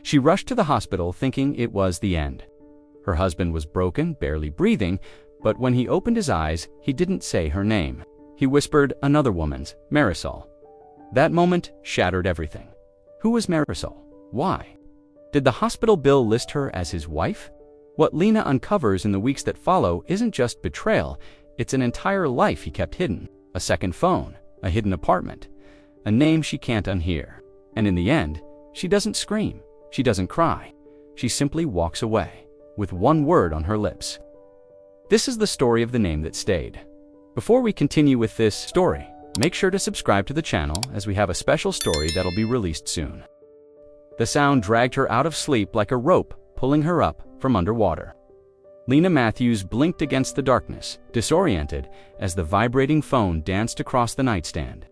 She rushed to the hospital thinking it was the end. Her husband was broken, barely breathing, but when he opened his eyes, he didn't say her name. He whispered another woman's, Marisol. That moment shattered everything. Who was Marisol? Why? Did the hospital bill list her as his wife? What Lena uncovers in the weeks that follow isn't just betrayal, it's an entire life he kept hidden. A second phone, a hidden apartment, a name she can't unhear. And in the end, she doesn't scream, she doesn't cry. She simply walks away, with one word on her lips. This is the story of the name that stayed. Before we continue with this story, make sure to subscribe to the channel as we have a special story that'll be released soon. The sound dragged her out of sleep like a rope pulling her up from underwater. Lena Matthews blinked against the darkness, disoriented as the vibrating phone danced across the nightstand.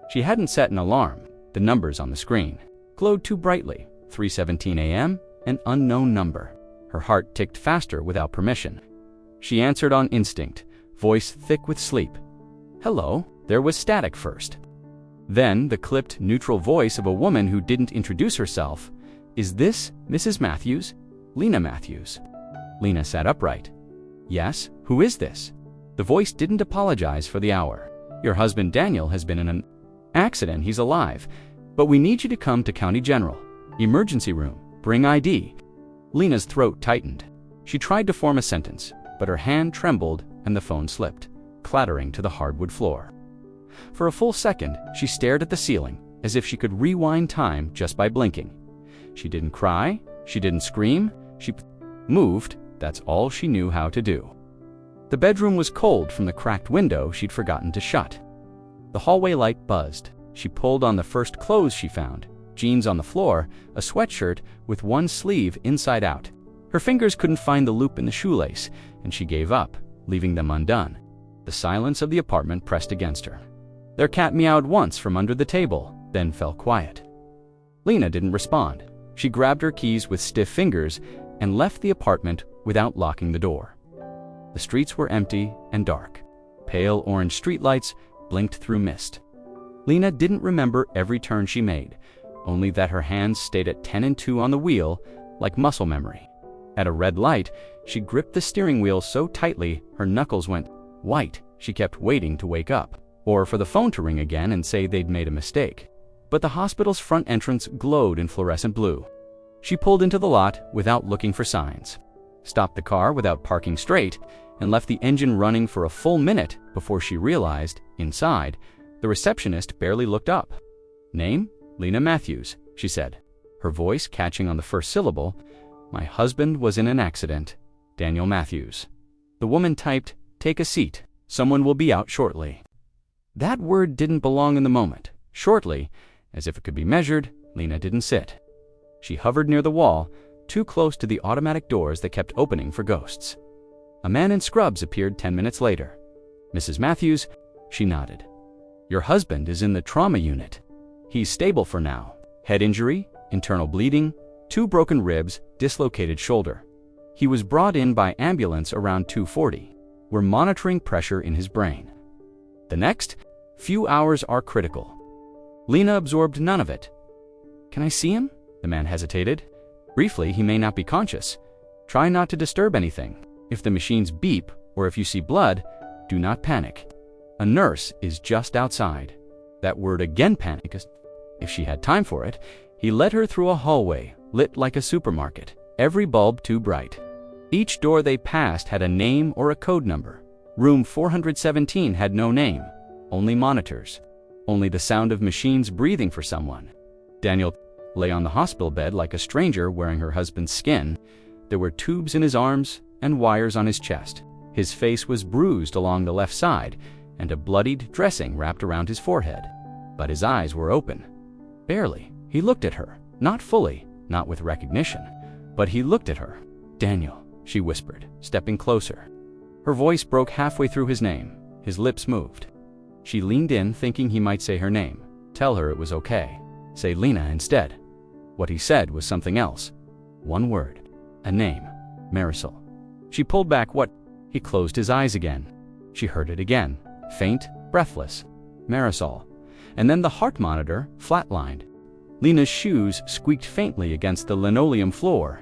She hadn't set an alarm. The numbers on the screen glowed too brightly. 3:17 a.m., an unknown number. Her heart ticked faster without permission. She answered on instinct, voice thick with sleep. Hello. There was static first. Then the clipped, neutral voice of a woman who didn't introduce herself. Is this Mrs. Matthews? Lena Matthews. Lena sat upright. Yes, who is this? The voice didn't apologize for the hour. Your husband Daniel has been in an accident. He's alive. But we need you to come to County General. Emergency room. Bring ID. Lena's throat tightened. She tried to form a sentence, but her hand trembled and the phone slipped, clattering to the hardwood floor. For a full second, she stared at the ceiling, as if she could rewind time just by blinking. She didn't cry. She didn't scream. She moved. That's all she knew how to do. The bedroom was cold from the cracked window she'd forgotten to shut. The hallway light buzzed. She pulled on the first clothes she found, jeans on the floor, a sweatshirt with one sleeve inside out. Her fingers couldn't find the loop in the shoelace, and she gave up, leaving them undone. The silence of the apartment pressed against her. Their cat meowed once from under the table, then fell quiet. Lena didn't respond. She grabbed her keys with stiff fingers and left the apartment without locking the door. The streets were empty and dark. Pale orange streetlights blinked through mist. Lena didn't remember every turn she made, only that her hands stayed at 10 and 2 on the wheel, like muscle memory. At a red light, she gripped the steering wheel so tightly her knuckles went white. She kept waiting to wake up, or for the phone to ring again and say they'd made a mistake. But the hospital's front entrance glowed in fluorescent blue. She pulled into the lot without looking for signs, stopped the car without parking straight, and left the engine running for a full minute before she realized, inside, the receptionist barely looked up. Name? Lena Matthews, she said, her voice catching on the first syllable. My husband was in an accident. Daniel Matthews. The woman typed, take a seat. Someone will be out shortly. That word didn't belong in the moment. Shortly, as if it could be measured, Lena didn't sit. She hovered near the wall, too close to the automatic doors that kept opening for ghosts. A man in scrubs appeared 10 minutes later. Mrs. Matthews, she nodded. Your husband is in the trauma unit. He's stable for now. Head injury, internal bleeding, 2 broken ribs, dislocated shoulder. He was brought in by ambulance around 2:40. We're monitoring pressure in his brain. The next few hours are critical. Lena absorbed none of it. Can I see him? The man hesitated. Briefly, he may not be conscious. Try not to disturb anything. If the machines beep or if you see blood, do not panic. A nurse is just outside. That word again, panic. If she had time for it, he led her through a hallway lit like a supermarket, every bulb too bright. Each door they passed had a name or a code number. Room 417 had no name, only monitors, only the sound of machines breathing for someone. Daniel lay on the hospital bed like a stranger wearing her husband's skin. There were tubes in his arms and wires on his chest. His face was bruised along the left side, and a bloodied dressing wrapped around his forehead. But his eyes were open. Barely. He looked at her, not fully, not with recognition, but he looked at her. Daniel, she whispered, stepping closer. Her voice broke halfway through his name. His lips moved. She leaned in, thinking he might say her name, tell her it was okay. Say Lena instead. What he said was something else. One word. A name. Marisol. She pulled back what? He closed his eyes again. She heard it again. Faint, breathless. Marisol. And then the heart monitor flatlined. Lena's shoes squeaked faintly against the linoleum floor.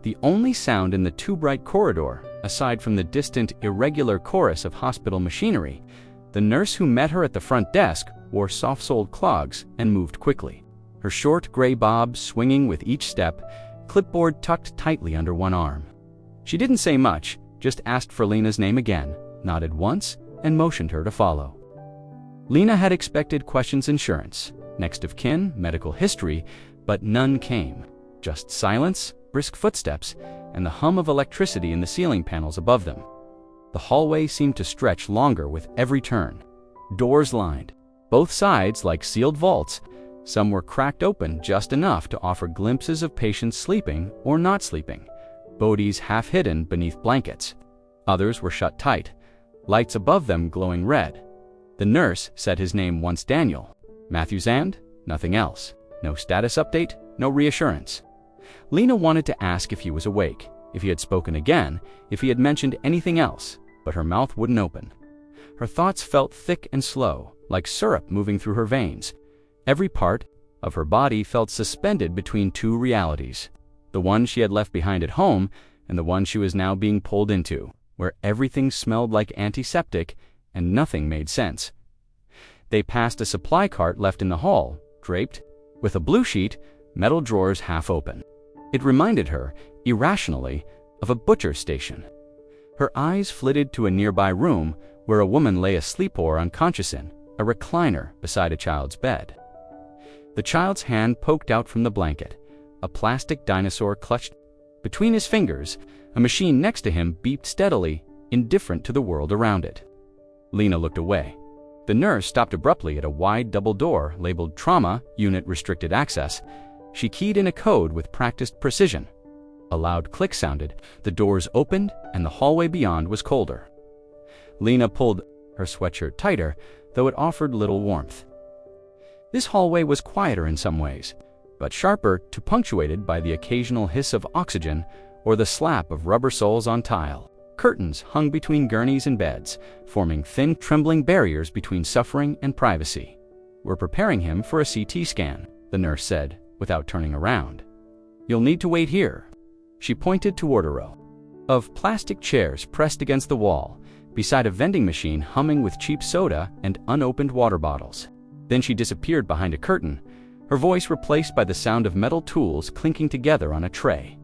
The only sound in the too-bright corridor, aside from the distant, irregular chorus of hospital machinery, the nurse who met her at the front desk wore soft-soled clogs and moved quickly. Her short gray bob swinging with each step, clipboard tucked tightly under one arm. She didn't say much, just asked for Lena's name again, nodded once, and motioned her to follow. Lena had expected questions: insurance, next of kin, medical history, but none came. Just silence, brisk footsteps, and the hum of electricity in the ceiling panels above them. The hallway seemed to stretch longer with every turn. Doors lined both sides like sealed vaults. Some were cracked open just enough to offer glimpses of patients sleeping or not sleeping, bodies half hidden beneath blankets. Others were shut tight, lights above them glowing red. The nurse said his name once: Daniel. Matthews, and nothing else. No status update, no reassurance. Lena wanted to ask if he was awake, if he had spoken again, if he had mentioned anything else, but her mouth wouldn't open. Her thoughts felt thick and slow, like syrup moving through her veins. Every part of her body felt suspended between two realities, the one she had left behind at home and the one she was now being pulled into, where everything smelled like antiseptic and nothing made sense. They passed a supply cart left in the hall, draped with a blue sheet, metal drawers half open. It reminded her, irrationally, of a butcher's station. Her eyes flitted to a nearby room where a woman lay asleep or unconscious in a recliner beside a child's bed. The child's hand poked out from the blanket. A plastic dinosaur clutched between his fingers. A machine next to him beeped steadily, indifferent to the world around it. Lena looked away. The nurse stopped abruptly at a wide double door labeled Trauma Unit Restricted Access. She keyed in a code with practiced precision. A loud click sounded, the doors opened, and the hallway beyond was colder. Lena pulled her sweatshirt tighter, though it offered little warmth. This hallway was quieter in some ways, but sharper, too, punctuated by the occasional hiss of oxygen or the slap of rubber soles on tile. Curtains hung between gurneys and beds, forming thin, trembling barriers between suffering and privacy. "We're preparing him for a CT scan," the nurse said, without turning around. "You'll need to wait here." She pointed toward a row of plastic chairs pressed against the wall, beside a vending machine humming with cheap soda and unopened water bottles. Then she disappeared behind a curtain, her voice replaced by the sound of metal tools clinking together on a tray.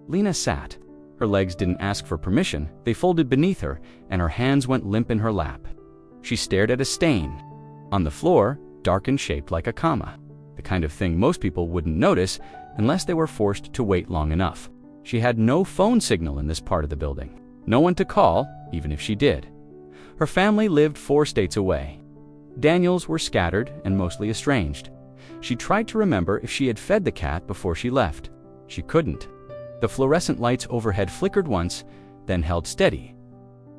Lena sat. Her legs didn't ask for permission, they folded beneath her, and her hands went limp in her lap. She stared at a stain on the floor, dark and shaped like a comma, the kind of thing most people wouldn't notice unless they were forced to wait long enough. She had no phone signal in this part of the building, no one to call, even if she did. Her family lived 4 states away. Daniels were scattered and mostly estranged. She tried to remember if she had fed the cat before she left. She couldn't. The fluorescent lights overhead flickered once, then held steady.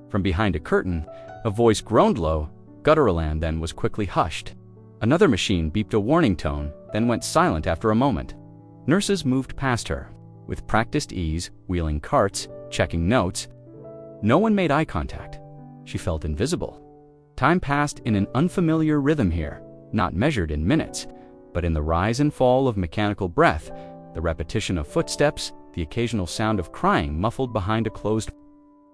From behind a curtain, a voice groaned low, guttural, and then was quickly hushed. Another machine beeped a warning tone, then went silent after a moment. Nurses moved past her, with practiced ease, wheeling carts, checking notes. No one made eye contact. She felt invisible. Time passed in an unfamiliar rhythm here, not measured in minutes, but in the rise and fall of mechanical breath, the repetition of footsteps, the occasional sound of crying muffled behind a closed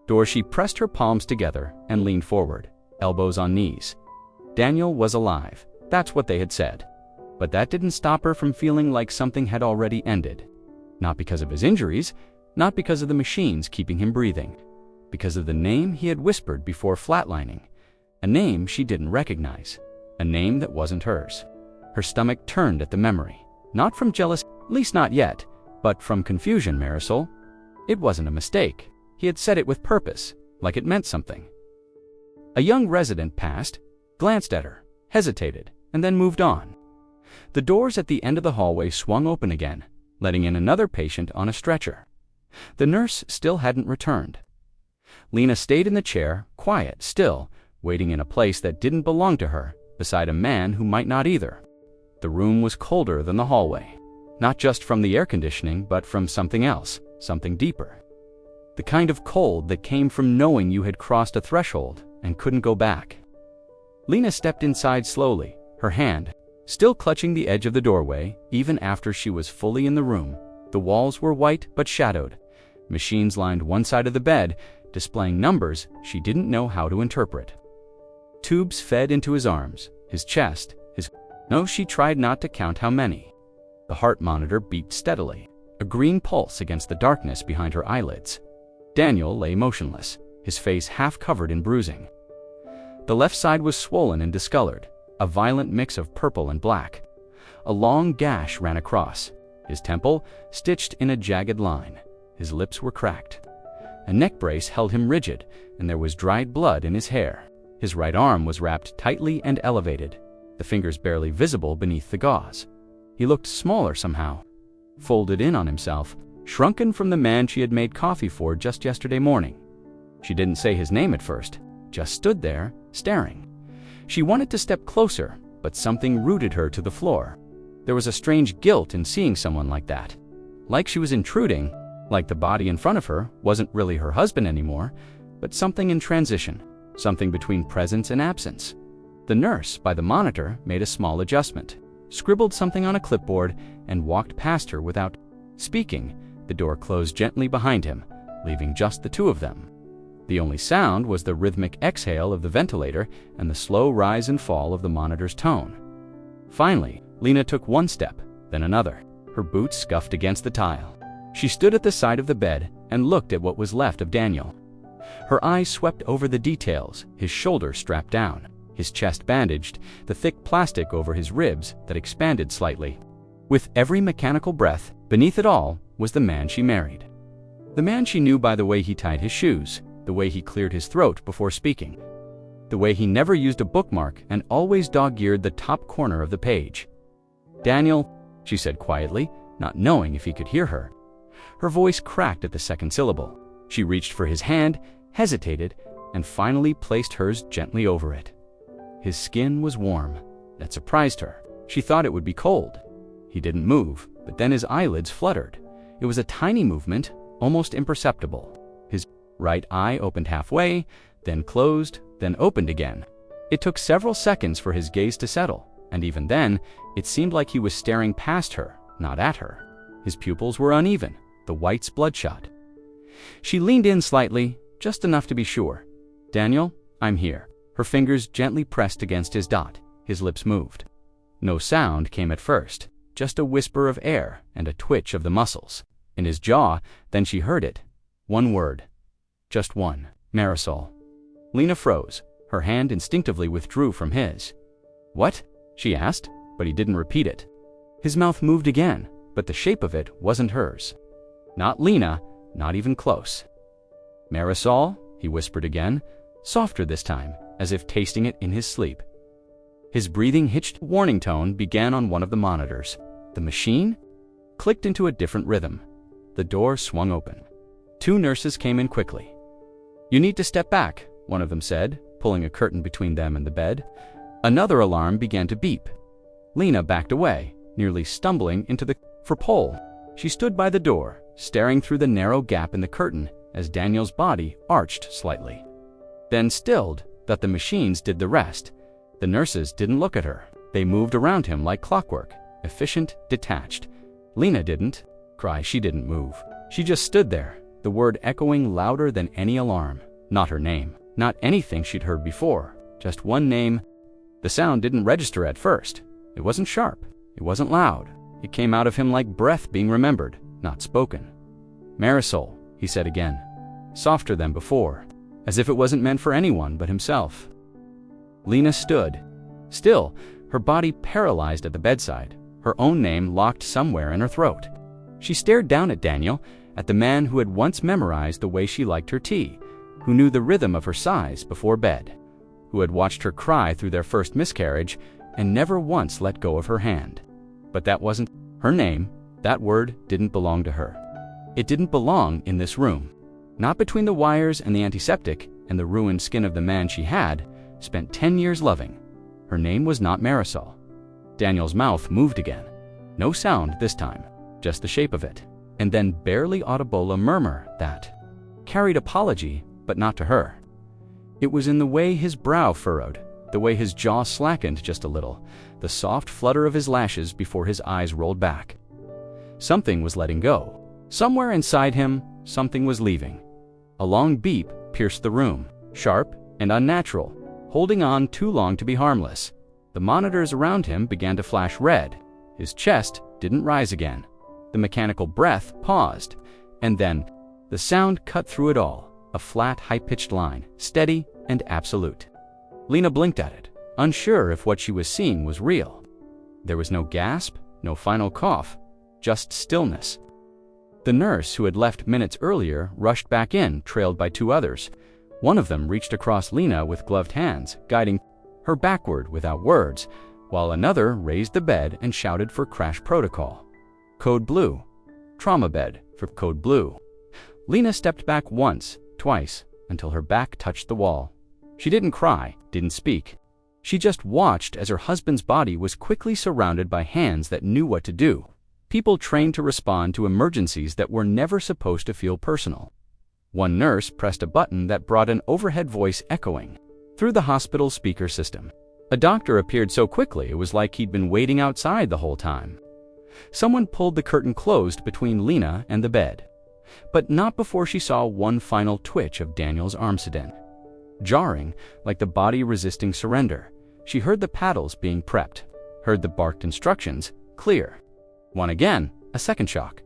door. She pressed her palms together and leaned forward, elbows on knees. Daniel was alive, that's what they had said. But that didn't stop her from feeling like something had already ended. Not because of his injuries, not because of the machines keeping him breathing, because of the name he had whispered before flatlining, a name she didn't recognize, a name that wasn't hers. Her stomach turned at the memory, not from jealousy, at least not yet, but from confusion. Marisol. It wasn't a mistake. He had said it with purpose, like it meant something. A young resident passed, glanced at her, hesitated, and then moved on. The doors at the end of the hallway swung open again, letting in another patient on a stretcher. The nurse still hadn't returned. Lena stayed in the chair, quiet, still, waiting in a place that didn't belong to her, beside a man who might not either. The room was colder than the hallway, not just from the air conditioning, but from something else, something deeper. The kind of cold that came from knowing you had crossed a threshold and couldn't go back. Lena stepped inside slowly, her hand Still clutching the edge of the doorway, even after she was fully in the room, the walls were white but shadowed. Machines lined one side of the bed, displaying numbers she didn't know how to interpret. Tubes fed into his arms, his chest, his... No, she tried not to count how many. The heart monitor beat steadily, a green pulse against the darkness behind her eyelids. Daniel lay motionless, his face half covered in bruising. The left side was swollen and discolored, a violent mix of purple and black. A long gash ran across, his temple stitched in a jagged line. His lips were cracked. A neck brace held him rigid, and there was dried blood in his hair. His right arm was wrapped tightly and elevated, the fingers barely visible beneath the gauze. He looked smaller somehow, folded in on himself, shrunken from the man she had made coffee for just yesterday morning. She didn't say his name at first, just stood there, staring. She wanted to step closer, but something rooted her to the floor. There was a strange guilt in seeing someone like that. Like she was intruding, like the body in front of her wasn't really her husband anymore, but something in transition, something between presence and absence. The nurse by the monitor made a small adjustment, scribbled something on a clipboard, and walked past her without speaking. The door closed gently behind him, leaving just the two of them. The only sound was the rhythmic exhale of the ventilator and the slow rise and fall of the monitor's tone. Finally, Lena took one step, then another. Her boots scuffed against the tile. She stood at the side of the bed and looked at what was left of Daniel. Her eyes swept over the details, his shoulders strapped down, his chest bandaged, the thick plastic over his ribs that expanded slightly. With every mechanical breath, beneath it all was the man she married. The man she knew by the way he tied his shoes, the way he cleared his throat before speaking, the way he never used a bookmark and always dog-eared the top corner of the page. "Daniel," she said quietly, not knowing if he could hear her. Her voice cracked at the second syllable. She reached for his hand, hesitated, and finally placed hers gently over it. His skin was warm. That surprised her. She thought it would be cold. He didn't move, but then his eyelids fluttered. It was a tiny movement, almost imperceptible. His right eye opened halfway, then closed, then opened again. It took several seconds for his gaze to settle, and even then, it seemed like he was staring past her, not at her. His pupils were uneven, the whites bloodshot. She leaned in slightly, just enough to be sure. "Daniel, I'm here." Her fingers gently pressed against his dot. His lips moved. No sound came at first, just a whisper of air and a twitch of the muscles. In his jaw, then she heard it. One word. Just one. "Marisol." Lena froze. Her hand instinctively withdrew from his. "What?" she asked, but he didn't repeat it. His mouth moved again, but the shape of it wasn't hers. Not Lena, not even close. "Marisol," he whispered again, softer this time, as if tasting it in his sleep. His breathing hitched warning tone began on one of the monitors. The machine clicked into a different rhythm. The door swung open. Two nurses came in quickly. "You need to step back," one of them said, pulling a curtain between them and the bed. Another alarm began to beep. Lena backed away, nearly stumbling into the pole. She stood by the door, staring through the narrow gap in the curtain as Daniel's body arched slightly. Then stilled, that the machines did the rest. The nurses didn't look at her. They moved around him like clockwork, efficient, detached. Lena didn't cry, she didn't move. She just stood there, the word echoing louder than any alarm. Not her name, not anything she'd heard before, just one name. The sound didn't register at first. It wasn't sharp. It wasn't loud. It came out of him like breath being remembered, not spoken. "Marisol," he said again, softer than before, as if it wasn't meant for anyone but himself. Lena stood, still, her body paralyzed at the bedside, her own name locked somewhere in her throat. She stared down at Daniel, at the man who had once memorized the way she liked her tea, who knew the rhythm of her sighs before bed, who had watched her cry through their first miscarriage and never once let go of her hand. But that wasn't her name. That word didn't belong to her. It didn't belong in this room. Not between the wires and the antiseptic and the ruined skin of the man she had spent 10 years loving. Her name was not Marisol. Daniel's mouth moved again. No sound this time, just the shape of it. And then barely audible a murmur that carried apology, but not to her. It was in the way his brow furrowed, the way his jaw slackened just a little, the soft flutter of his lashes before his eyes rolled back. Something was letting go. Somewhere inside him, something was leaving. A long beep pierced the room, sharp and unnatural, holding on too long to be harmless. The monitors around him began to flash red. His chest didn't rise again. The mechanical breath paused, and then the sound cut through it all, a flat, high-pitched line, steady and absolute. Lena blinked at it, unsure if what she was seeing was real. There was no gasp, no final cough, just stillness. The nurse who had left minutes earlier rushed back in, trailed by two others. One of them reached across Lena with gloved hands, guiding her backward without words, while another raised the bed and shouted for crash protocol. Code blue. Trauma bed for code blue. Lena stepped back once, twice, until her back touched the wall. She didn't cry, didn't speak. She just watched as her husband's body was quickly surrounded by hands that knew what to do. People trained to respond to emergencies that were never supposed to feel personal. One nurse pressed a button that brought an overhead voice echoing through the hospital speaker system. A doctor appeared so quickly it was like he'd been waiting outside the whole time. Someone pulled the curtain closed between Lena and the bed, but not before she saw one final twitch of Daniel's armsedin. Jarring, like the body resisting surrender, she heard the paddles being prepped, heard the barked instructions, clear. One again, a second shock.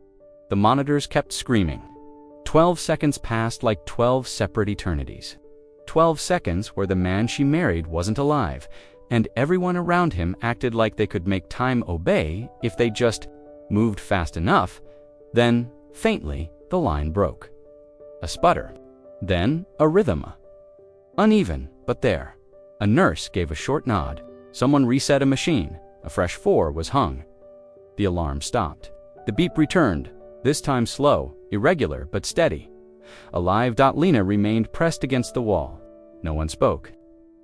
The monitors kept screaming. 12 seconds passed like 12 separate eternities. 12 seconds where the man she married wasn't alive, and everyone around him acted like they could make time obey if they just moved fast enough. Then, faintly, the line broke. A sputter. Then, a rhythm. Uneven, but there. A nurse gave a short nod. Someone reset a machine. A fresh 4 was hung. The alarm stopped. The beep returned, this time slow, irregular, but steady. Alive. Lena remained pressed against the wall. No one spoke.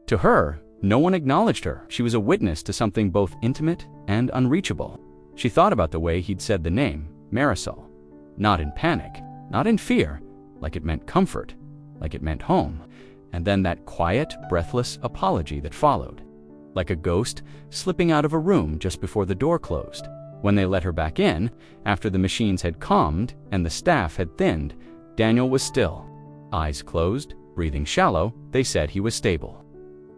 To her, no one acknowledged her. She was a witness to something both intimate and unreachable. She thought about the way he'd said the name, Marisol. Not in panic, not in fear, like it meant comfort, like it meant home. And then that quiet, breathless apology that followed, like a ghost slipping out of a room just before the door closed. When they let her back in, after the machines had calmed and the staff had thinned, Daniel was still. Eyes closed, breathing shallow, they said he was stable.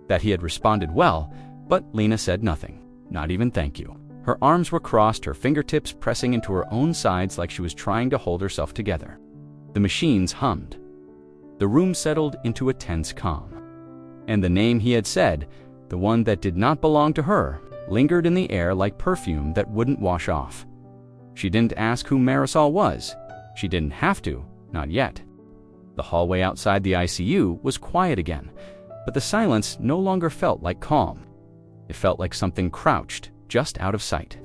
That he had responded well, but Lena said nothing, not even thank you. Her arms were crossed, her fingertips pressing into her own sides like she was trying to hold herself together. The machines hummed. The room settled into a tense calm. And the name he had said, the one that did not belong to her, lingered in the air like perfume that wouldn't wash off. She didn't ask who Marisol was. She didn't have to, not yet. The hallway outside the ICU was quiet again, but the silence no longer felt like calm. It felt like something crouched, just out of sight.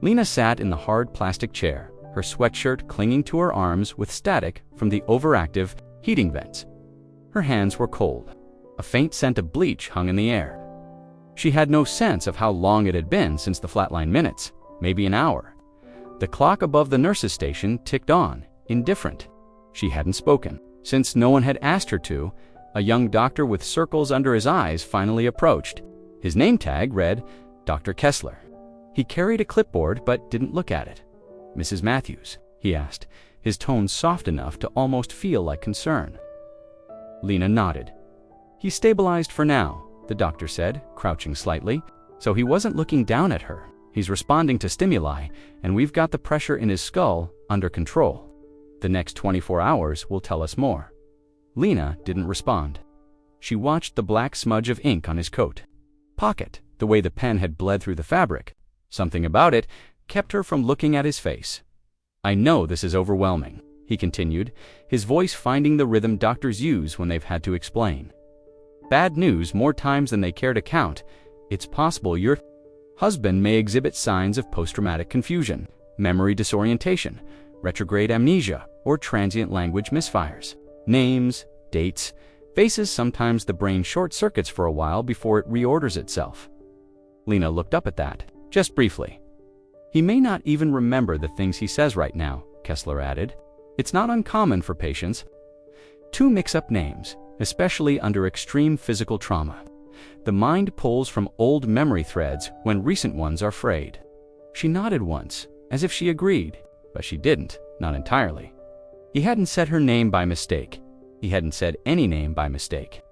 Lena sat in the hard plastic chair, her sweatshirt clinging to her arms with static from the overactive heating vents. Her hands were cold. A faint scent of bleach hung in the air. She had no sense of how long it had been since the flatline minutes, maybe an hour. The clock above the nurse's station ticked on, indifferent. She hadn't spoken. Since no one had asked her to, a young doctor with circles under his eyes finally approached. His name tag read, Dr. Kessler. He carried a clipboard but didn't look at it. Mrs. Matthews, he asked, his tone soft enough to almost feel like concern. Lena nodded. He's stabilized for now, the doctor said, crouching slightly. So he wasn't looking down at her. He's responding to stimuli, and we've got the pressure in his skull under control. The next 24 hours will tell us more. Lena didn't respond. She watched the black smudge of ink on his coat. Pocket, the way the pen had bled through the fabric. Something about it kept her from looking at his face. I know this is overwhelming, he continued, his voice finding the rhythm doctors use when they've had to explain. Bad news more times than they care to count. It's possible your husband may exhibit signs of post-traumatic confusion, memory disorientation, retrograde amnesia, or transient language misfires. Names, dates, faces. Sometimes the brain short-circuits for a while before it reorders itself. Lena looked up at that, just briefly. He may not even remember the things he says right now, Kessler added. It's not uncommon for patients to mix up names, especially under extreme physical trauma. The mind pulls from old memory threads when recent ones are frayed. She nodded once, as if she agreed, but she didn't, not entirely. He hadn't said her name by mistake. He hadn't said any name by mistake.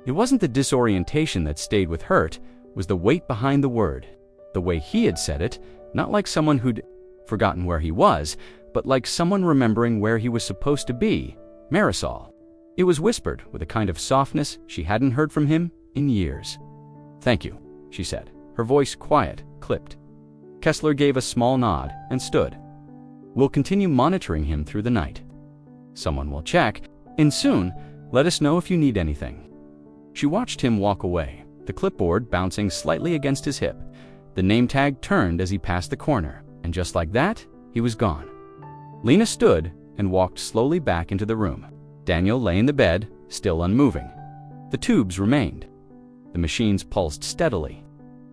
It wasn't the disorientation that stayed with Hurt, it was the weight behind the word. The way he had said it, not like someone who'd forgotten where he was, but like someone remembering where he was supposed to be, Marisol. It was whispered with a kind of softness she hadn't heard from him in years. "Thank you," she said, her voice quiet, clipped. Kessler gave a small nod and stood. "We'll continue monitoring him through the night. Someone will check, and soon, let us know if you need anything." She watched him walk away, the clipboard bouncing slightly against his hip. The name tag turned as he passed the corner, and just like that, he was gone. Lena stood and walked slowly back into the room. Daniel lay in the bed, still unmoving. The tubes remained. The machines pulsed steadily.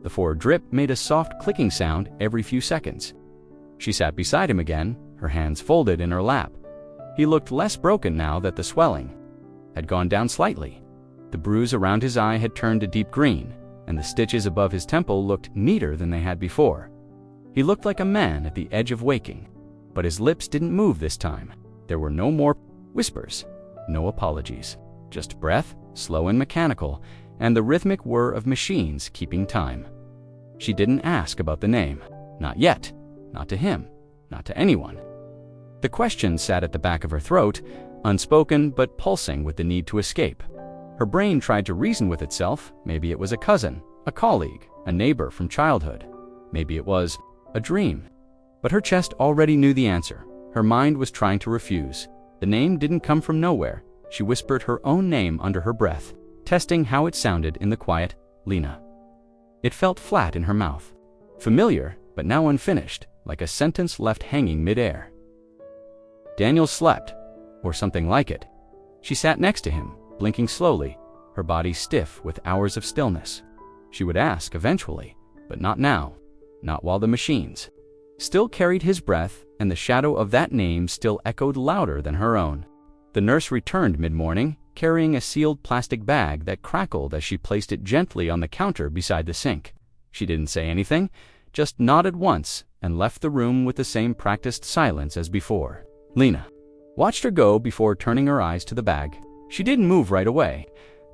The forward drip made a soft clicking sound every few seconds. She sat beside him again, her hands folded in her lap. He looked less broken now that the swelling had gone down slightly. The bruise around his eye had turned a deep green, and the stitches above his temple looked neater than they had before. He looked like a man at the edge of waking, but his lips didn't move this time. There were no more whispers, no apologies, just breath, slow and mechanical, and the rhythmic whir of machines keeping time. She didn't ask about the name. Not yet. Not to him. Not to anyone. The question sat at the back of her throat, unspoken but pulsing with the need to escape. Her brain tried to reason with itself. Maybe it was a cousin, a colleague, a neighbor from childhood. Maybe it was a dream. But her chest already knew the answer. Her mind was trying to refuse. The name didn't come from nowhere. She whispered her own name under her breath, testing how it sounded in the quiet, Lena. It felt flat in her mouth. Familiar, but now unfinished, like a sentence left hanging midair. Daniel slept, or something like it. She sat next to him, blinking slowly, her body stiff with hours of stillness. She would ask eventually, but not now, not while the machines still carried his breath, and the shadow of that name still echoed louder than her own. The nurse returned mid-morning, carrying a sealed plastic bag that crackled as she placed it gently on the counter beside the sink. She didn't say anything, just nodded once and left the room with the same practiced silence as before. Lena watched her go before turning her eyes to the bag. She didn't move right away.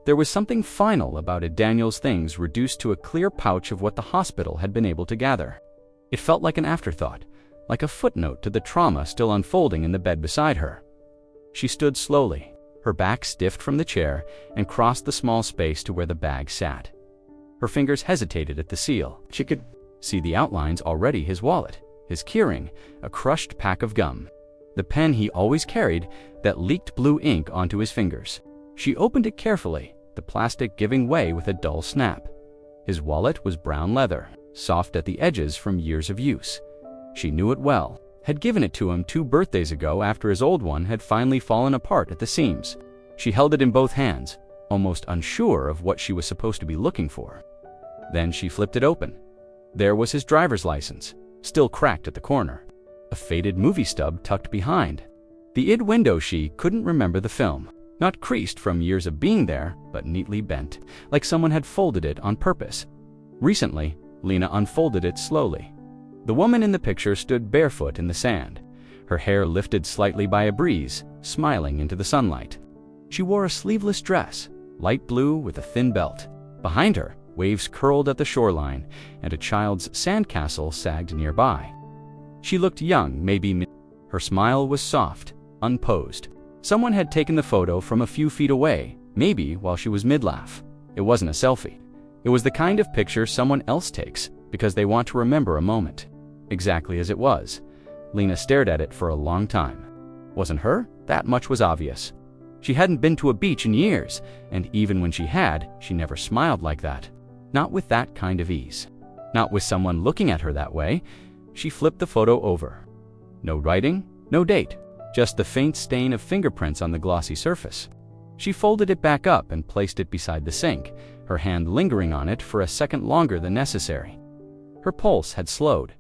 There was something final about it, Daniel's things reduced to a clear pouch of what the hospital had been able to gather. It felt like an afterthought, like a footnote to the trauma still unfolding in the bed beside her. She stood slowly, her back stiffed from the chair, and crossed the small space to where the bag sat. Her fingers hesitated at the seal. She could see the outlines already: his wallet, his keyring, a crushed pack of gum, the pen he always carried that leaked blue ink onto his fingers. She opened it carefully, the plastic giving way with a dull snap. His wallet was brown leather, soft at the edges from years of use. She knew it well, had given it to him 2 birthdays ago after his old one had finally fallen apart at the seams. She held it in both hands, almost unsure of what she was supposed to be looking for. Then she flipped it open. There was his driver's license, still cracked at the corner. A faded movie stub tucked behind. The id window. She couldn't remember the film. Not creased from years of being there, but neatly bent, like someone had folded it on purpose. Recently, Lena unfolded it slowly. The woman in the picture stood barefoot in the sand, her hair lifted slightly by a breeze, smiling into the sunlight. She wore a sleeveless dress, light blue with a thin belt. Behind her, waves curled at the shoreline, and a child's sandcastle sagged nearby. She looked young, maybe her smile was soft, unposed. Someone had taken the photo from a few feet away, maybe while she was mid-laugh. It wasn't a selfie. It was the kind of picture someone else takes because they want to remember a moment, exactly as it was. Lena stared at it for a long time. Wasn't her? That much was obvious. She hadn't been to a beach in years, and even when she had, she never smiled like that. Not with that kind of ease. Not with someone looking at her that way. She flipped the photo over. No writing, no date, just the faint stain of fingerprints on the glossy surface. She folded it back up and placed it beside the sink, her hand lingering on it for a second longer than necessary. Her pulse had slowed,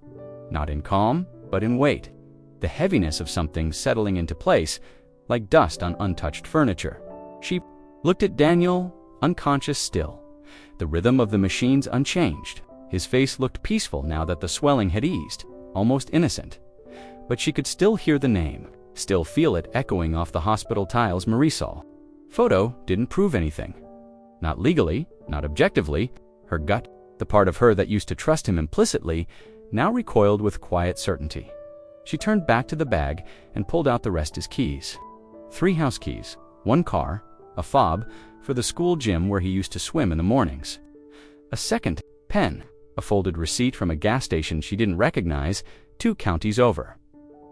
not in calm, but in weight, the heaviness of something settling into place, like dust on untouched furniture. She looked at Daniel, unconscious still, the rhythm of the machines unchanged. His face looked peaceful now that the swelling had eased, almost innocent. But she could still hear the name, still feel it echoing off the hospital tiles. Marisol. Photo didn't prove anything. Not legally, not objectively. Her gut, the part of her that used to trust him implicitly, now recoiled with quiet certainty. She turned back to the bag and pulled out the rest as keys. 3 house keys, 1 car, a fob for the school gym where he used to swim in the mornings, a second pen, a folded receipt from a gas station she didn't recognize 2 counties over.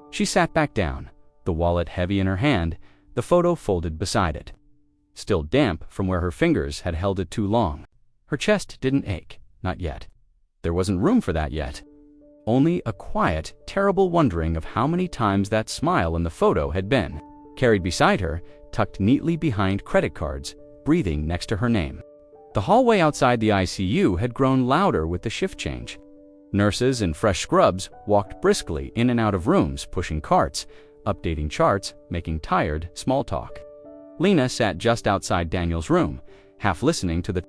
She sat back down, the wallet heavy in her hand, the photo folded beside it. Still damp from where her fingers had held it too long. Her chest didn't ache, not yet. There wasn't room for that yet. Only a quiet, terrible wondering of how many times that smile in the photo had been. Carried beside her, tucked neatly behind credit cards, breathing next to her name. The hallway outside the ICU had grown louder with the shift change. Nurses in fresh scrubs walked briskly in and out of rooms, pushing carts, updating charts, making tired small talk. Lena sat just outside Daniel's room, half listening to the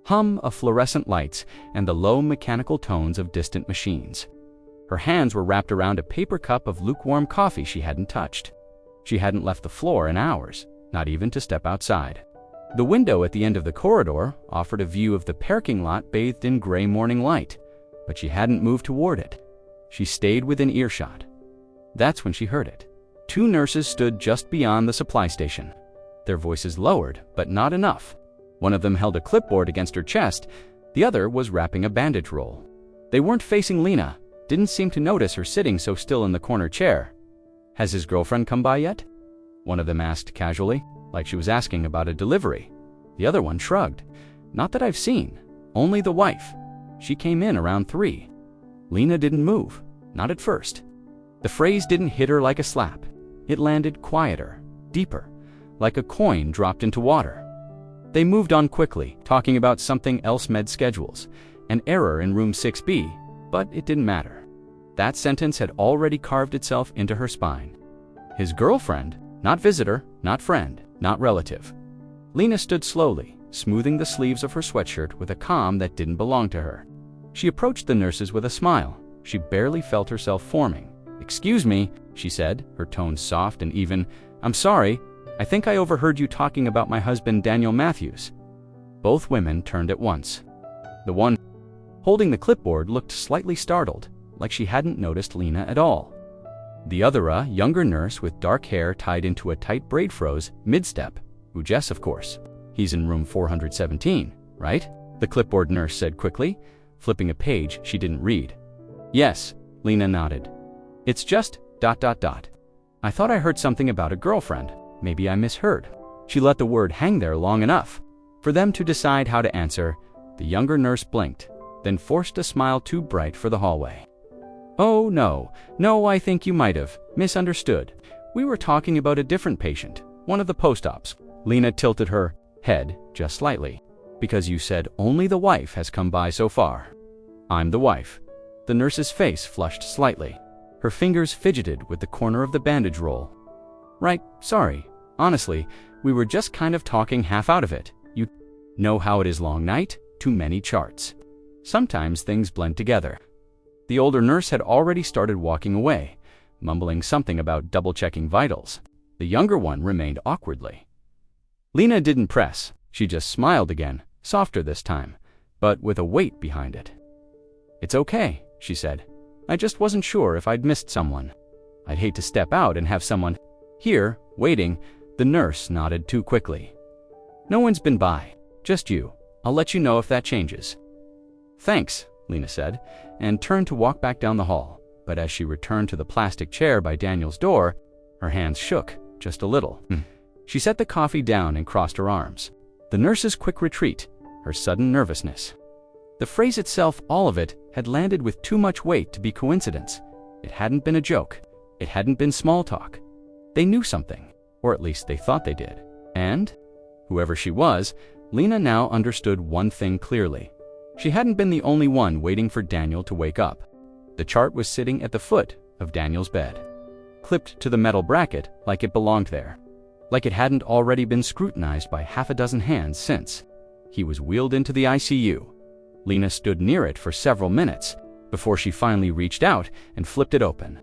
hum of fluorescent lights and the low mechanical tones of distant machines. Her hands were wrapped around a paper cup of lukewarm coffee she hadn't touched. She hadn't left the floor in hours, not even to step outside. The window at the end of the corridor offered a view of the parking lot bathed in gray morning light, but she hadn't moved toward it. She stayed within earshot. That's when she heard it. 2 nurses stood just beyond the supply station. Their voices lowered, but not enough. One of them held a clipboard against her chest, the other was wrapping a bandage roll. They weren't facing Lena, didn't seem to notice her sitting so still in the corner chair. "Has his girlfriend come by yet?" one of them asked casually, like she was asking about a delivery. The other one shrugged. "Not that I've seen, only the wife. She came in around 3. Lena didn't move, not at first. The phrase didn't hit her like a slap. It landed quieter, deeper, like a coin dropped into water. They moved on quickly, talking about something else: med schedules, an error in room 6B, but it didn't matter. That sentence had already carved itself into her spine. His girlfriend, not visitor, not friend, not relative. Lena stood slowly, smoothing the sleeves of her sweatshirt with a calm that didn't belong to her. She approached the nurses with a smile. She barely felt herself forming. "Excuse me," she said, her tone soft and even. "I'm sorry. I think I overheard you talking about my husband, Daniel Matthews." Both women turned at once. The one holding the clipboard looked slightly startled, like she hadn't noticed Lena at all. The other, a younger nurse with dark hair tied into a tight braid, froze mid-step. "Jess, of course. He's in room 417, right?" the clipboard nurse said quickly, flipping a page she didn't read. "Yes," Lena nodded. "It's just ... I thought I heard something about a girlfriend. Maybe I misheard." She let the word hang there long enough for them to decide how to answer. The younger nurse blinked, then forced a smile too bright for the hallway. "Oh, no, I think you might have misunderstood. We were talking about a different patient, one of the post-ops." Lena tilted her head just slightly. "Because you said only the wife has come by so far." "I'm the wife." The nurse's face flushed slightly. Her fingers fidgeted with the corner of the bandage roll. "Right, sorry. Honestly, we were just kind of talking half out of it. You know how it is, long night, too many charts. Sometimes things blend together." The older nurse had already started walking away, mumbling something about double-checking vitals. The younger one remained awkwardly. Lena didn't press. She just smiled again, softer this time, but with a weight behind it. "It's okay," she said. "I just wasn't sure if I'd missed someone. I'd hate to step out and have someone here, waiting." The nurse nodded too quickly. "No one's been by. Just you. I'll let you know if that changes." "Thanks," Lena said, and turned to walk back down the hall. But as she returned to the plastic chair by Daniel's door, her hands shook just a little. She set the coffee down and crossed her arms. The nurse's quick retreat, her sudden nervousness. The phrase itself, all of it, had landed with too much weight to be coincidence. It hadn't been a joke. It hadn't been small talk. They knew something, or at least they thought they did. And, whoever she was, Lena now understood one thing clearly. She hadn't been the only one waiting for Daniel to wake up. The chart was sitting at the foot of Daniel's bed, clipped to the metal bracket like it belonged there, like it hadn't already been scrutinized by half a dozen hands since. He was wheeled into the ICU. Lena stood near it for several minutes before she finally reached out and flipped it open.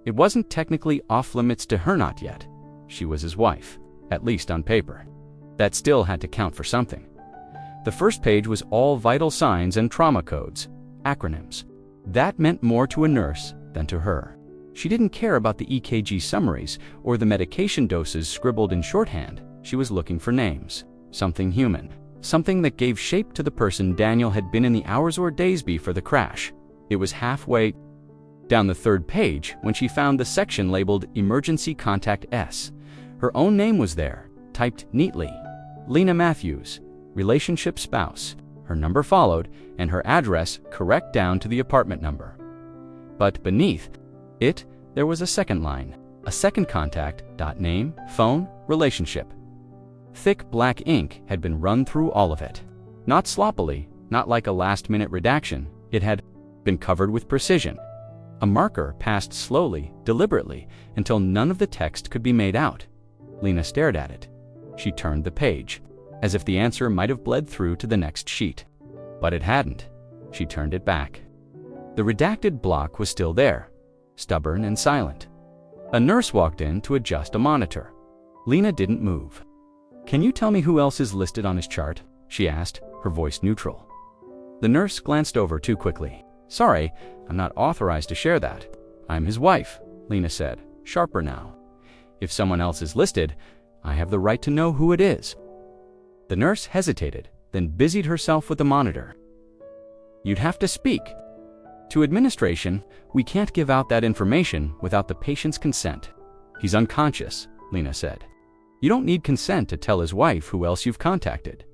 It wasn't technically off-limits to her not yet. She was his wife, at least on paper. That still had to count for something. The first page was all vital signs and trauma codes, acronyms. That meant more to a nurse than to her. She didn't care about the EKG summaries or the medication doses scribbled in shorthand. She was looking for names, something human, something that gave shape to the person Daniel had been in the hours or days before the crash. It was halfway down the third page when she found the section labeled Emergency Contact S. Her own name was there, typed neatly. Lena Matthews, relationship spouse. Her number followed, and her address correct down to the apartment number. But beneath it, there was a second line, a second contact, name, phone, relationship. Thick black ink had been run through all of it. Not sloppily, not like a last-minute redaction. It had been covered with precision. A marker passed slowly, deliberately, until none of the text could be made out. Lena stared at it. She turned the page, as if the answer might have bled through to the next sheet. But it hadn't. She turned it back. The redacted block was still there, stubborn and silent. A nurse walked in to adjust a monitor. Lena didn't move. "Can you tell me who else is listed on his chart?" she asked, her voice neutral. The nurse glanced over too quickly. "Sorry, I'm not authorized to share that. I'm his wife," Lena said, sharper now. "If someone else is listed, I have the right to know who it is." The nurse hesitated, then busied herself with the monitor. "You'd have to speak. To administration, we can't give out that information without the patient's consent." "He's unconscious," Lena said. "You don't need consent to tell his wife who else you've contacted."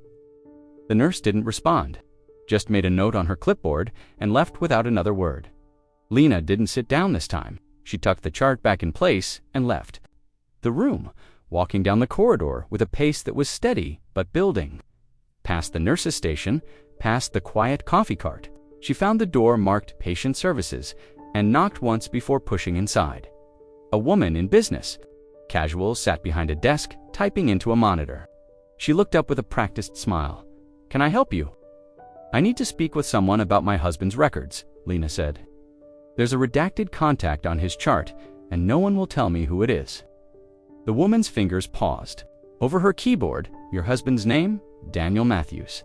The nurse didn't respond, just made a note on her clipboard and left without another word. Lena didn't sit down this time. She tucked the chart back in place and left the room, walking down the corridor with a pace that was steady but building. Past the nurse's station, past the quiet coffee cart. She found the door marked Patient Services and knocked once before pushing inside. A woman in business, casual, sat behind a desk, typing into a monitor. She looked up with a practiced smile. "Can I help you?" "I need to speak with someone about my husband's records," Lena said. "There's a redacted contact on his chart, and no one will tell me who it is." The woman's fingers paused. Over her keyboard, "Your husband's name? Daniel Matthews."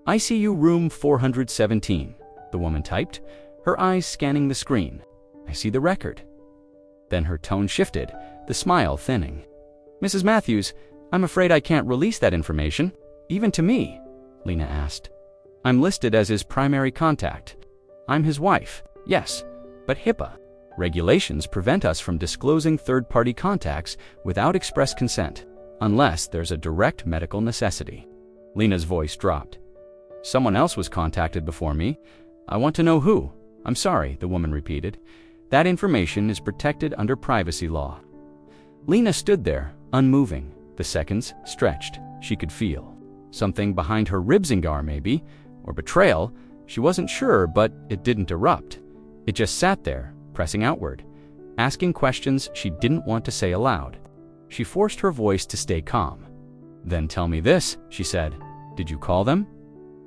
"ICU room 417, the woman typed, her eyes scanning the screen. "I see the record." Then her tone shifted, the smile thinning. "Mrs. Matthews, I'm afraid I can't release that information, even to me," Lena asked. "I'm listed as his primary contact. I'm his wife, yes, but HIPAA regulations prevent us from disclosing third-party contacts without express consent, unless there's a direct medical necessity." Lena's voice dropped. "Someone else was contacted before me. I want to know who." "I'm sorry," the woman repeated. "That information is protected under privacy law." Lena stood there, unmoving. The seconds stretched. She could feel something behind her ribs, maybe, or betrayal. She wasn't sure, but it didn't erupt. It just sat there, pressing outward, asking questions she didn't want to say aloud. She forced her voice to stay calm. "Then tell me this," she said. "Did you call them?"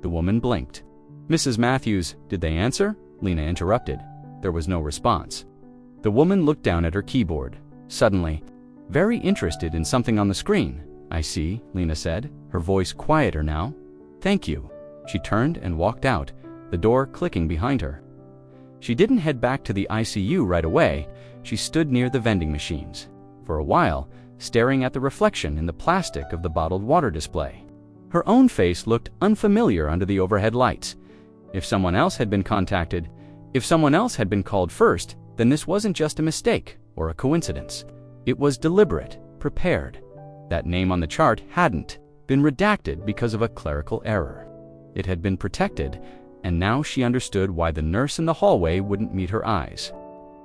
The woman blinked. "Mrs. Matthews, did they answer?" Lena interrupted. There was no response. The woman looked down at her keyboard, suddenly, very interested in something on the screen. "I see," Lena said, her voice quieter now. "Thank you." She turned and walked out, the door clicking behind her. She didn't head back to the ICU right away. She stood near the vending machines, for a while, staring at the reflection in the plastic of the bottled water display. Her own face looked unfamiliar under the overhead lights. If someone else had been contacted, if someone else had been called first, then this wasn't just a mistake or a coincidence. It was deliberate, prepared. That name on the chart hadn't been redacted because of a clerical error. It had been protected, and now she understood why the nurse in the hallway wouldn't meet her eyes.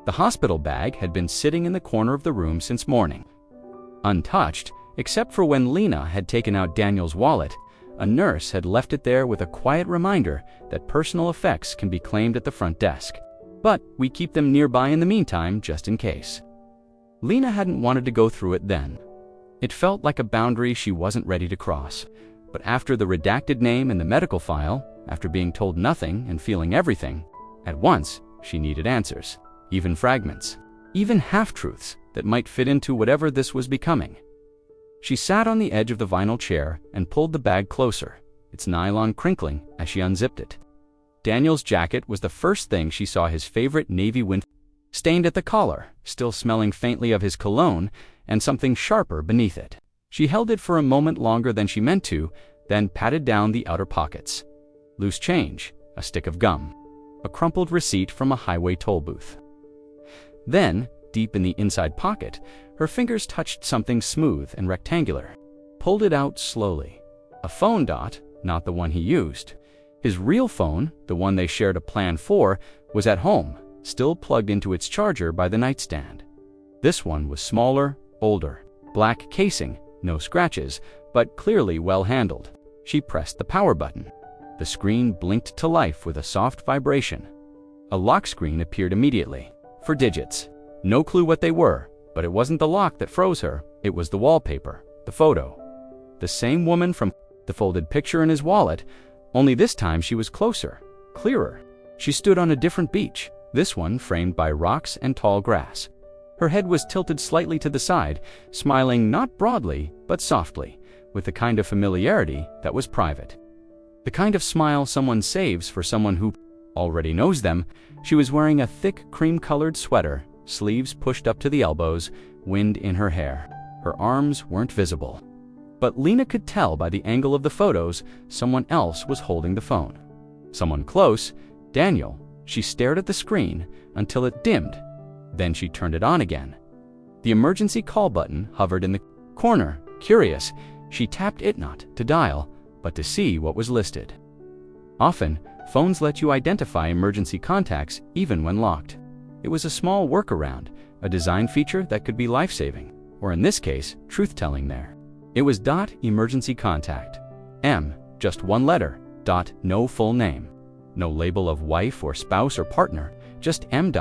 The hospital bag had been sitting in the corner of the room since morning. Untouched, except for when Lena had taken out Daniel's wallet, a nurse had left it there with a quiet reminder that personal effects can be claimed at the front desk. But we keep them nearby in the meantime, just in case. Lena hadn't wanted to go through it then. It felt like a boundary she wasn't ready to cross. But after the redacted name in the medical file, after being told nothing and feeling everything, at once she needed answers, even fragments, even half-truths that might fit into whatever this was becoming. She sat on the edge of the vinyl chair and pulled the bag closer, its nylon crinkling as she unzipped it. Daniel's jacket was the first thing she saw, his favorite navy winter, stained at the collar, still smelling faintly of his cologne, and something sharper beneath it. She held it for a moment longer than she meant to, then patted down the outer pockets. Loose change, a stick of gum, a crumpled receipt from a highway toll booth. Then, deep in the inside pocket, her fingers touched something smooth and rectangular. Pulled it out slowly. A phone dot, not the one he used. His real phone, the one they shared a plan for, was at home, still plugged into its charger by the nightstand. This one was smaller, older, black casing, no scratches, but clearly well handled. She pressed the power button. The screen blinked to life with a soft vibration. A lock screen appeared immediately. 4 digits. No clue what they were, but it wasn't the lock that froze her. It was the wallpaper, the photo. The same woman from the folded picture in his wallet, only this time she was closer, clearer. She stood on a different beach, this one framed by rocks and tall grass. Her head was tilted slightly to the side, smiling not broadly, but softly, with the kind of familiarity that was private. The kind of smile someone saves for someone who already knows them. She was wearing a thick cream-colored sweater, sleeves pushed up to the elbows, wind in her hair. Her arms weren't visible. But Lena could tell by the angle of the photos someone else was holding the phone. Someone close, Daniel. She stared at the screen until it dimmed. Then she turned it on again. The emergency call button hovered in the corner. Curious, she tapped it not to dial, but to see what was listed. Often, phones let you identify emergency contacts even when locked. It was a small workaround, a design feature that could be life-saving, or in this case, truth-telling there. It was .emergency contact. M, just one letter, no full name. No label of wife or spouse or partner, just M.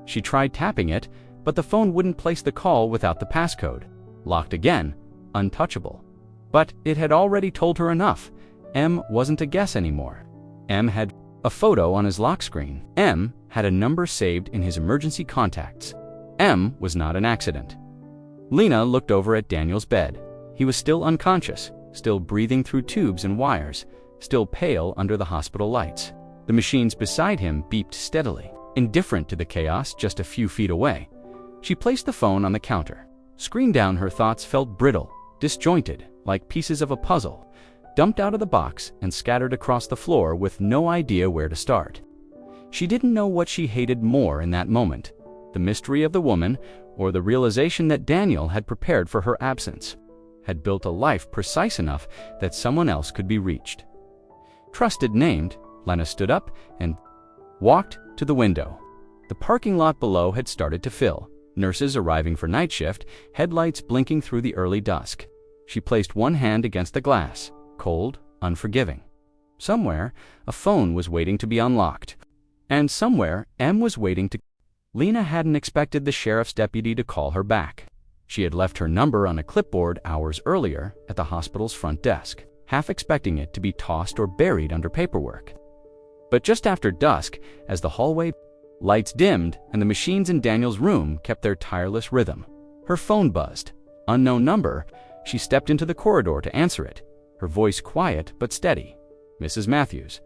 She tried tapping it, but the phone wouldn't place the call without the passcode. Locked again, untouchable. But it had already told her enough. M wasn't a guess anymore. M had a photo on his lock screen. M had a number saved in his emergency contacts. M was not an accident. Lena looked over at Daniel's bed. He was still unconscious, still breathing through tubes and wires, still pale under the hospital lights. The machines beside him beeped steadily, indifferent to the chaos just a few feet away. She placed the phone on the counter. Screened down, her thoughts felt brittle, disjointed, like pieces of a puzzle, dumped out of the box and scattered across the floor with no idea where to start. She didn't know what she hated more in that moment, the mystery of the woman or the realization that Daniel had prepared for her absence, had built a life precise enough that someone else could be reached. Trusted, named, Lena stood up and walked to the window. The parking lot below had started to fill, nurses arriving for night shift, headlights blinking through the early dusk. She placed one hand against the glass, cold, unforgiving. Somewhere, a phone was waiting to be unlocked. And somewhere, M was waiting to... Lena hadn't expected the sheriff's deputy to call her back. She had left her number on a clipboard hours earlier at the hospital's front desk, half expecting it to be tossed or buried under paperwork. But just after dusk, as the hallway lights dimmed and the machines in Daniel's room kept their tireless rhythm, her phone buzzed. Unknown number. She stepped into the corridor to answer it, her voice quiet but steady. Mrs. Matthews.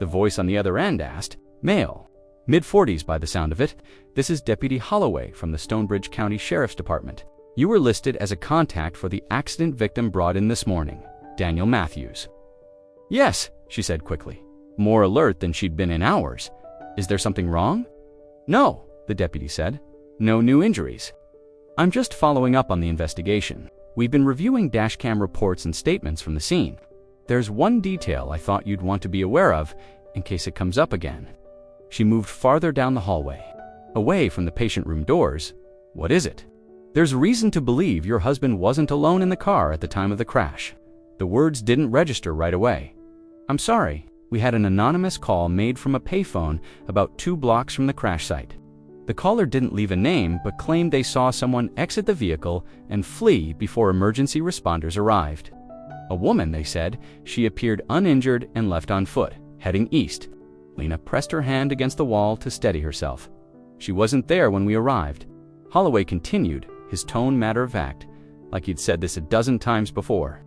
The voice on the other end asked, male. Mid-40s by the sound of it. This is Deputy Holloway from the Stonebridge County Sheriff's Department. You were listed as a contact for the accident victim brought in this morning, Daniel Matthews. Yes, she said quickly, more alert than she'd been in hours. Is there something wrong? No, the deputy said. No new injuries. I'm just following up on the investigation. We've been reviewing dashcam reports and statements from the scene. There's one detail I thought you'd want to be aware of in case it comes up again. She moved farther down the hallway, away from the patient room doors. What is it? There's reason to believe your husband wasn't alone in the car at the time of the crash. The words didn't register right away. I'm sorry, we had an anonymous call made from a payphone about 2 blocks from the crash site. The caller didn't leave a name but claimed they saw someone exit the vehicle and flee before emergency responders arrived. A woman, they said. She appeared uninjured and left on foot, heading east. Lena pressed her hand against the wall to steady herself. She wasn't there when we arrived. Holloway continued, his tone matter-of-fact, like he'd said this a dozen times before.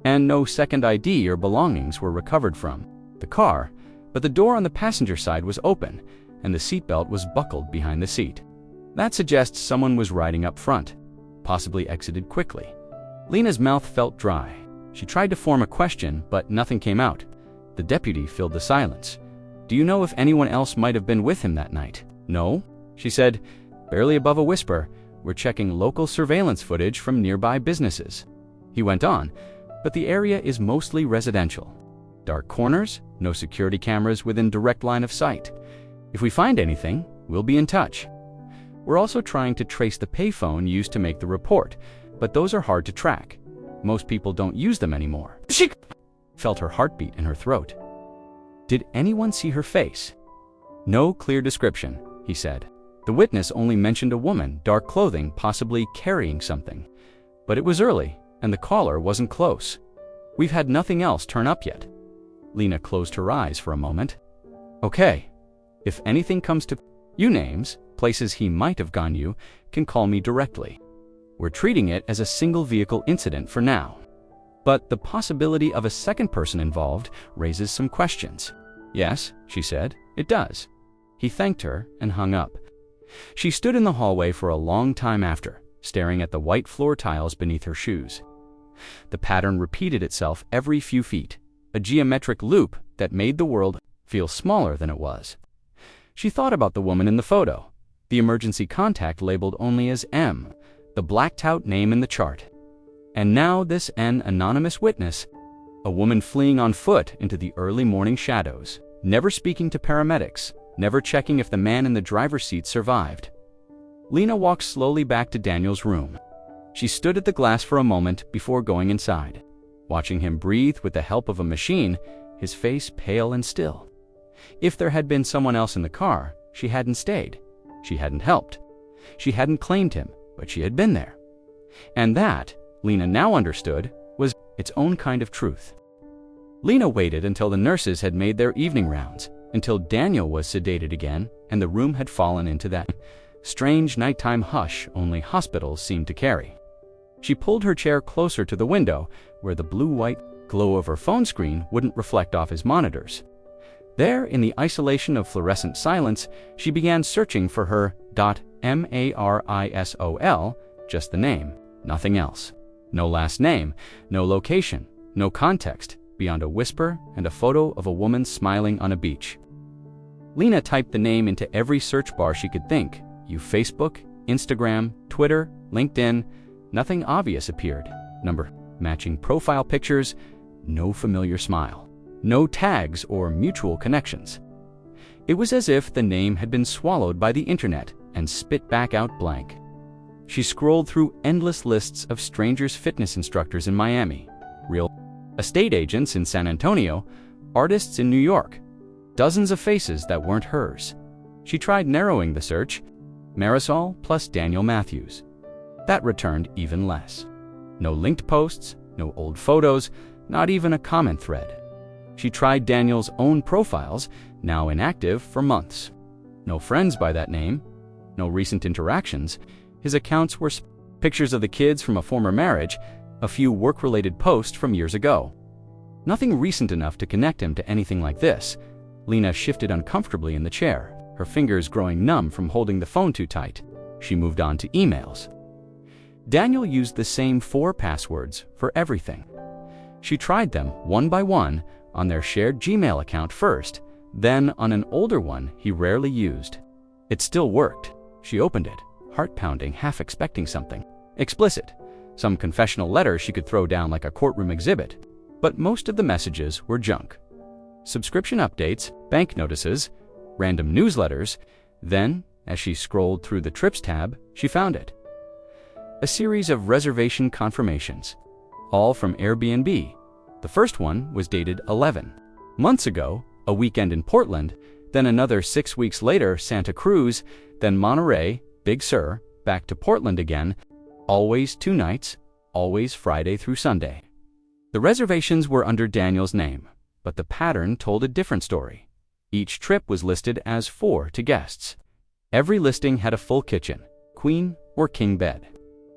And no second ID or belongings were recovered from the car, but the door on the passenger side was open, and the seatbelt was buckled behind the seat. That suggests someone was riding up front, possibly exited quickly. Lena's mouth felt dry. She tried to form a question, but nothing came out. The deputy filled the silence. "Do you know if anyone else might have been with him that night?" "No," she said, barely above a whisper. "We're checking local surveillance footage from nearby businesses." He went on, "But the area is mostly residential. Dark corners, no security cameras within direct line of sight. If we find anything, we'll be in touch. We're also trying to trace the payphone used to make the report, but those are hard to track. Most people don't use them anymore." She felt her heartbeat in her throat. "Did anyone see her face?" "No clear description," he said. "The witness only mentioned a woman, dark clothing, possibly carrying something. But it was early, and the caller wasn't close. We've had nothing else turn up yet." Lena closed her eyes for a moment. "Okay. If anything comes to you names, places he might have gone, you can call me directly. We're treating it as a single vehicle incident for now. But the possibility of a second person involved raises some questions." "Yes," she said, "it does." He thanked her and hung up. She stood in the hallway for a long time after, staring at the white floor tiles beneath her shoes. The pattern repeated itself every few feet, a geometric loop that made the world feel smaller than it was. She thought about the woman in the photo, the emergency contact labeled only as M, the blacked-out name in the chart. And now this N anonymous witness, a woman fleeing on foot into the early morning shadows, never speaking to paramedics, never checking if the man in the driver's seat survived. Lena walked slowly back to Daniel's room. She stood at the glass for a moment before going inside, watching him breathe with the help of a machine, his face pale and still. If there had been someone else in the car, she hadn't stayed. She hadn't helped. She hadn't claimed him, but she had been there. And that, Lena now understood, was its own kind of truth. Lena waited until the nurses had made their evening rounds, until Daniel was sedated again and the room had fallen into that strange nighttime hush only hospitals seemed to carry. She pulled her chair closer to the window, where the blue-white glow of her phone screen wouldn't reflect off his monitors. There, in the isolation of fluorescent silence, she began searching for her .Marisol, just the name, nothing else. No last name, no location, no context, beyond a whisper and a photo of a woman smiling on a beach. Lena typed the name into every search bar she could think. Facebook, Instagram, Twitter, LinkedIn. Nothing obvious appeared. Number, matching profile pictures, no familiar smile. No tags or mutual connections. It was as if the name had been swallowed by the internet and spit back out blank. She scrolled through endless lists of strangers' fitness instructors in Miami, real estate agents in San Antonio, artists in New York, dozens of faces that weren't hers. She tried narrowing the search, Marisol plus Daniel Matthews. That returned even less. No linked posts, no old photos, not even a comment thread. She tried Daniel's own profiles, now inactive for months. No friends by that name, no recent interactions. His accounts were pictures of the kids from a former marriage, a few work-related posts from years ago. Nothing recent enough to connect him to anything like this. Lena shifted uncomfortably in the chair, her fingers growing numb from holding the phone too tight. She moved on to emails. Daniel used the same 4 passwords for everything. She tried them one by one on their shared Gmail account first, then on an older one he rarely used. It still worked. She opened it, heart-pounding, half expecting something explicit, some confessional letter she could throw down like a courtroom exhibit. But most of the messages were junk. Subscription updates, bank notices, random newsletters. Then, as she scrolled through the Trips tab, she found it. A series of reservation confirmations, all from Airbnb. The first one was dated 11 months ago, a weekend in Portland, then another 6 weeks later, Santa Cruz, then Monterey, Big Sur, back to Portland again, always 2 nights, always Friday through Sunday. The reservations were under Daniel's name, but the pattern told a different story. Each trip was listed as 4 to guests. Every listing had a full kitchen, queen or king bed.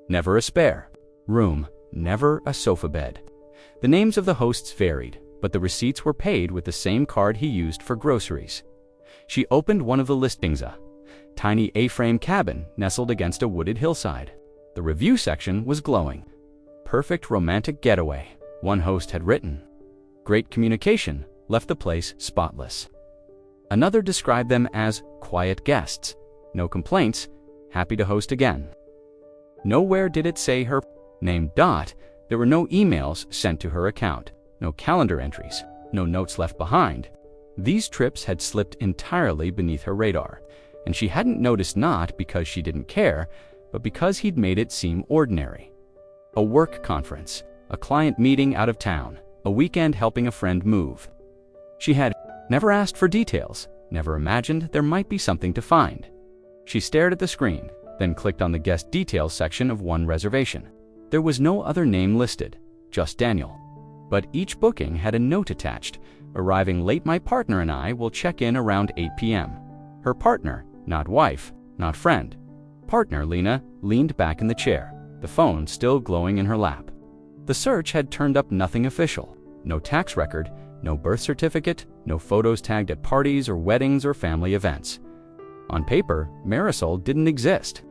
Never a spare room, never a sofa bed. The names of the hosts varied, but the receipts were paid with the same card he used for groceries. She opened one of the listings, a tiny A-frame cabin nestled against a wooded hillside. The review section was glowing. Perfect romantic getaway, one host had written. Great communication, left the place spotless. Another described them as quiet guests. No complaints, happy to host again. Nowhere did it say her name. There were no emails sent to her account, no calendar entries, no notes left behind. These trips had slipped entirely beneath her radar, and she hadn't noticed, not because she didn't care, but because he'd made it seem ordinary. A work conference, a client meeting out of town, a weekend helping a friend move. She had never asked for details, never imagined there might be something to find. She stared at the screen, then clicked on the guest details section of one reservation. There was no other name listed, just Daniel. But each booking had a note attached. Arriving late, my partner and I will check in around 8 p.m. Her partner, not wife, not friend. Partner Lena leaned back in the chair, the phone still glowing in her lap. The search had turned up nothing official. No tax record, no birth certificate, no photos tagged at parties or weddings or family events. On paper, Marisol didn't exist.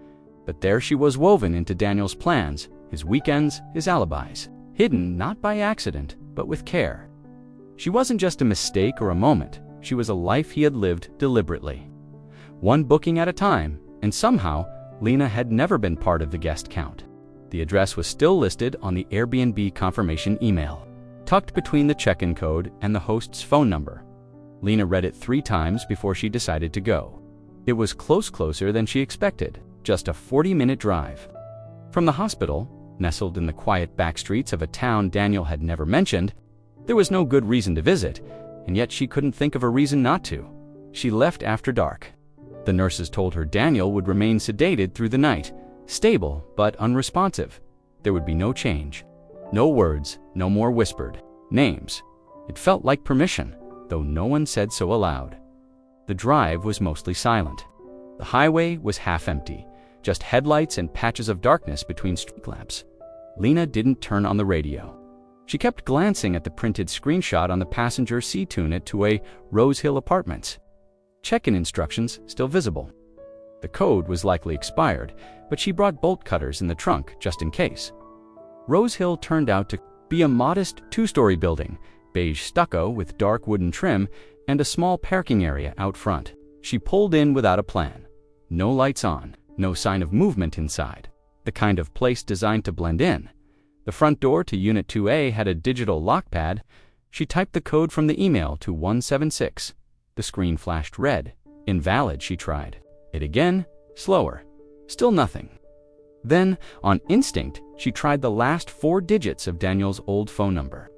But there she was, woven into Daniel's plans, his weekends, his alibis, hidden not by accident, but with care. She wasn't just a mistake or a moment, she was a life he had lived deliberately. One booking at a time, and somehow, Lena had never been part of the guest count. The address was still listed on the Airbnb confirmation email, tucked between the check-in code and the host's phone number. Lena read it 3 times before she decided to go. It was closer than she expected, just a 40-minute drive. From the hospital, nestled in the quiet back streets of a town Daniel had never mentioned, there was no good reason to visit, and yet she couldn't think of a reason not to. She left after dark. The nurses told her Daniel would remain sedated through the night, stable but unresponsive. There would be no change. No words, no more whispered names. It felt like permission, though no one said so aloud. The drive was mostly silent. The highway was half empty, just headlights and patches of darkness between street lamps. Lena didn't turn on the radio. She kept glancing at the printed screenshot on the passenger seat unit to a Rose Hill Apartments. Check-in instructions still visible. The code was likely expired, but she brought bolt cutters in the trunk just in case. Rose Hill turned out to be a modest 2-story building, beige stucco with dark wooden trim and a small parking area out front. She pulled in without a plan. No lights on, no sign of movement inside. The kind of place designed to blend in. The front door to Unit 2A had a digital lock pad. She typed the code from the email to 176. The screen flashed red. Invalid, she tried. It again, slower. Still nothing. Then, on instinct, she tried the last 4 digits of Daniel's old phone number.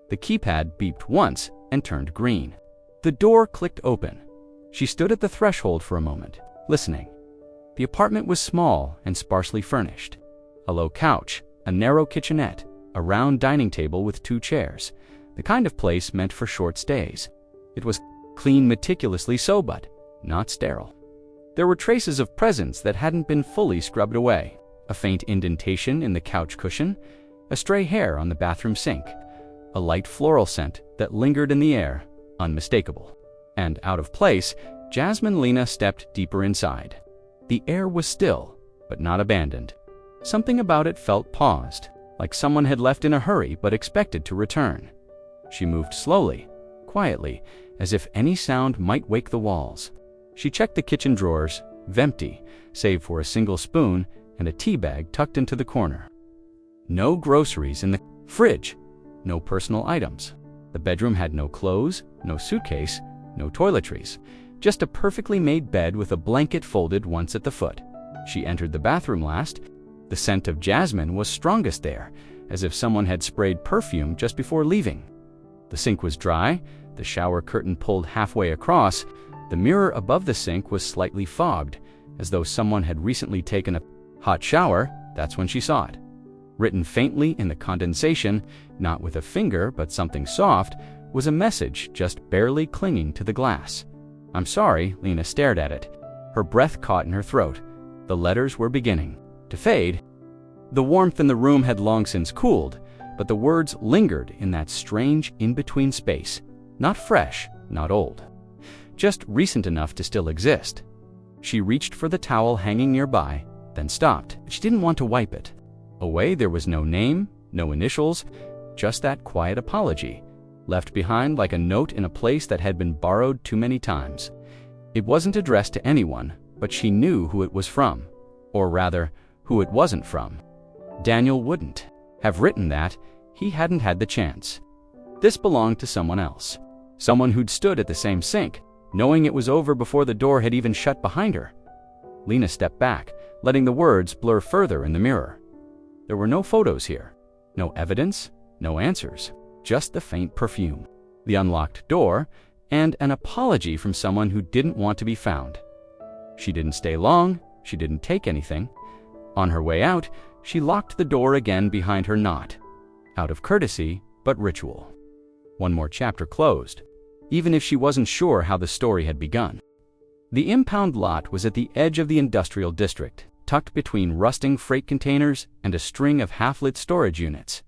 The keypad beeped once and turned green. The door clicked open. She stood at the threshold for a moment, listening. The apartment was small and sparsely furnished. A low couch, a narrow kitchenette, a round dining table with 2 chairs, the kind of place meant for short stays. It was clean meticulously so, but not sterile. There were traces of presents that hadn't been fully scrubbed away. A faint indentation in the couch cushion, a stray hair on the bathroom sink, a light floral scent that lingered in the air, unmistakable. And out of place, Jasmine Lena stepped deeper inside. The air was still, but not abandoned. Something about it felt paused, like someone had left in a hurry but expected to return. She moved slowly, quietly, as if any sound might wake the walls. She checked the kitchen drawers, empty, save for a single spoon and a tea bag tucked into the corner. No groceries in the fridge, no personal items. The bedroom had no clothes, no suitcase, no toiletries, just a perfectly made bed with a blanket folded once at the foot. She entered the bathroom last. The scent of jasmine was strongest there, as if someone had sprayed perfume just before leaving. The sink was dry, the shower curtain pulled halfway across. The mirror above the sink was slightly fogged, as though someone had recently taken a hot shower. That's when she saw it. Written faintly in the condensation, not with a finger but something soft, was a message just barely clinging to the glass. "I'm sorry." Lena stared at it. Her breath caught in her throat. The letters were beginning to fade. The warmth in the room had long since cooled, but the words lingered in that strange in-between space. Not fresh, not old. Just recent enough to still exist. She reached for the towel hanging nearby, then stopped. She didn't want to wipe it. Away there was no name, no initials, just that quiet apology, left behind like a note in a place that had been borrowed too many times. It wasn't addressed to anyone, but she knew who it was from. Or rather, who it wasn't from. Daniel wouldn't have written that. He hadn't had the chance. This belonged to someone else. Someone who'd stood at the same sink, knowing it was over before the door had even shut behind her. Lena stepped back, letting the words blur further in the mirror. There were no photos here. No evidence, no answers. Just the faint perfume, the unlocked door, and an apology from someone who didn't want to be found. She didn't stay long. She didn't take anything. On her way out, she locked the door again behind her, not out of courtesy, but ritual. One more chapter closed, even if she wasn't sure how the story had begun. The impound lot was at the edge of the industrial district, tucked between rusting freight containers and a string of half-lit storage units.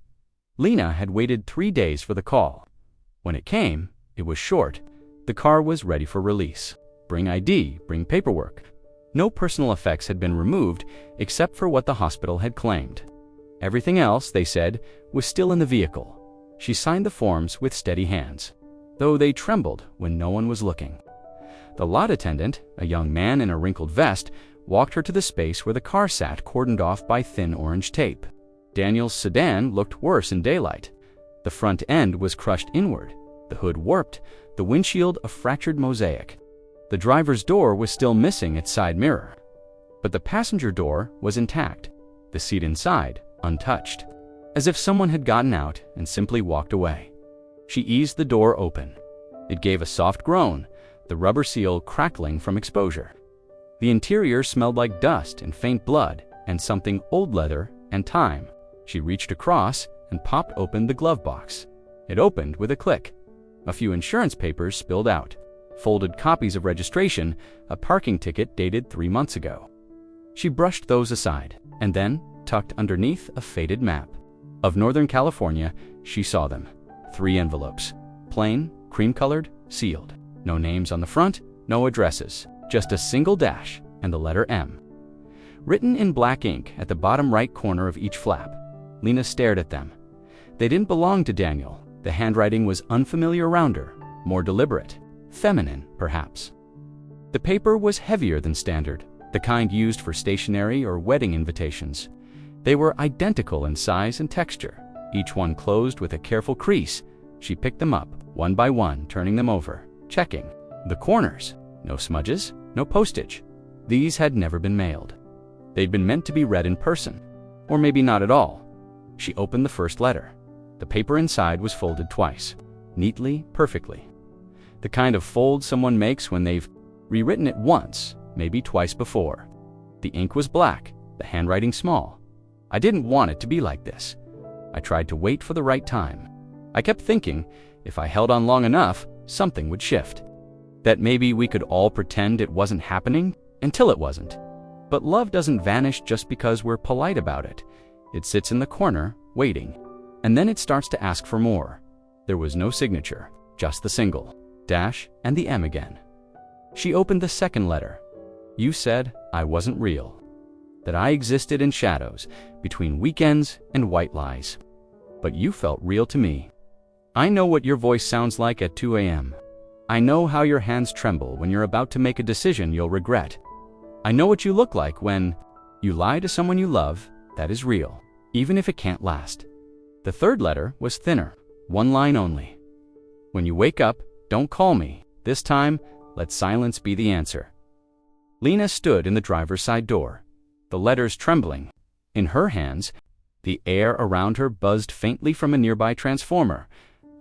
Lena had waited 3 days for the call. When it came, it was short. The car was ready for release. Bring ID, bring paperwork. No personal effects had been removed except for what the hospital had claimed. Everything else, they said, was still in the vehicle. She signed the forms with steady hands, though they trembled when no one was looking. The lot attendant, a young man in a wrinkled vest, walked her to the space where the car sat, cordoned off by thin orange tape. Daniel's sedan looked worse in daylight. The front end was crushed inward, the hood warped, the windshield a fractured mosaic. The driver's door was still missing its side mirror. But the passenger door was intact, the seat inside untouched, as if someone had gotten out and simply walked away. She eased the door open. It gave a soft groan, the rubber seal crackling from exposure. The interior smelled like dust and faint blood and something old leather and time. She reached across and popped open the glove box. It opened with a click. A few insurance papers spilled out. Folded copies of registration, a parking ticket dated 3 months ago. She brushed those aside, and then, tucked underneath a faded map of Northern California, she saw them. 3 envelopes. Plain, cream-colored, sealed. No names on the front, no addresses. Just a single dash and the letter M. Written in black ink at the bottom right corner of each flap. Lena stared at them. They didn't belong to Daniel. The handwriting was unfamiliar around her, more deliberate. Feminine, perhaps. The paper was heavier than standard, the kind used for stationery or wedding invitations. They were identical in size and texture, each one closed with a careful crease. She picked them up, one by one, turning them over, checking. The corners. No smudges, no postage. These had never been mailed. They'd been meant to be read in person. Or maybe not at all. She opened the first letter. The paper inside was folded twice, neatly, perfectly. The kind of fold someone makes when they've rewritten it once, maybe twice before. The ink was black, the handwriting small. I didn't want it to be like this. I tried to wait for the right time. I kept thinking, if I held on long enough, something would shift. That maybe we could all pretend it wasn't happening until it wasn't. But love doesn't vanish just because we're polite about it. It sits in the corner, waiting. And then it starts to ask for more. There was no signature, just the single dash and the M again. She opened the second letter. You said I wasn't real. That I existed in shadows, between weekends and white lies. But you felt real to me. I know what your voice sounds like at 2 a.m. I know how your hands tremble when you're about to make a decision you'll regret. I know what you look like when you lie to someone you love. That is real, even if it can't last. The third letter was thinner, 1 line only. When you wake up, don't call me. This time, let silence be the answer. Lena stood in the driver's side door, the letters trembling. In her hands, the air around her buzzed faintly from a nearby transformer,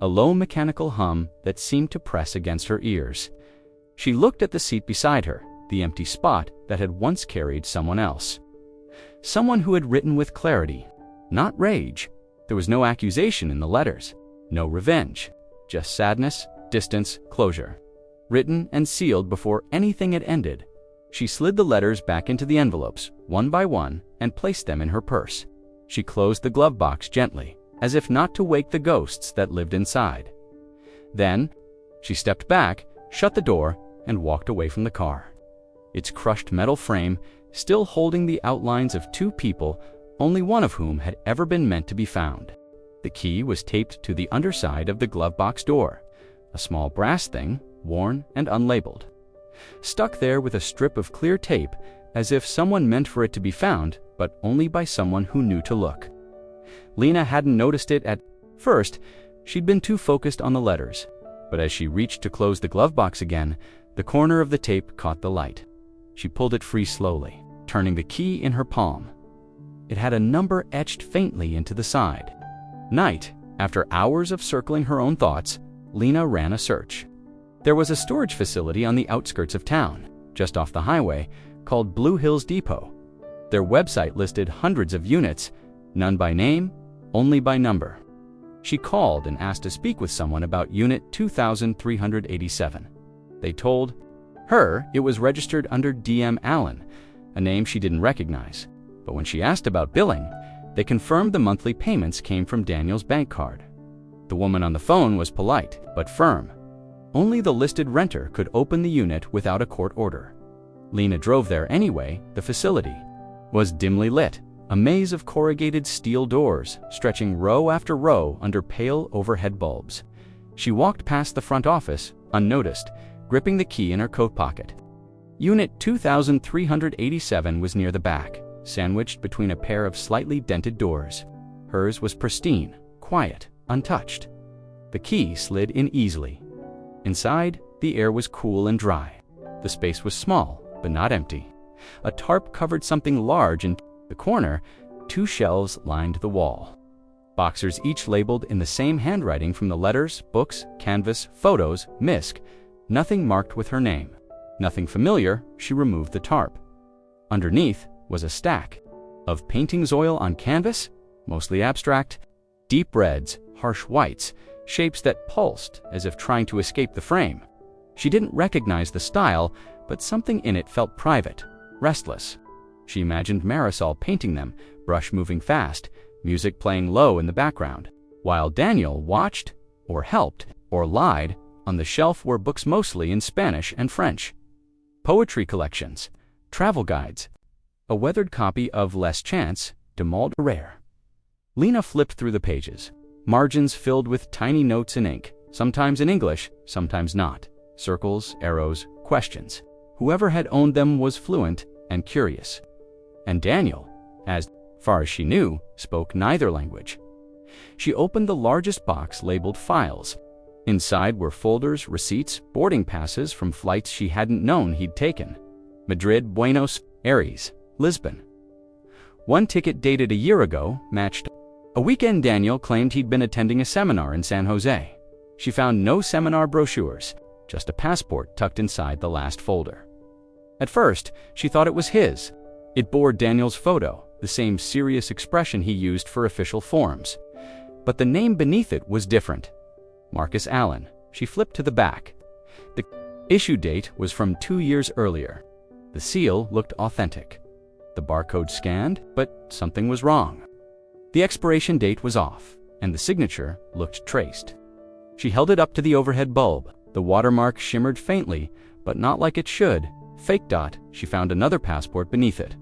a low mechanical hum that seemed to press against her ears. She looked at the seat beside her, the empty spot that had once carried someone else. Someone who had written with clarity, Not rage. There was no accusation in the letters. No revenge. Just sadness, distance, closure. Written and sealed before anything had ended. She slid the letters back into the envelopes, one by one, and placed them in her purse. She closed the glove box gently, as if not to wake the ghosts that lived inside. Then, she stepped back, shut the door, and walked away from the car. Its crushed metal frame still holding the outlines of two people, only one of whom had ever been meant to be found. The key was taped to the underside of the glove box door, a small brass thing, worn and unlabeled. Stuck there with a strip of clear tape, as if someone meant for it to be found, but only by someone who knew to look. Lena hadn't noticed it at first. She'd been too focused on the letters. But as she reached to close the glove box again, the corner of the tape caught the light. She pulled it free slowly, turning the key in her palm. It had a number etched faintly into the side. Night, after hours of circling her own thoughts, Lena ran a search. There was a storage facility on the outskirts of town, just off the highway, called Blue Hills Depot. Their website listed hundreds of units, none by name, only by number. She called and asked to speak with someone about Unit 2387. They told her it was registered under D.M. Allen, a name she didn't recognize. But when she asked about billing, they confirmed the monthly payments came from Daniel's bank card. The woman on the phone was polite, but firm. Only the listed renter could open the unit without a court order. Lena drove there anyway. The facility was dimly lit, a maze of corrugated steel doors stretching row after row under pale overhead bulbs. She walked past the front office, unnoticed, gripping the key in her coat pocket. Unit 2387 was near the back, sandwiched between a pair of slightly dented doors. Hers was pristine, quiet, untouched. The key slid in easily. Inside, the air was cool and dry. The space was small, but not empty. A tarp covered something large in the corner. 2 shelves lined the wall. Boxers each labeled in the same handwriting from the letters, books, canvas, photos, misc. Nothing marked with her name. Nothing familiar. She removed the tarp. Underneath was a stack of paintings oil on canvas, mostly abstract, deep reds, harsh whites, shapes that pulsed as if trying to escape the frame. She didn't recognize the style, but something in it felt private, restless. She imagined Marisol painting them, brush moving fast, music playing low in the background, while Daniel watched, or helped, or lied. On the shelf were books mostly in Spanish and French. Poetry collections, travel guides, a weathered copy of Les Chants de Maud Rare. Lena flipped through the pages, margins filled with tiny notes in ink, sometimes in English, sometimes not. Circles, arrows, questions. Whoever had owned them was fluent and curious. And Daniel, as far as she knew, spoke neither language. She opened the largest box labeled Files. Inside were folders, receipts, boarding passes from flights she hadn't known he'd taken. Madrid, Buenos Aires, Lisbon. One ticket dated a year ago matched a weekend Daniel claimed he'd been attending a seminar in San Jose. She found no seminar brochures, just a passport tucked inside the last folder. At first, she thought it was his. It bore Daniel's photo, the same serious expression he used for official forms. But the name beneath it was different. Marcus Allen. She flipped to the back. The issue date was from 2 years earlier. The seal looked authentic. The barcode scanned, but something was wrong. The expiration date was off, and the signature looked traced. She held it up to the overhead bulb. The watermark shimmered faintly, but not like it should. Fake dot. She found another passport beneath it.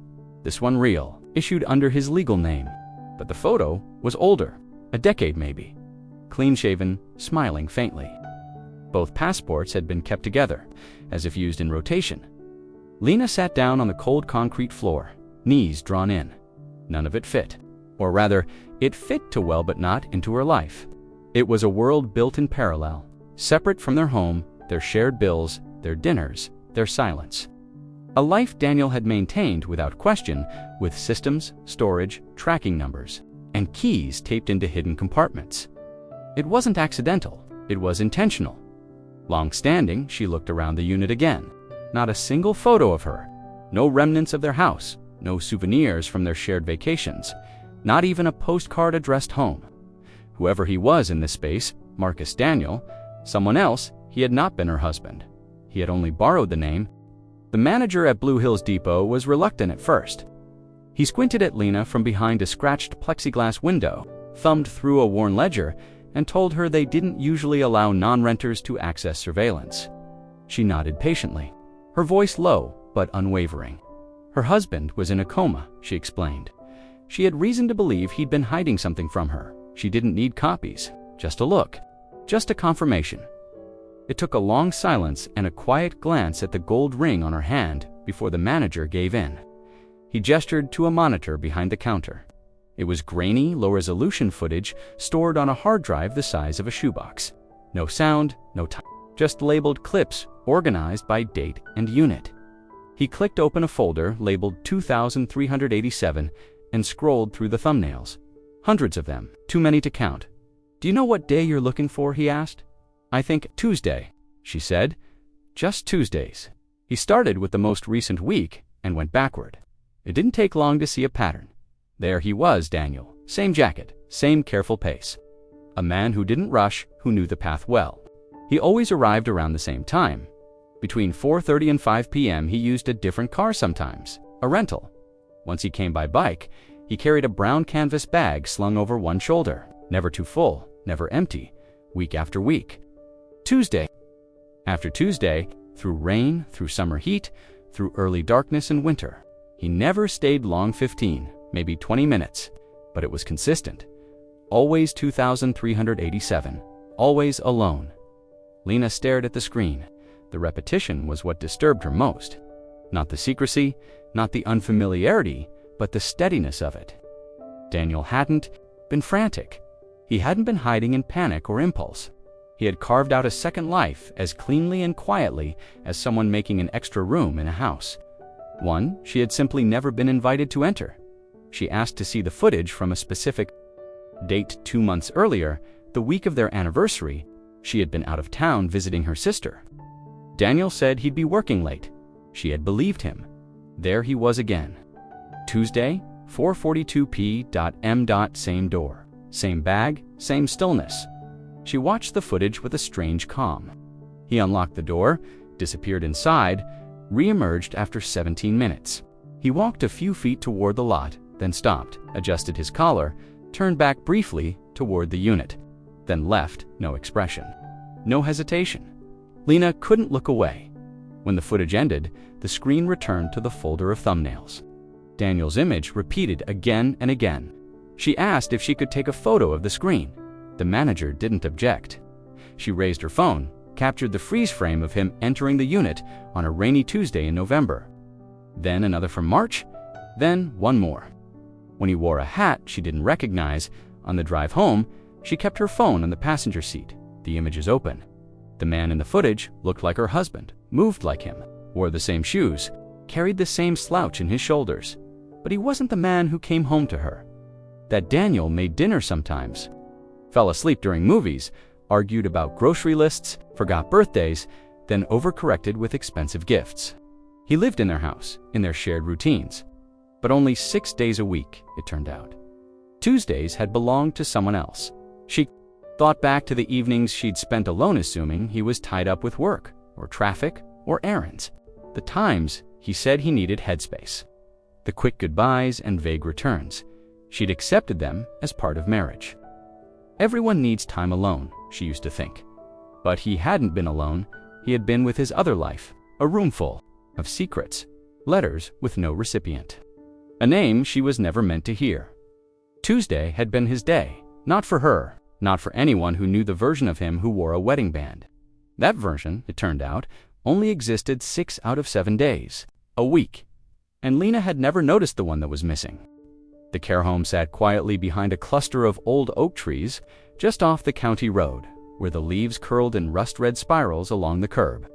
This one real, issued under his legal name. But the photo was older, a decade maybe. Clean-shaven, smiling faintly. Both passports had been kept together, as if used in rotation. Lena sat down on the cold concrete floor, knees drawn in. None of it fit. Or rather, it fit too well but not into her life. It was a world built in parallel, separate from their home, their shared bills, their dinners, their silence. A life Daniel had maintained without question, with systems, storage, tracking numbers, and keys taped into hidden compartments. It wasn't accidental, it was intentional. Long-standing, she looked around the unit again. Not a single photo of her, no remnants of their house, no souvenirs from their shared vacations. Not even a postcard addressed home. Whoever he was in this space, Marcus Daniel, someone else, he had not been her husband. He had only borrowed the name. The manager at Blue Hills Depot was reluctant at first. He squinted at Lena from behind a scratched plexiglass window, thumbed through a worn ledger, and told her they didn't usually allow non-renters to access surveillance. She nodded patiently, her voice low but unwavering. Her husband was in a coma, she explained. She had reason to believe he'd been hiding something from her. She didn't need copies, just a look, just a confirmation. It took a long silence and a quiet glance at the gold ring on her hand before the manager gave in. He gestured to a monitor behind the counter. It was grainy, low-resolution footage stored on a hard drive the size of a shoebox. No sound, no time, just labeled clips organized by date and unit. He clicked open a folder labeled 2387 and scrolled through the thumbnails. Hundreds of them, too many to count. "Do you know what day you're looking for?" he asked. "I think Tuesday," she said. "Just Tuesdays." He started with the most recent week and went backward. It didn't take long to see a pattern. There he was, Daniel. Same jacket, same careful pace. A man who didn't rush, who knew the path well. He always arrived around the same time. Between 4:30 and 5 p.m. he used a different car sometimes, a rental. Once he came by bike, he carried a brown canvas bag slung over one shoulder, never too full, never empty, week after week. Tuesday after Tuesday, through rain, through summer heat, through early darkness and winter. He never stayed long, 15, maybe 20 minutes, but it was consistent. Always 2387, always alone. Lena stared at the screen. The repetition was what disturbed her most. Not the secrecy, not the unfamiliarity, but the steadiness of it. Daniel hadn't been frantic. He hadn't been hiding in panic or impulse. He had carved out a second life as cleanly and quietly as someone making an extra room in a house. One she had simply never been invited to enter. She asked to see the footage from a specific date 2 months earlier, the week of their anniversary. She had been out of town visiting her sister. Daniel said he'd be working late. She had believed him. There he was again. Tuesday, 4:42 p.m. Same door, same bag, same stillness. She watched the footage with a strange calm. He unlocked the door, disappeared inside, re-emerged after 17 minutes. He walked a few feet toward the lot, then stopped, adjusted his collar, turned back briefly toward the unit, then left, no expression, no hesitation. Lena couldn't look away. When the footage ended, the screen returned to the folder of thumbnails. Daniel's image repeated again and again. She asked if she could take a photo of the screen. The manager didn't object. She raised her phone, captured the freeze frame of him entering the unit on a rainy Tuesday in November. Then another from March, then one more. When he wore a hat she didn't recognize, on the drive home, she kept her phone on the passenger seat, the images open. The man in the footage looked like her husband, moved like him, wore the same shoes, carried the same slouch in his shoulders. But he wasn't the man who came home to her. That Daniel made dinner sometimes, fell asleep during movies, argued about grocery lists, forgot birthdays, then overcorrected with expensive gifts. He lived in their house, in their shared routines, but only 6 days a week, it turned out. Tuesdays had belonged to someone else. She thought back to the evenings she'd spent alone, assuming he was tied up with work, or traffic, or errands. The times he said he needed headspace. The quick goodbyes and vague returns. She'd accepted them as part of marriage. Everyone needs time alone, she used to think. But he hadn't been alone. He had been with his other life, a room full of secrets, letters with no recipient. A name she was never meant to hear. Tuesday had been his day, not for her, not for anyone who knew the version of him who wore a wedding band. That version, it turned out, only existed 6 out of 7 days, a week. And Lena had never noticed the one that was missing. The care home sat quietly behind a cluster of old oak trees just off the county road, where the leaves curled in rust-red spirals along the curb.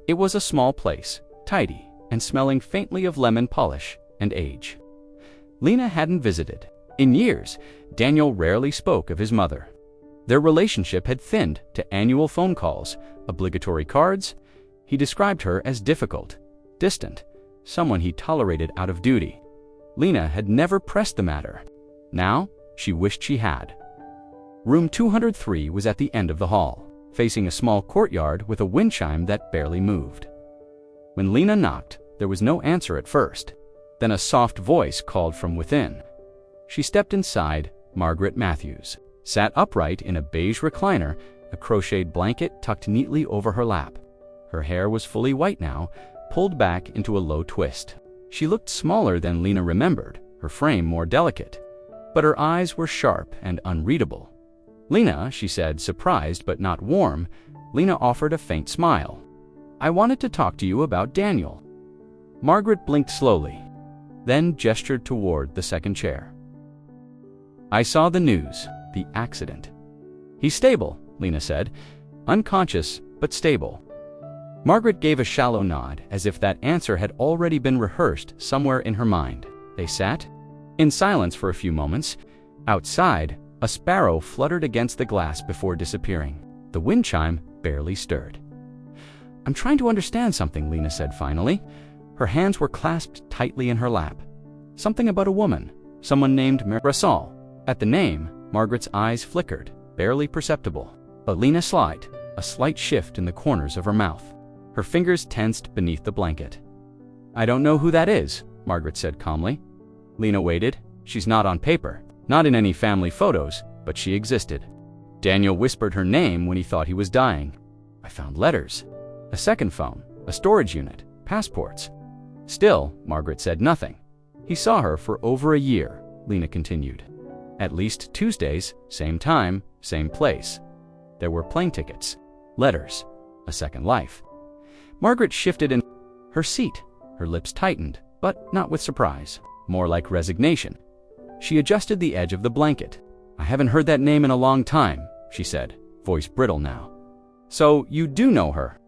It was a small place, tidy, and smelling faintly of lemon polish and age. Lena hadn't visited. In years, Daniel rarely spoke of his mother. Their relationship had thinned to annual phone calls, obligatory cards. He described her as difficult, distant, someone he tolerated out of duty. Lena had never pressed the matter. Now, she wished she had. Room 203 was at the end of the hall, facing a small courtyard with a wind chime that barely moved. When Lena knocked, there was no answer at first. Then a soft voice called from within. She stepped inside. Margaret Matthews sat upright in a beige recliner, a crocheted blanket tucked neatly over her lap. Her hair was fully white now, pulled back into a low twist. She looked smaller than Lena remembered, her frame more delicate, but her eyes were sharp and unreadable. "Lena," she said, surprised but not warm. Lena offered a faint smile. "I wanted to talk to you about Daniel." Margaret blinked slowly, then gestured toward the second chair. "I saw the news, the accident." "He's stable," Lena said. "Unconscious, but stable." Margaret gave a shallow nod, as if that answer had already been rehearsed somewhere in her mind. They sat in silence for a few moments. Outside, a sparrow fluttered against the glass before disappearing. The wind chime barely stirred. "I'm trying to understand something," Lena said finally. Her hands were clasped tightly in her lap. "Something about a woman, someone named Marisol." At the name, Margaret's eyes flickered, barely perceptible. But Lena sighed, a slight shift in the corners of her mouth. Her fingers tensed beneath the blanket. "I don't know who that is," Margaret said calmly. Lena waited. "She's not on paper, not in any family photos, but she existed." Daniel whispered her name when he thought he was dying. "I found letters, a second phone, a storage unit, passports." Still, Margaret said nothing. "He saw her for over a year," Lena continued. "At least Tuesdays, same time, same place. There were plane tickets, letters, a second life." Margaret shifted in her seat. Her lips tightened, but not with surprise, more like resignation. She adjusted the edge of the blanket. "I haven't heard that name in a long time," she said, voice brittle now. "So you do know her?"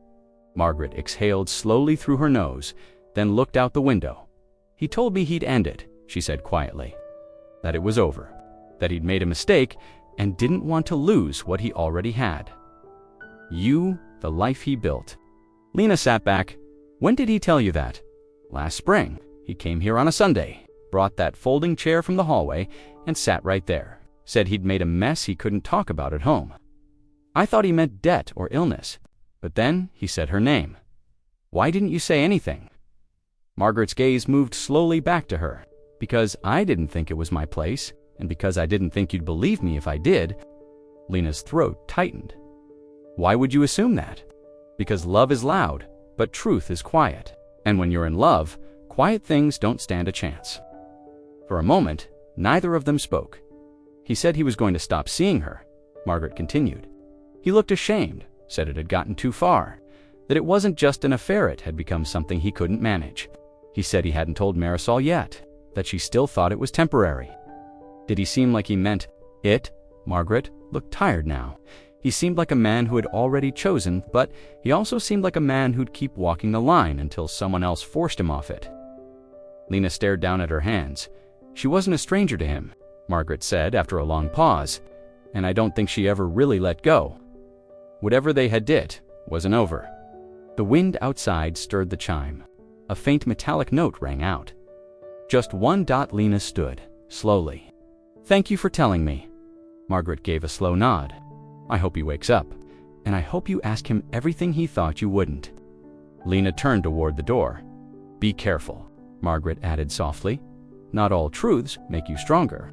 Margaret exhaled slowly through her nose, then looked out the window. "He told me he'd end it," she said quietly. "That it was over. That he'd made a mistake and didn't want to lose what he already had. You, the life he built." Lena sat back. "When did he tell you that?" "Last spring. He came here on a Sunday, brought that folding chair from the hallway, and sat right there. Said he'd made a mess he couldn't talk about at home. I thought he meant debt or illness, but then he said her name. Why didn't you say anything?" Margaret's gaze moved slowly back to her. "Because I didn't think it was my place, and because I didn't think you'd believe me if I did." Lena's throat tightened. "Why would you assume that?" "Because love is loud, but truth is quiet. And when you're in love, quiet things don't stand a chance." For a moment, neither of them spoke. "He said he was going to stop seeing her," Margaret continued. "He looked ashamed, said it had gotten too far, that it wasn't just an affair, it had become something he couldn't manage. He said he hadn't told Marisol yet, that she still thought it was temporary." "Did he seem like he meant it?" Margaret looked tired now. He seemed like a man who had already chosen, but he also seemed like a man who'd keep walking the line until someone else forced him off it. Lena stared down at her hands. "She wasn't a stranger to him," Margaret said after a long pause, "and I don't think she ever really let go. Whatever they had did wasn't over." The wind outside stirred the chime. A faint metallic note rang out. Just one dot. Lena stood, slowly. "Thank you for telling me." Margaret gave a slow nod. "I hope he wakes up, and I hope you ask him everything he thought you wouldn't." Lena turned toward the door. "Be careful," Margaret added softly. "Not all truths make you stronger."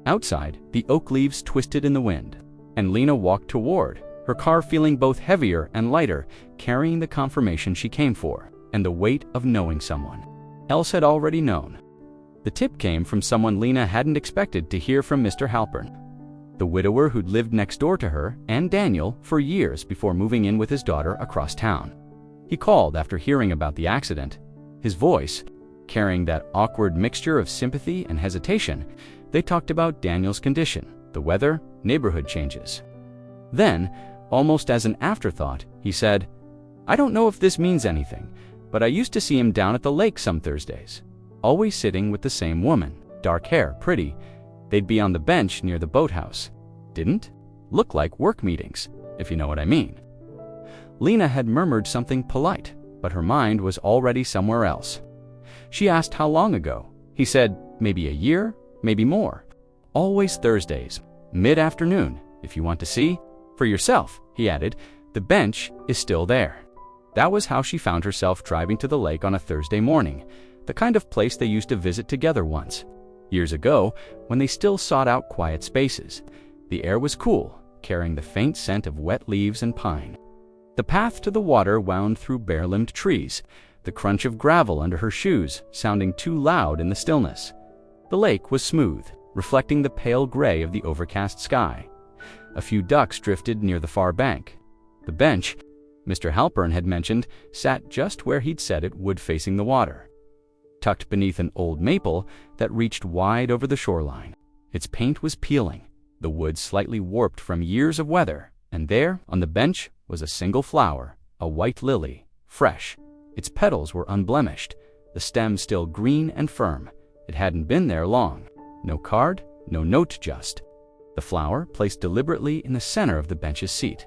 Outside, the oak leaves twisted in the wind, and Lena walked toward, her car feeling both heavier and lighter, carrying the confirmation she came for, and the weight of knowing someone else had already known. The tip came from someone Lena hadn't expected to hear from Mr. Halpern, the widower who'd lived next door to her and Daniel for years before moving in with his daughter across town. He called after hearing about the accident. His voice, carrying that awkward mixture of sympathy and hesitation. They talked about Daniel's condition, the weather, neighborhood changes. Then, almost as an afterthought, he said, "I don't know if this means anything, but I used to see him down at the lake some Thursdays, always sitting with the same woman, dark hair, pretty. They'd be on the bench near the boathouse. Didn't look like work meetings, if you know what I mean." Lena had murmured something polite, but her mind was already somewhere else. She asked how long ago. He said maybe a year, maybe more. Always Thursdays, mid-afternoon, if you want to see for yourself," he added. "The bench is still there." That was how she found herself driving to the lake on a Thursday morning, the kind of place they used to visit together once. Years ago, when they still sought out quiet spaces. The air was cool, carrying the faint scent of wet leaves and pine. The path to the water wound through bare-limbed trees, the crunch of gravel under her shoes sounding too loud in the stillness. The lake was smooth, reflecting the pale gray of the overcast sky. A few ducks drifted near the far bank. The bench, Mr. Halpern had mentioned, sat just where he'd said it would, facing the water, tucked beneath an old maple that reached wide over the shoreline. Its paint was peeling, the wood slightly warped from years of weather, and there, on the bench, was a single flower, a white lily, fresh. Its petals were unblemished, the stem still green and firm. It hadn't been there long. No card, no note, just the flower placed deliberately in the center of the bench's seat.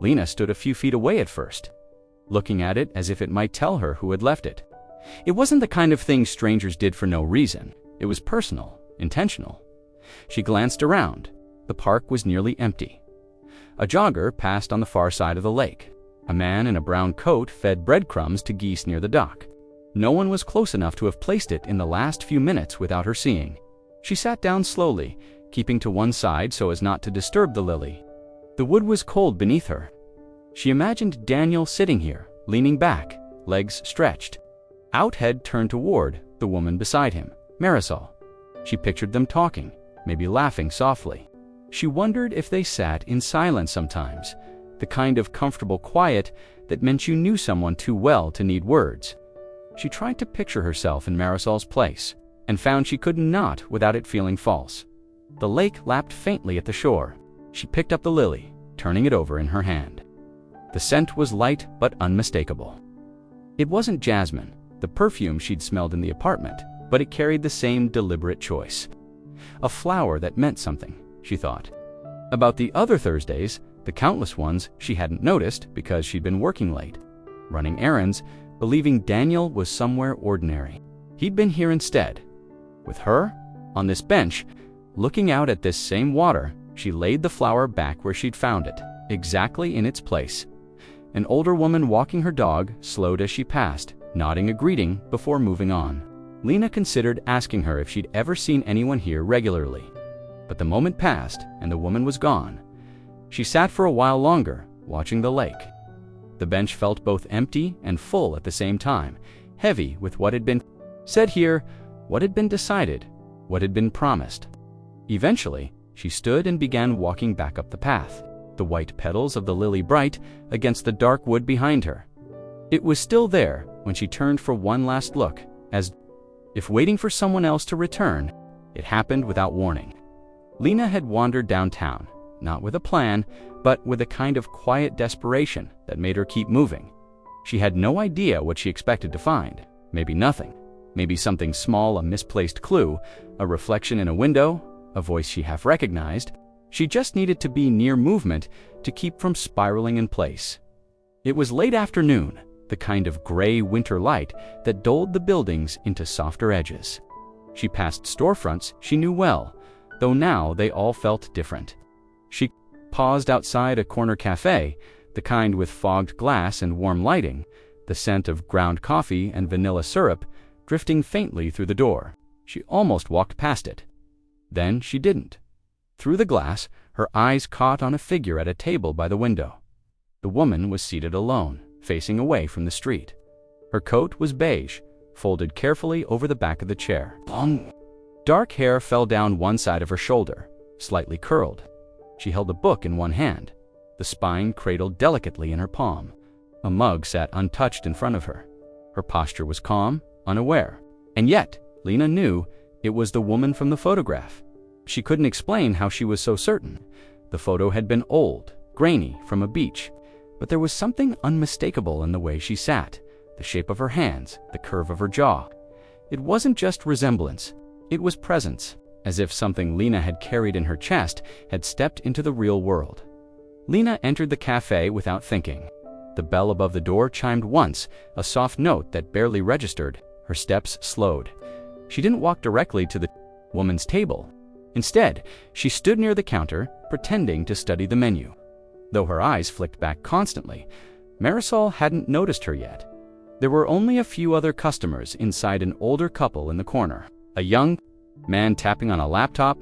Lena stood a few feet away at first, looking at it as if it might tell her who had left it. It wasn't the kind of thing strangers did for no reason. It was personal, intentional. She glanced around. The park was nearly empty. A jogger passed on the far side of the lake. A man in a brown coat fed breadcrumbs to geese near the dock. No one was close enough to have placed it in the last few minutes without her seeing. She sat down slowly, keeping to one side so as not to disturb the lily. The wood was cold beneath her. She imagined Daniel sitting here, leaning back, legs stretched. Out head turned toward the woman beside him, Marisol. She pictured them talking, maybe laughing softly. She wondered if they sat in silence sometimes, the kind of comfortable quiet that meant you knew someone too well to need words. She tried to picture herself in Marisol's place, and found she could not without it feeling false. The lake lapped faintly at the shore. She picked up the lily, turning it over in her hand. The scent was light but unmistakable. It wasn't jasmine, the perfume she'd smelled in the apartment, but it carried the same deliberate choice. A flower that meant something, she thought. About the other Thursdays, the countless ones she hadn't noticed because she'd been working late, running errands, believing Daniel was somewhere ordinary. He'd been here instead. With her, on this bench, looking out at this same water, she laid the flower back where she'd found it, exactly in its place. An older woman walking her dog slowed as she passed, nodding a greeting before moving on. Lena considered asking her if she'd ever seen anyone here regularly. But the moment passed, and the woman was gone. She sat for a while longer, watching the lake. The bench felt both empty and full at the same time, heavy with what had been said here, what had been decided, what had been promised. Eventually, she stood and began walking back up the path, the white petals of the lily bright against the dark wood behind her. It was still there when she turned for one last look, as if waiting for someone else to return. It happened without warning. Lena had wandered downtown, not with a plan, but with a kind of quiet desperation that made her keep moving. She had no idea what she expected to find. Maybe nothing. Maybe something small, a misplaced clue, a reflection in a window, a voice she half recognized. She just needed to be near movement to keep from spiraling in place. It was late afternoon, the kind of gray winter light that dulled the buildings into softer edges. She passed storefronts she knew well, though now they all felt different. She paused outside a corner cafe, the kind with fogged glass and warm lighting, the scent of ground coffee and vanilla syrup drifting faintly through the door. She almost walked past it. Then she didn't. Through the glass, her eyes caught on a figure at a table by the window. The woman was seated alone, facing away from the street. Her coat was beige, folded carefully over the back of the chair. Long, dark hair fell down one side of her shoulder, slightly curled. She held a book in one hand, the spine cradled delicately in her palm. A mug sat untouched in front of her. Her posture was calm, unaware. And yet, Lena knew it was the woman from the photograph. She couldn't explain how she was so certain. The photo had been old, grainy, from a beach, but there was something unmistakable in the way she sat, the shape of her hands, the curve of her jaw. It wasn't just resemblance, it was presence, as if something Lena had carried in her chest had stepped into the real world. Lena entered the cafe without thinking. The bell above the door chimed once, a soft note that barely registered. Her steps slowed. She didn't walk directly to the woman's table. Instead, she stood near the counter, pretending to study the menu. Though her eyes flicked back constantly, Marisol hadn't noticed her yet. There were only a few other customers inside an older couple in the corner. A young man tapping on a laptop.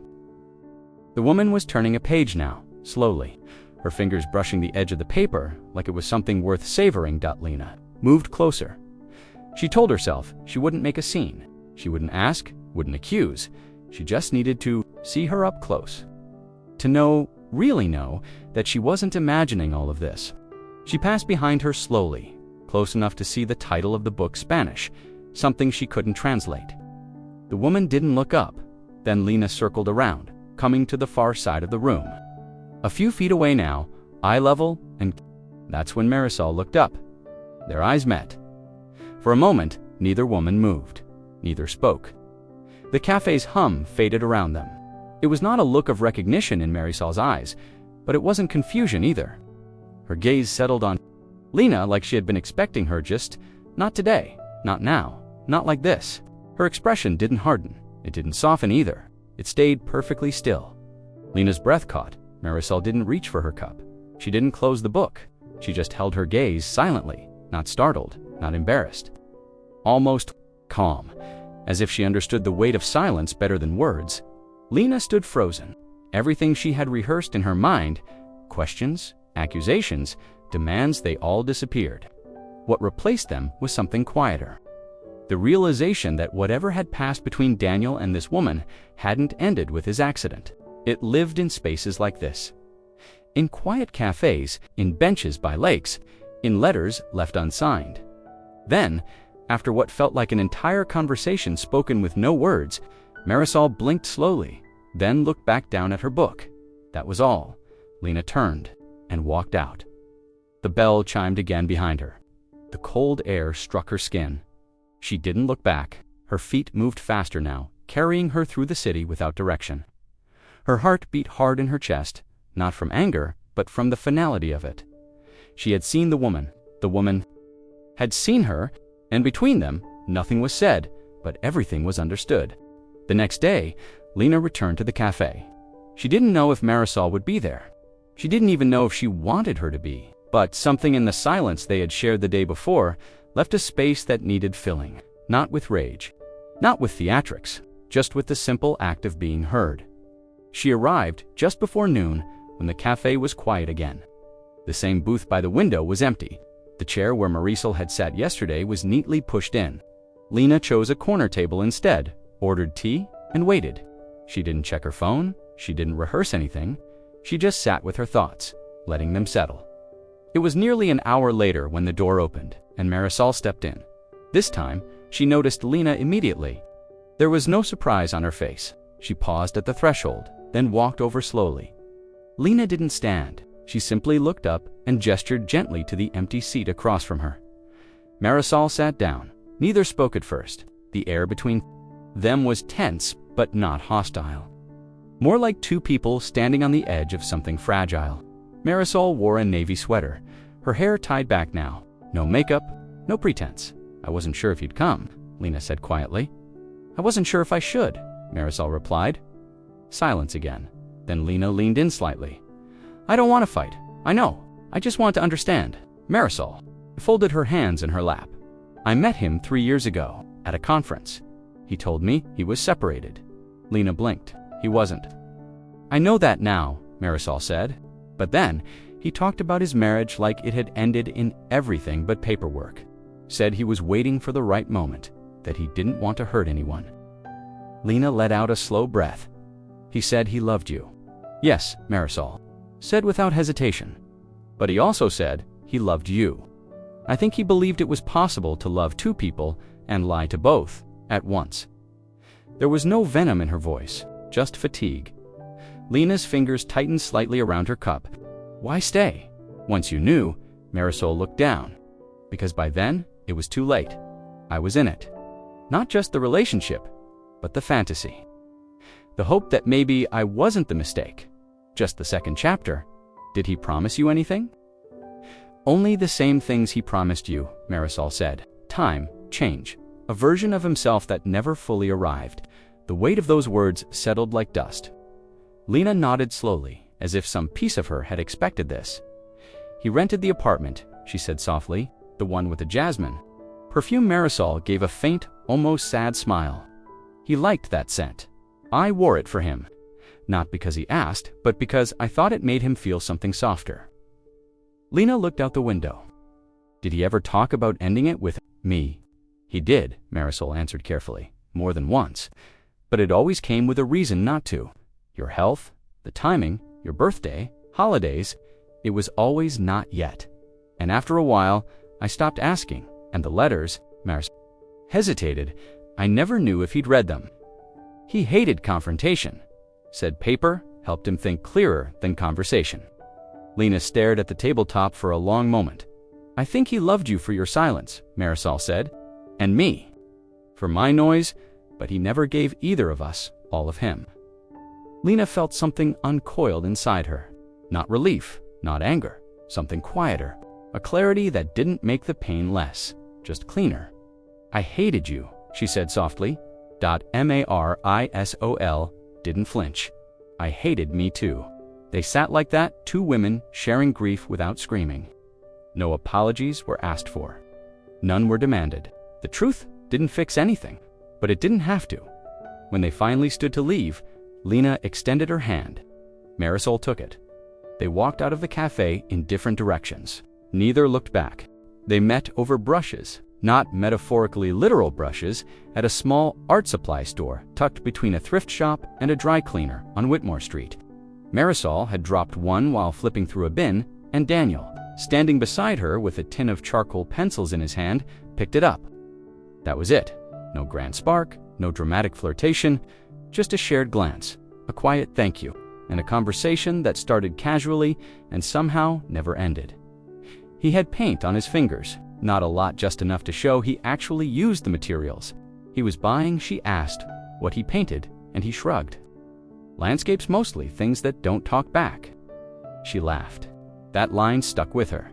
The woman was turning a page now, slowly, her fingers brushing the edge of the paper like it was something worth savoring. Lena moved closer. She told herself she wouldn't make a scene. She wouldn't ask, wouldn't accuse. She just needed to see her up close. To know, really know, that she wasn't imagining all of this. She passed behind her slowly, close enough to see the title of the book, Spanish, something she couldn't translate. The woman didn't look up. Then Lena circled around, coming to the far side of the room. A few feet away now, eye level, and that's when Marisol looked up. Their eyes met. For a moment, neither woman moved. Neither spoke. The cafe's hum faded around them. It was not a look of recognition in Marisol's eyes, but it wasn't confusion either. Her gaze settled on Lena like she had been expecting her, just not today, not now, not like this. Her expression didn't harden. It didn't soften either. It stayed perfectly still. Lena's breath caught. Marisol didn't reach for her cup. She didn't close the book. She just held her gaze silently, not startled, not embarrassed. Almost calm, as if she understood the weight of silence better than words. Lena stood frozen. Everything she had rehearsed in her mind, questions, accusations, demands, they all disappeared. What replaced them was something quieter. The realization that whatever had passed between Daniel and this woman hadn't ended with his accident. It lived in spaces like this. In quiet cafes, in benches by lakes, in letters left unsigned. Then, after what felt like an entire conversation spoken with no words, Marisol blinked slowly, then looked back down at her book. That was all. Lena turned and walked out. The bell chimed again behind her. The cold air struck her skin. She didn't look back. Her feet moved faster now, carrying her through the city without direction. Her heart beat hard in her chest, not from anger, but from the finality of it. She had seen the woman had seen her, and between them, nothing was said, but everything was understood. The next day, Lena returned to the cafe. She didn't know if Marisol would be there. She didn't even know if she wanted her to be, but something in the silence they had shared the day before left a space that needed filling, not with rage, not with theatrics, just with the simple act of being heard. She arrived just before noon when the cafe was quiet again. The same booth by the window was empty. The chair where Marisol had sat yesterday was neatly pushed in. Lena chose a corner table instead, ordered tea, and waited. She didn't check her phone. She didn't rehearse anything. She just sat with her thoughts, letting them settle. It was nearly an hour later when the door opened, and Marisol stepped in. This time, she noticed Lena immediately. There was no surprise on her face. She paused at the threshold, then walked over slowly. Lena didn't stand. She simply looked up and gestured gently to the empty seat across from her. Marisol sat down. Neither spoke at first. The air between them was tense, but not hostile. More like two people standing on the edge of something fragile. Marisol wore a navy sweater, her hair tied back now. No makeup, no pretense. "I wasn't sure if you'd come," Lena said quietly. "I wasn't sure if I should," Marisol replied. Silence again. Then Lena leaned in slightly. "I don't want to fight. I know. I just want to understand." Marisol folded her hands in her lap. "I met him 3 years ago, at a conference. He told me he was separated." Lena blinked. "He wasn't." "I know that now," Marisol said. "But then, he talked about his marriage like it had ended in everything but paperwork. Said he was waiting for the right moment, that he didn't want to hurt anyone." Lena let out a slow breath. "He said he loved you." "Yes," Marisol said without hesitation. "But he also said he loved you. I think he believed it was possible to love two people and lie to both at once." There was no venom in her voice, just fatigue. Lena's fingers tightened slightly around her cup. "Why stay? Once you knew," Marisol looked down. "Because by then, it was too late. I was in it. Not just the relationship, but the fantasy. The hope that maybe I wasn't the mistake. Just the second chapter. Did he promise you anything?" "Only the same things he promised you," Marisol said. "Time, change, a version of himself that never fully arrived." The weight of those words settled like dust. Lena nodded slowly, as if some piece of her had expected this. "He rented the apartment," she said softly, "the one with the jasmine." Perfume Marisol gave a faint, almost sad smile. "He liked that scent. I wore it for him. Not because he asked, but because I thought it made him feel something softer." Lena looked out the window. "Did he ever talk about ending it with me?" "He did," Marisol answered carefully, "more than once. But it always came with a reason not to. Your health, the timing, your birthday, holidays. It was always not yet. And after a while, I stopped asking, and the letters," Marisol hesitated, "I never knew if he'd read them. He hated confrontation. Said paper helped him think clearer than conversation." Lena stared at the tabletop for a long moment. "I think he loved you for your silence," Marisol said, "and me for my noise, but he never gave either of us all of him." Lena felt something uncoiled inside her. Not relief, not anger, something quieter, a clarity that didn't make the pain less, just cleaner. "I hated you," she said softly. Marisol didn't flinch. "I hated me too." They sat like that, two women sharing grief without screaming. No apologies were asked for. None were demanded. The truth didn't fix anything, but it didn't have to. When they finally stood to leave, Lena extended her hand. Marisol took it. They walked out of the cafe in different directions. Neither looked back. They met over brushes, not metaphorically literal brushes, at a small art supply store tucked between a thrift shop and a dry cleaner on Whitmore Street. Marisol had dropped one while flipping through a bin, and Daniel, standing beside her with a tin of charcoal pencils in his hand, picked it up. That was it. No grand spark, no dramatic flirtation, just a shared glance, a quiet thank you, and a conversation that started casually and somehow never ended. He had paint on his fingers, not a lot, just enough to show he actually used the materials. He was buying, she asked, what he painted, and he shrugged. "Landscapes mostly, things that don't talk back." She laughed. That line stuck with her.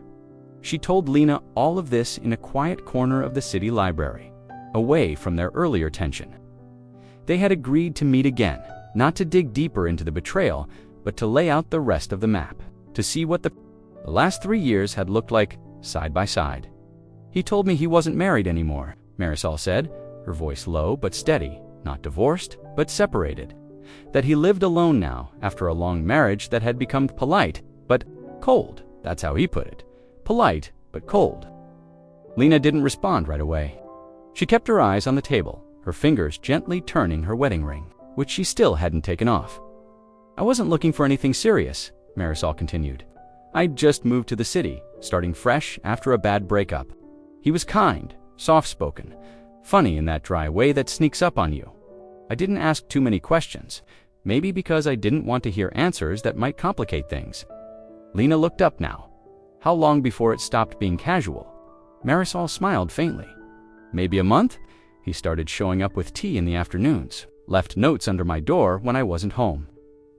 She told Lena all of this in a quiet corner of the city library, away from their earlier tension. They had agreed to meet again, not to dig deeper into the betrayal, but to lay out the rest of the map, to see what the last 3 years had looked like side by side. "He told me he wasn't married anymore," Marisol said, her voice low but steady, not divorced, but separated. That he lived alone now after a long marriage that had become polite, but cold. That's how he put it. Polite, but cold. Lena didn't respond right away. She kept her eyes on the table, her fingers gently turning her wedding ring, which she still hadn't taken off. "I wasn't looking for anything serious," Marisol continued. "I'd just moved to the city, starting fresh after a bad breakup. He was kind, soft-spoken, funny in that dry way that sneaks up on you. I didn't ask too many questions, maybe because I didn't want to hear answers that might complicate things." Lena looked up now. How long before it stopped being casual? Marisol smiled faintly. "Maybe a month. He started showing up with tea in the afternoons, left notes under my door when I wasn't home.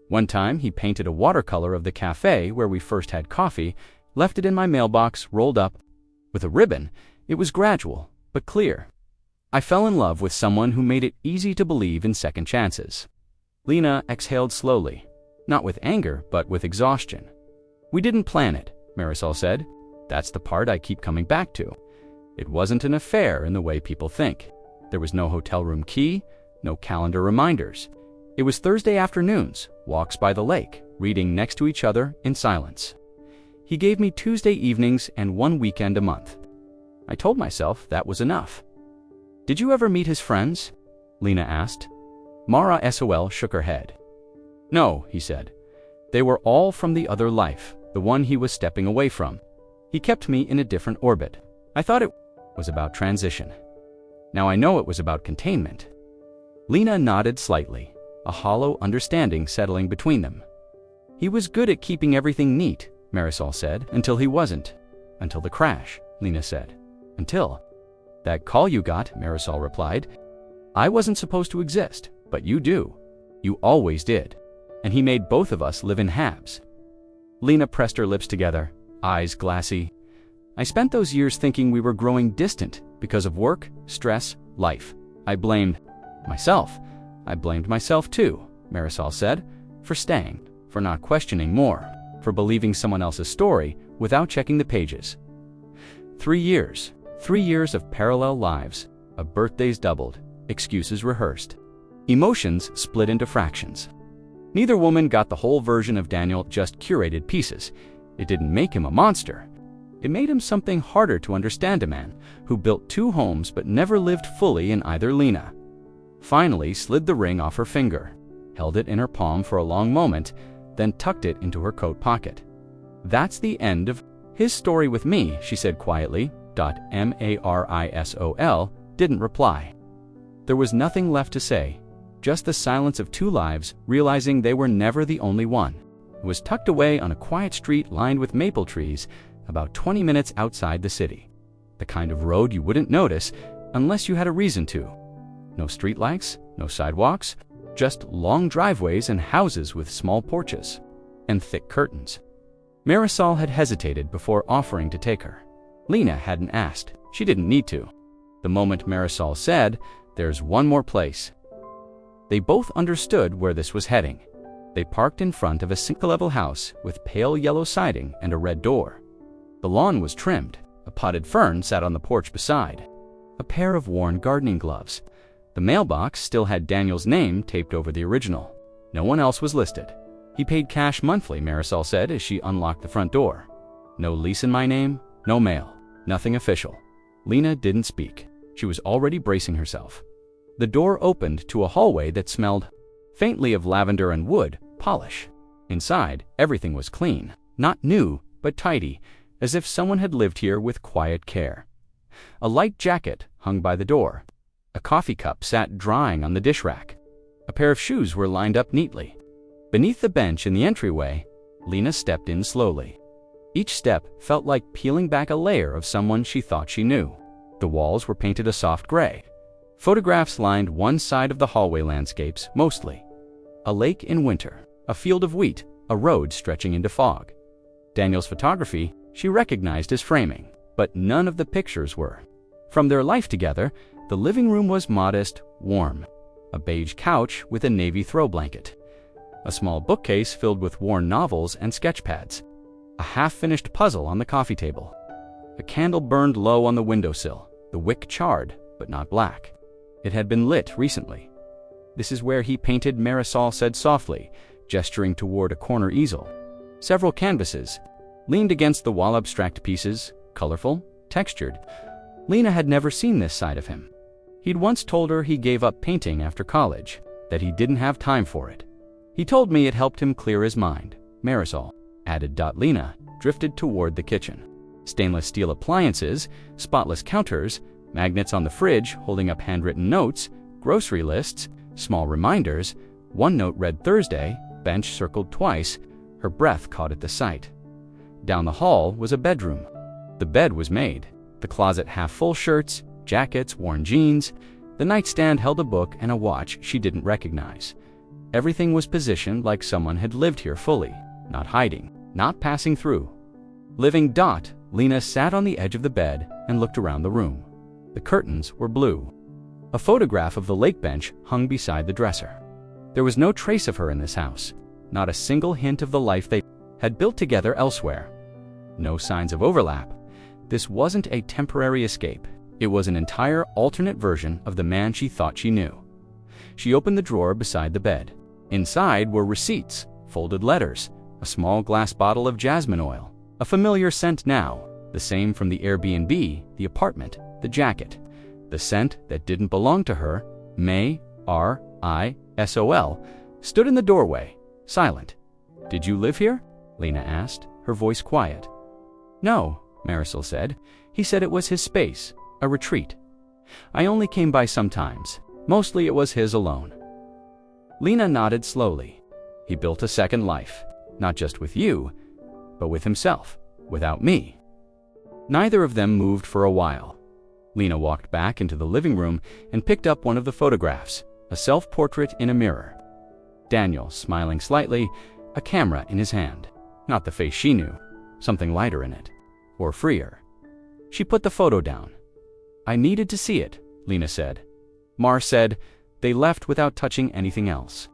One time he painted a watercolor of the cafe where we first had coffee, left it in my mailbox, rolled up with a ribbon. It was gradual, but clear. I fell in love with someone who made it easy to believe in second chances." Lena exhaled slowly, not with anger, but with exhaustion. "We didn't plan it," Marisol said. "That's the part I keep coming back to. It wasn't an affair in the way people think. There was no hotel room key, no calendar reminders. It was Thursday afternoons, walks by the lake, reading next to each other in silence. He gave me Tuesday evenings and one weekend a month. I told myself that was enough." "Did you ever meet his friends?" Lena asked. Marisol shook her head. "No," he said. "They were all from the other life, the one he was stepping away from. He kept me in a different orbit. I thought it was about transition. Now I know it was about containment." Lena nodded slightly, a hollow understanding settling between them. "He was good at keeping everything neat," Marisol said, "until he wasn't. Until the crash," Lena said. "Until that call you got," Marisol replied. "I wasn't supposed to exist, but you do. You always did. And he made both of us live in halves." Lena pressed her lips together, eyes glassy. "I spent those years thinking we were growing distant because of work, stress, life. I blamed myself. I blamed myself too," Marisol said. for staying, for not questioning more, for believing someone else's story without checking the pages. 3 years. 3 years of parallel lives, of birthdays doubled, excuses rehearsed, emotions split into fractions. Neither woman got the whole version of Daniel, just curated pieces. It didn't make him a monster. It made him something harder to understand, a man who built 2 homes but never lived fully in either. Lena finally slid the ring off her finger, held it in her palm for a long moment, then tucked it into her coat pocket. "That's the end of his story with me," she said quietly. Marisol didn't reply. There was nothing left to say, just the silence of 2 lives realizing they were never the only one. It was tucked away on a quiet street lined with maple trees about 20 minutes outside the city. The kind of road you wouldn't notice unless you had a reason to. No streetlights, no sidewalks, just long driveways and houses with small porches and thick curtains. Marisol had hesitated before offering to take her. Lena hadn't asked. She didn't need to. The moment Marisol said, "There's one more place," they both understood where this was heading. They parked in front of a single-level house with pale yellow siding and a red door. The lawn was trimmed. A potted fern sat on the porch beside. A pair of worn gardening gloves. The mailbox still had Daniel's name taped over the original. No one else was listed. "He paid cash monthly," Marisol said as she unlocked the front door. "No lease in my name, no mail, nothing official." Lena didn't speak. She was already bracing herself. The door opened to a hallway that smelled faintly of lavender and wood polish. Inside, everything was clean, not new, but tidy, as if someone had lived here with quiet care. A light jacket hung by the door. A coffee cup sat drying on the dish rack. A pair of shoes were lined up neatly. Beneath the bench in the entryway, Lena stepped in slowly. Each step felt like peeling back a layer of someone she thought she knew. The walls were painted a soft gray. Photographs lined one side of the hallway, landscapes mostly. A lake in winter, a field of wheat, a road stretching into fog. Daniel's photography she recognized as framing, but none of the pictures were. From their life together, the living room was modest, warm. A beige couch with a navy throw blanket. A small bookcase filled with worn novels and sketch pads. A half-finished puzzle on the coffee table. A candle burned low on the windowsill, the wick charred, but not black. It had been lit recently. "This is where he painted," Marisol said softly, gesturing toward a corner easel. Several canvases leaned against the wall, abstract pieces, colorful, textured. Lena had never seen this side of him. He'd once told her he gave up painting after college, that he didn't have time for it. "He told me it helped him clear his mind," Marisol added. Lena drifted toward the kitchen. Stainless steel appliances, spotless counters, magnets on the fridge holding up handwritten notes, grocery lists, small reminders. One note read Thursday, bench circled twice. Her breath caught at the sight. Down the hall was a bedroom. The bed was made. The closet half full, shirts, jackets, worn jeans. The nightstand held a book and a watch she didn't recognize. Everything was positioned like someone had lived here fully, not hiding, not passing through. Living. Lena sat on the edge of the bed and looked around the room. The curtains were blue. A photograph of the lake bench hung beside the dresser. There was no trace of her in this house, not a single hint of the life they had built together elsewhere. No signs of overlap. This wasn't a temporary escape. It was an entire alternate version of the man she thought she knew. She opened the drawer beside the bed. Inside were receipts, folded letters, a small glass bottle of jasmine oil, a familiar scent now, the same from the Airbnb, the apartment, the jacket. The scent that didn't belong to her, Marisol, stood in the doorway, silent. "Did you live here?" Lena asked, her voice quiet. "No," Marisol said. "He said it was his space, a retreat. I only came by sometimes. Mostly it was his alone." Lena nodded slowly. "He built a second life, not just with you, but with himself, without me." Neither of them moved for a while. Lena walked back into the living room and picked up one of the photographs, a self-portrait in a mirror. Daniel, smiling slightly, a camera in his hand. Not the face she knew, something lighter in it, or freer. She put the photo down. "I needed to see it," Lena said. Mar said. They left without touching anything else.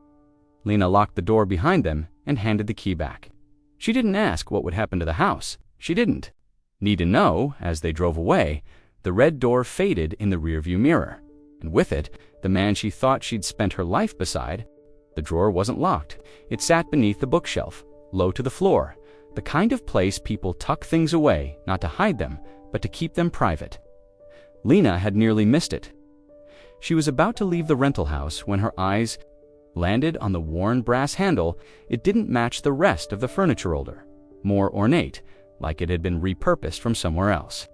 Lena locked the door behind them and handed the key back. She didn't ask what would happen to the house. She didn't need to know. As they drove away, the red door faded in the rearview mirror, and with it, the man she thought she'd spent her life beside. The drawer wasn't locked. It sat beneath the bookshelf, low to the floor, the kind of place people tuck things away, not to hide them, but to keep them private. Lena had nearly missed it. She was about to leave the rental house when her eyes landed on the worn brass handle. It didn't match the rest of the furniture holder, more ornate, like it had been repurposed from somewhere else.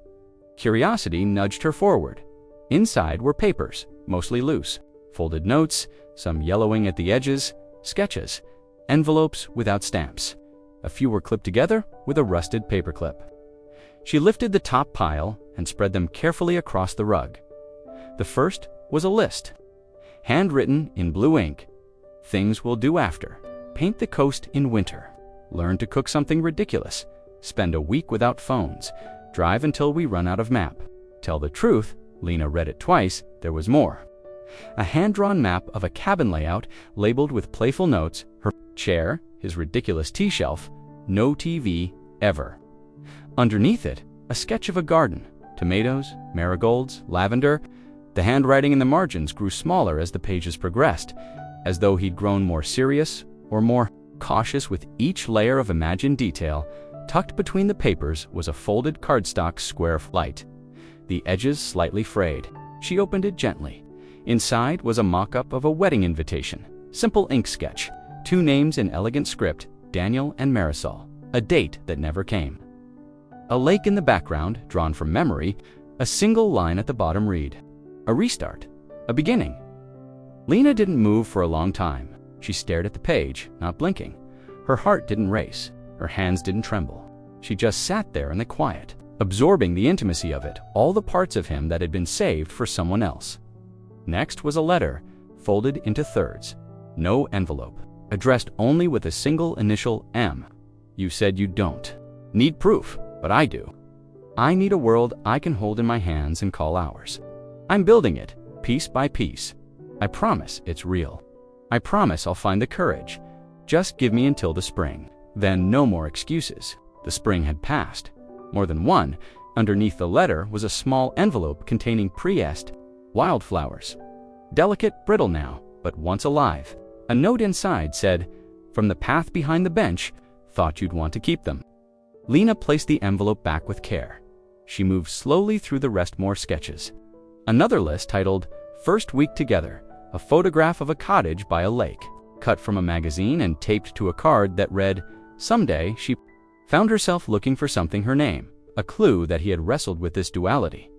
Curiosity nudged her forward. Inside were papers, mostly loose, folded notes, some yellowing at the edges, sketches, envelopes without stamps. A few were clipped together with a rusted paperclip. She lifted the top pile and spread them carefully across the rug. The first was a list, handwritten in blue ink. Things we'll do after. Paint the coast in winter. Learn to cook something ridiculous. Spend a week without phones. Drive until we run out of map. Tell the truth. Lena read it twice. There was more. A hand-drawn map of a cabin layout labeled with playful notes, her chair, his ridiculous tea shelf, no TV, ever. Underneath it, a sketch of a garden, tomatoes, marigolds, lavender. The handwriting in the margins grew smaller as the pages progressed, as though he'd grown more serious or more cautious with each layer of imagined detail. Tucked between the papers was a folded cardstock square light, the edges slightly frayed. She opened it gently. Inside was a mock-up of a wedding invitation, simple ink sketch, 2 names in elegant script, Daniel and Marisol, a date that never came. A lake in the background, drawn from memory, a single line at the bottom read, a restart, a beginning. Lena didn't move for a long time. She stared at the page, not blinking. Her heart didn't race. Her hands didn't tremble. She just sat there in the quiet, absorbing the intimacy of it, all the parts of him that had been saved for someone else. Next was a letter, folded into thirds. No envelope, addressed only with a single initial M. You said you don't need proof, but I do. I need a world I can hold in my hands and call ours. I'm building it, piece by piece. I promise it's real. I promise I'll find the courage. Just give me until the spring. Then no more excuses. The spring had passed. More than one. Underneath the letter was a small envelope containing pressed wildflowers. Delicate, brittle now, but once alive. A note inside said, "From the path behind the bench, thought you'd want to keep them." Lena placed the envelope back with care. She moved slowly through the rest more sketches. Another list titled, "First Week Together," a photograph of a cottage by a lake, cut from a magazine and taped to a card that read, "Someday." She found herself looking for something, her name, a clue that he had wrestled with this duality.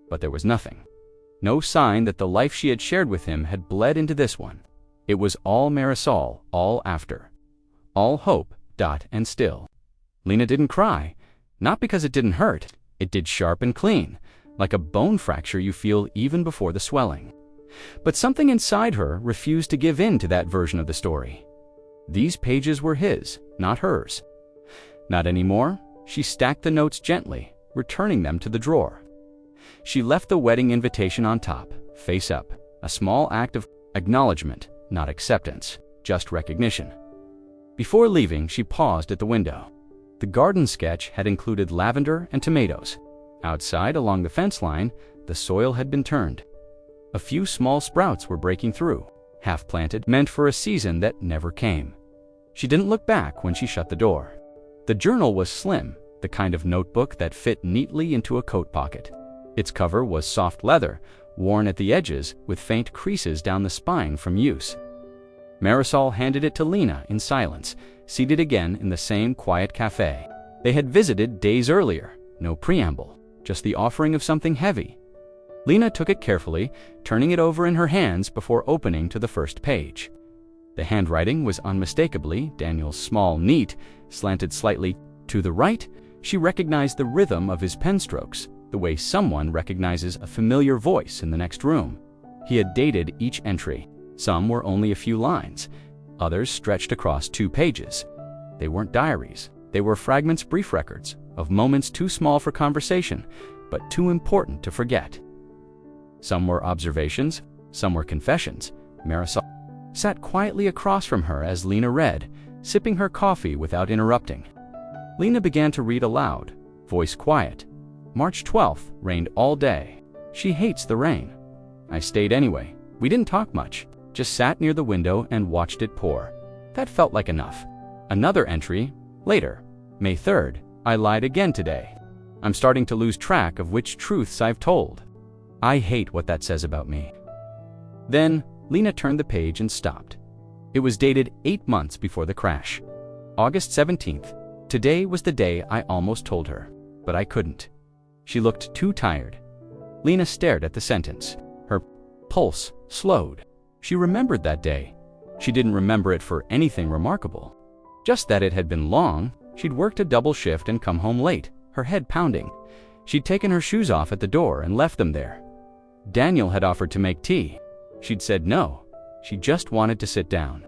But there was nothing. No sign that the life she had shared with him had bled into this one. It was all Marisol, all after. All hope, and still. Lena didn't cry, not because it didn't hurt. It did sharp and clean, like a bone fracture you feel even before the swelling. But something inside her refused to give in to that version of the story. These pages were his, not hers. Not anymore. She stacked the notes gently, returning them to the drawer. She left the wedding invitation on top, face up, a small act of acknowledgement, not acceptance, just recognition. Before leaving, she paused at the window. The garden sketch had included lavender and tomatoes. Outside, along the fence line, the soil had been turned. A few small sprouts were breaking through, half-planted, meant for a season that never came. She didn't look back when she shut the door. The journal was slim, the kind of notebook that fit neatly into a coat pocket. Its cover was soft leather, worn at the edges with faint creases down the spine from use. Marisol handed it to Lena in silence, seated again in the same quiet cafe. They had visited days earlier, no preamble, just the offering of something heavy. Lena took it carefully, turning it over in her hands before opening to the first page. The handwriting was unmistakably Daniel's small, neat, slanted slightly to the right. She recognized the rhythm of his pen strokes, the way someone recognizes a familiar voice in the next room. He had dated each entry. Some were only a few lines. Others stretched across 2 pages. They weren't diaries. They were fragments, brief records, of moments too small for conversation, but too important to forget. Some were observations, some were confessions. Marisol sat quietly across from her as Lena read, sipping her coffee without interrupting. Lena began to read aloud, voice quiet. March 12th, rained all day. She hates the rain. I stayed anyway. We didn't talk much, just sat near the window and watched it pour. That felt like enough. Another entry, later, May 3rd, I lied again today. I'm starting to lose track of which truths I've told. I hate what that says about me. Then, Lena turned the page and stopped. It was dated 8 months before the crash. August 17th. Today was the day I almost told her, but I couldn't. She looked too tired. Lena stared at the sentence. Her pulse slowed. She remembered that day. She didn't remember it for anything remarkable. Just that it had been long. She'd worked a double shift and come home late, her head pounding. She'd taken her shoes off at the door and left them there. Daniel had offered to make tea. She'd said no. She just wanted to sit down.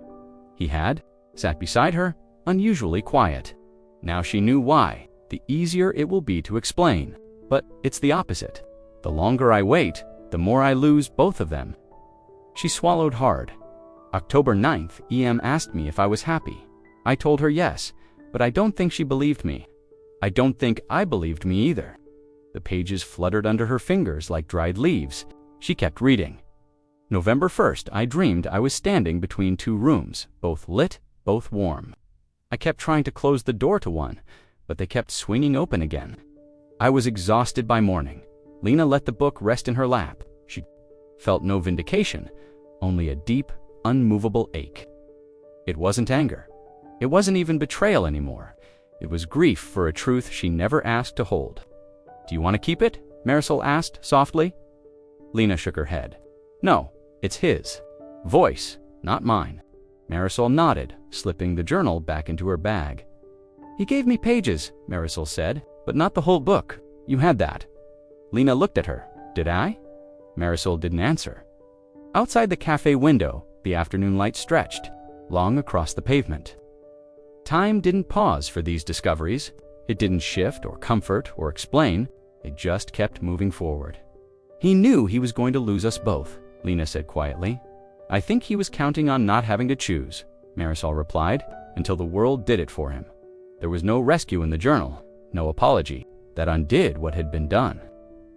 He had, sat beside her, unusually quiet. Now she knew why. The easier it will be to explain. But it's the opposite. The longer I wait, the more I lose both of them. She swallowed hard. October 9th, EM asked me if I was happy. I told her yes, but I don't think she believed me. I don't think I believed me either. The pages fluttered under her fingers like dried leaves. She kept reading. November 1st, I dreamed I was standing between two rooms, both lit, both warm. I kept trying to close the door to one, but they kept swinging open again. I was exhausted by morning. Lena let the book rest in her lap. She felt no vindication, only a deep, unmovable ache. It wasn't anger. It wasn't even betrayal anymore. It was grief for a truth she never asked to hold. Do you want to keep it? Marisol asked softly. Lena shook her head. No, it's his. Voice, not mine. Marisol nodded, slipping the journal back into her bag. He gave me pages, Marisol said, but not the whole book. You had that. Lena looked at her. Did I? Marisol didn't answer. Outside the cafe window, the afternoon light stretched, long across the pavement. Time didn't pause for these discoveries. It didn't shift or comfort or explain. It just kept moving forward. He knew he was going to lose us both, Lena said quietly. I think he was counting on not having to choose, Marisol replied, until the world did it for him. There was no rescue in the journal, no apology that undid what had been done.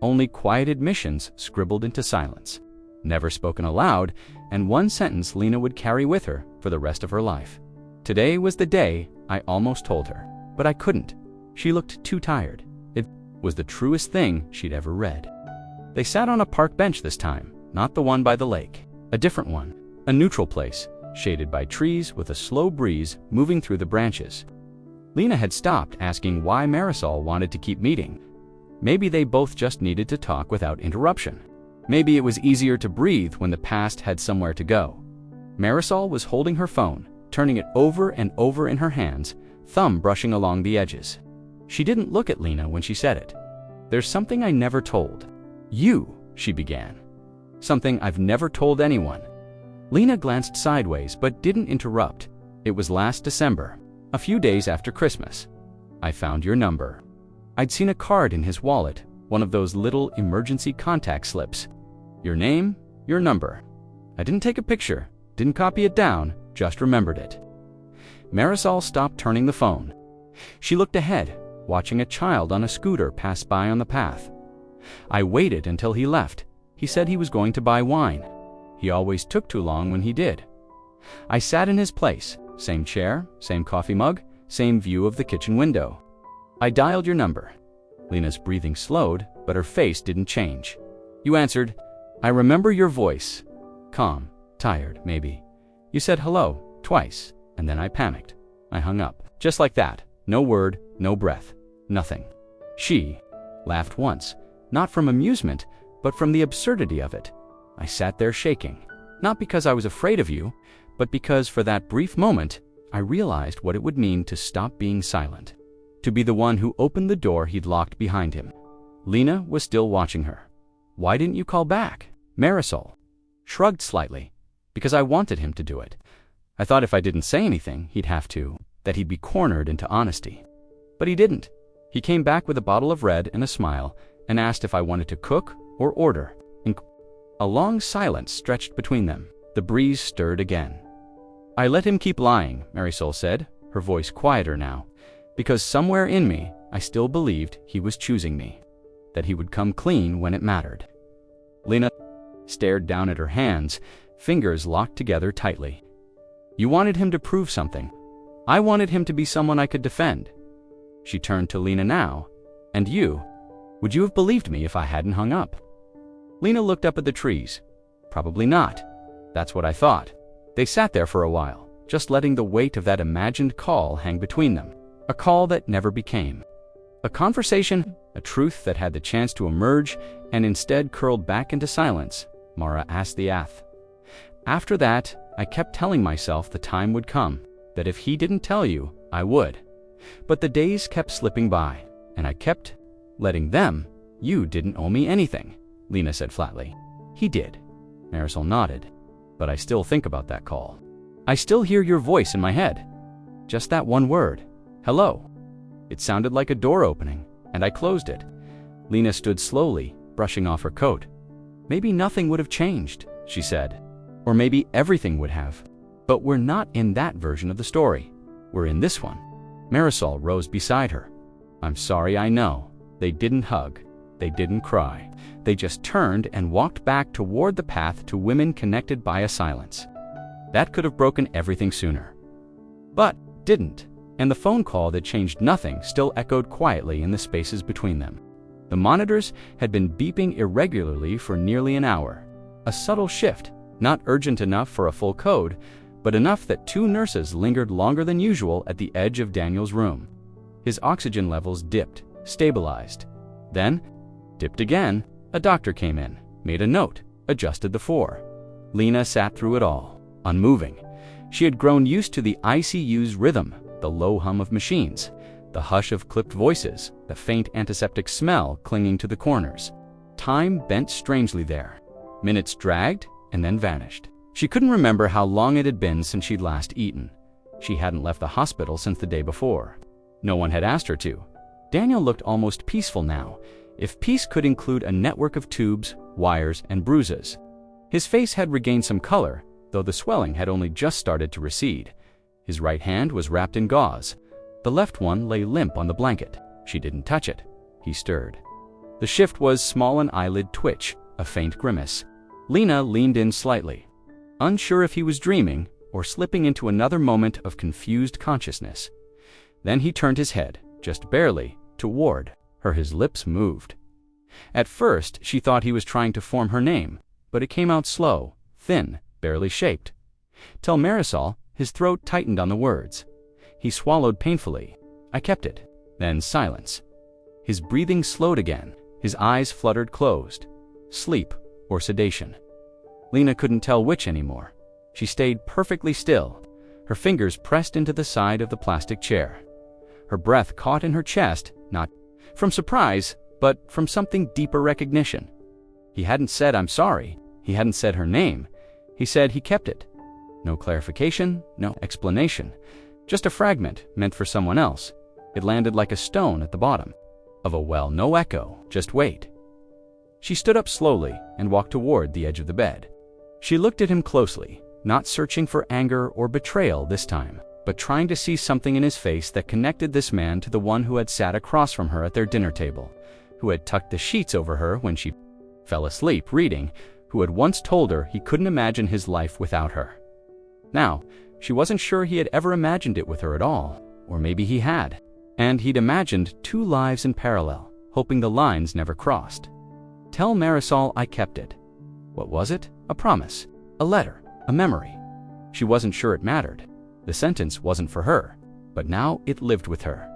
Only quiet admissions scribbled into silence, never spoken aloud, and one sentence Lena would carry with her for the rest of her life. Today was the day I almost told her, but I couldn't. She looked too tired. It was the truest thing she'd ever read. They sat on a park bench this time, not the one by the lake. A different one, a neutral place, shaded by trees with a slow breeze moving through the branches. Lena had stopped asking why Marisol wanted to keep meeting. Maybe they both just needed to talk without interruption. Maybe it was easier to breathe when the past had somewhere to go. Marisol was holding her phone, turning it over and over in her hands, thumb brushing along the edges. She didn't look at Lena when she said it. There's something I never told. You, she began. Something I've never told anyone. Lena glanced sideways but didn't interrupt. It was last December, a few days after Christmas. I found your number. I'd seen a card in his wallet, one of those little emergency contact slips. Your name, your number. I didn't take a picture, didn't copy it down, just remembered it. Marisol stopped turning the phone. She looked ahead, watching a child on a scooter pass by on the path. I waited until he left. He said he was going to buy wine. He always took too long when he did. I sat in his place, same chair, same coffee mug, same view of the kitchen window. I dialed your number. Lena's breathing slowed, but her face didn't change. You answered. I remember your voice. Calm, tired, maybe. You said hello, twice, and then I panicked. I hung up. Just like that. No word, no breath, nothing. She laughed once, not from amusement, but from the absurdity of it. I sat there shaking, not because I was afraid of you, but because for that brief moment, I realized what it would mean to stop being silent, to be the one who opened the door he'd locked behind him. Lena was still watching her. Why didn't you call back? Marisol shrugged slightly, because I wanted him to do it. I thought if I didn't say anything, he'd have to, that he'd be cornered into honesty. But he didn't. He came back with a bottle of red and a smile, and asked if I wanted to cook or order. A long silence stretched between them. The breeze stirred again. "I let him keep lying," Marisol said, her voice quieter now, "because somewhere in me I still believed he was choosing me, that he would come clean when it mattered." Lena stared down at her hands, fingers locked together tightly. "You wanted him to prove something. I wanted him to be someone I could defend." She turned to Lena now. "And you? Would you have believed me if I hadn't hung up?" Lena looked up at the trees. "Probably not. That's what I thought." They sat there for a while, just letting the weight of that imagined call hang between them. A call that never became. A conversation, a truth that had the chance to emerge and instead curled back into silence. Mara asked the Ath. "After that, I kept telling myself the time would come, that if he didn't tell you, I would. But the days kept slipping by, and I kept letting them. You didn't owe me anything," Lena said flatly. "He did." Marisol nodded. "But I still think about that call. I still hear your voice in my head. Just that one word. Hello." It sounded like a door opening, and I closed it. Lena stood slowly, brushing off her coat. "Maybe nothing would have changed," she said. "Or maybe everything would have. But we're not in that version of the story. We're in this one." Marisol rose beside her. "I'm sorry, I know." They didn't hug. They didn't cry. They just turned and walked back toward the path to women connected by a silence. That could have broken everything sooner. But didn't, and the phone call that changed nothing still echoed quietly in the spaces between them. The monitors had been beeping irregularly for nearly an hour. A subtle shift, not urgent enough for a full code, but enough that 2 nurses lingered longer than usual at the edge of Daniel's room. His oxygen levels dipped, stabilized. Then, dipped again. A doctor came in, made a note, adjusted the 4. Lena sat through it all, unmoving. She had grown used to the ICU's rhythm, the low hum of machines, the hush of clipped voices, the faint antiseptic smell clinging to the corners. Time bent strangely there. Minutes dragged and then vanished. She couldn't remember how long it had been since she'd last eaten. She hadn't left the hospital since the day before. No one had asked her to. Daniel looked almost peaceful now, if peace could include a network of tubes, wires, and bruises. His face had regained some color, though the swelling had only just started to recede. His right hand was wrapped in gauze. The left one lay limp on the blanket. She didn't touch it. He stirred. The shift was small, an eyelid twitch, a faint grimace. Lena leaned in slightly, unsure if he was dreaming or slipping into another moment of confused consciousness. Then he turned his head, just barely, toward her. His lips moved. At first, she thought he was trying to form her name, but it came out slow, thin, barely shaped. Tell Marisol, his throat tightened on the words. He swallowed painfully. I kept it. Then silence. His breathing slowed again. His eyes fluttered closed. Sleep or sedation. Lena couldn't tell which anymore. She stayed perfectly still, her fingers pressed into the side of the plastic chair. Her breath caught in her chest, not from surprise, but from something deeper recognition. He hadn't said, "I'm sorry." He hadn't said her name. He said he kept it. No clarification, no explanation. Just a fragment meant for someone else. It landed like a stone at the bottom of a well, no echo, just wait. She stood up slowly and walked toward the edge of the bed. She looked at him closely, not searching for anger or betrayal this time, but trying to see something in his face that connected this man to the one who had sat across from her at their dinner table, who had tucked the sheets over her when she fell asleep reading, who had once told her he couldn't imagine his life without her. Now, she wasn't sure he had ever imagined it with her at all, or maybe he had, and he'd imagined 2 lives in parallel, hoping the lines never crossed. Tell Marisol I kept it. What was it? A promise, a letter, a memory. She wasn't sure it mattered. The sentence wasn't for her, but now it lived with her.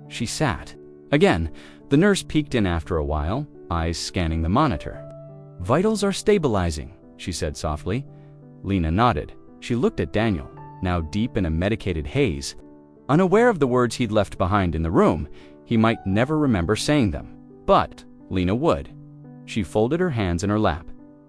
She sat. Again, the nurse peeked in after a while, eyes scanning the monitor. "Vitals are stabilizing," she said softly. Lena nodded. She looked at Daniel, now deep in a medicated haze. Unaware of the words he'd left behind in the room, he might never remember saying them. But Lena would. She folded her hands in her lap.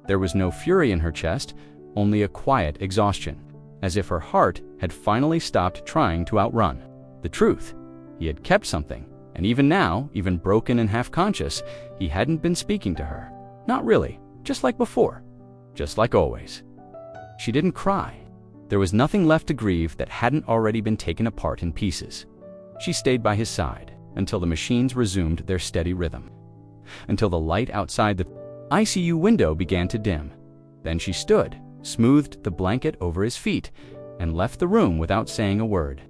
There was no fury in her chest, only a quiet exhaustion, as if her heart had finally stopped trying to outrun the truth. He had kept something, and even now, even broken and half-conscious, he hadn't been speaking to her. Not really, just like before, just like always. She didn't cry. There was nothing left to grieve that hadn't already been taken apart in pieces. She stayed by his side until the machines resumed their steady rhythm, until the light outside the ICU window began to dim. Then she stood, smoothed the blanket over his feet, and left the room without saying a word.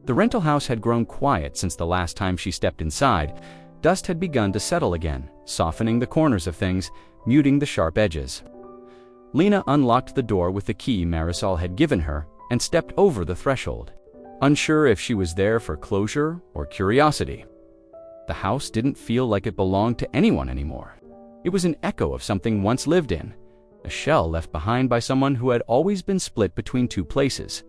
The rental house had grown quiet since the last time she stepped inside. Dust had begun to settle again, softening the corners of things, muting the sharp edges. Lena unlocked the door with the key Marisol had given her and stepped over the threshold, unsure if she was there for closure or curiosity. The house didn't feel like it belonged to anyone anymore. It was an echo of something once lived in, a shell left behind by someone who had always been split between two places.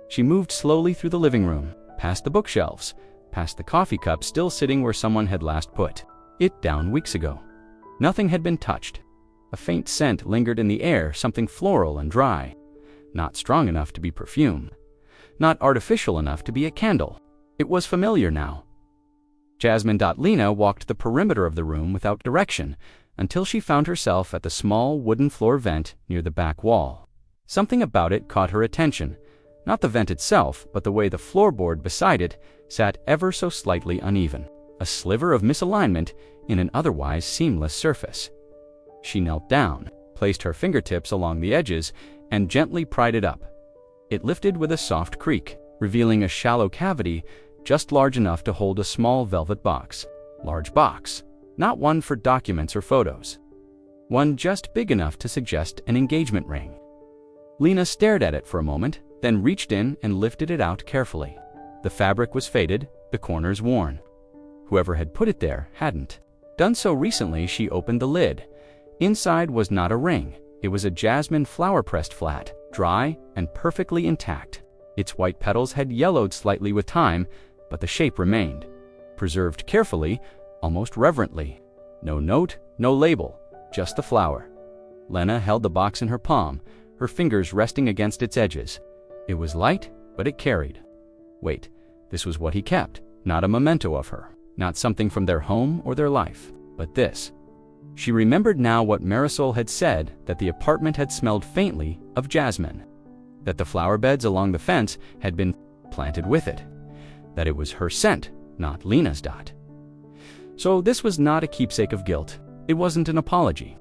She moved slowly through the living room, past the bookshelves, past the coffee cup still sitting where someone had last put it down weeks ago. Nothing had been touched. A faint scent lingered in the air, something floral and dry, not strong enough to be perfume, not artificial enough to be a candle. It was familiar now. Jasmine. Lena walked the perimeter of the room without direction until she found herself at the small wooden floor vent near the back wall. Something about it caught her attention, not the vent itself, but the way the floorboard beside it sat ever so slightly uneven, a sliver of misalignment in an otherwise seamless surface. She knelt down, placed her fingertips along the edges, and gently pried it up. It lifted with a soft creak, revealing a shallow cavity just large enough to hold a small velvet box. Large box, not one for documents or photos. One just big enough to suggest an engagement ring. Lena stared at it for a moment, then reached in and lifted it out carefully. The fabric was faded, the corners worn. Whoever had put it there hadn't done so recently. She opened the lid. Inside was not a ring. It was a jasmine flower pressed flat, dry and perfectly intact. Its white petals had yellowed slightly with time, but the shape remained, preserved carefully, almost reverently. No note, no label, just the flower. Lena held the box in her palm, her fingers resting against its edges. It was light, but it carried. Wait, this was what he kept, not a memento of her, not something from their home or their life, but this. She remembered now what Marisol had said, that the apartment had smelled faintly of jasmine, that the flower beds along the fence had been planted with it, that it was her scent, not Lena's. So this was not a keepsake of guilt. It wasn't an apology.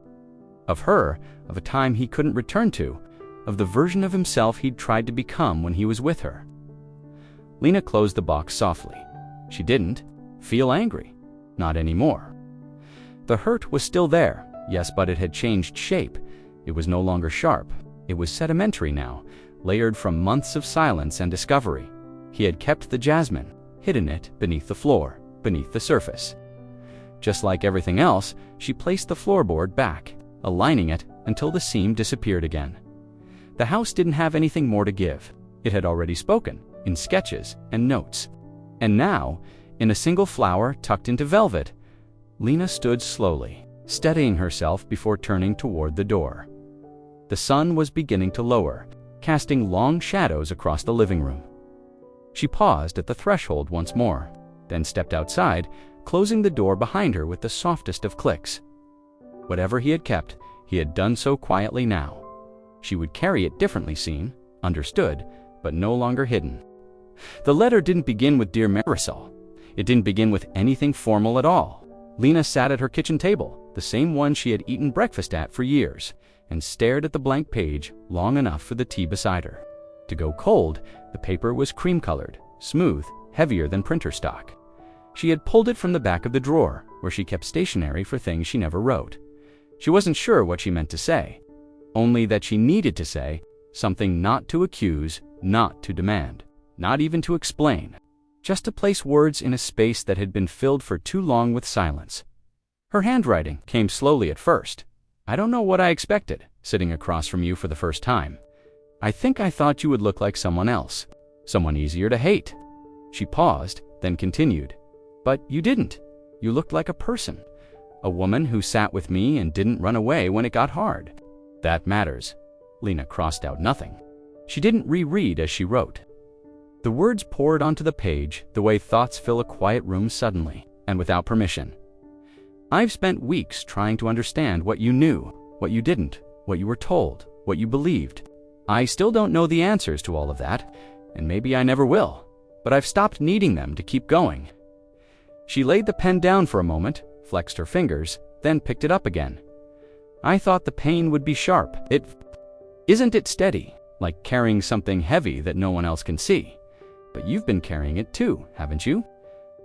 Of her, of a time he couldn't return to, of the version of himself he'd tried to become when he was with her. Lena closed the box softly. She didn't feel angry. Not anymore. The hurt was still there, yes, but it had changed shape. It was no longer sharp. It was sedimentary now, layered from months of silence and discovery. He had kept the jasmine, hidden it beneath the floor, beneath the surface. Just like everything else, she placed the floorboard back, aligning it until the seam disappeared again. The house didn't have anything more to give. It had already spoken, in sketches and notes. And now, in a single flower tucked into velvet, Lena stood slowly, steadying herself before turning toward the door. The sun was beginning to lower, casting long shadows across the living room. She paused at the threshold once more, then stepped outside, closing the door behind her with the softest of clicks. Whatever he had kept, he had done so quietly now. She would carry it differently seen, understood, but no longer hidden. The letter didn't begin with "Dear Marisol." It didn't begin with anything formal at all. Lena sat at her kitchen table, the same one she had eaten breakfast at for years, and stared at the blank page long enough for the tea beside her to go cold. The paper was cream-colored, smooth, heavier than printer stock. She had pulled it from the back of the drawer, where she kept stationery for things she never wrote. She wasn't sure what she meant to say, only that she needed to say something, not to accuse, not to demand, not even to explain, just to place words in a space that had been filled for too long with silence. Her handwriting came slowly at first. "I don't know what I expected, sitting across from you for the first time. I think I thought you would look like someone else, someone easier to hate." She paused, then continued. "But you didn't. You looked like a person, a woman who sat with me and didn't run away when it got hard. That matters." Lena crossed out nothing. She didn't reread as she wrote. The words poured onto the page the way thoughts fill a quiet room suddenly, and without permission. "I've spent weeks trying to understand what you knew, what you didn't, what you were told, what you believed. I still don't know the answers to all of that, and maybe I never will, but I've stopped needing them to keep going." She laid the pen down for a moment, flexed her fingers, then picked it up again. "I thought the pain would be sharp. Isn't it steady, like carrying something heavy that no one else can see? But you've been carrying it too, haven't you?"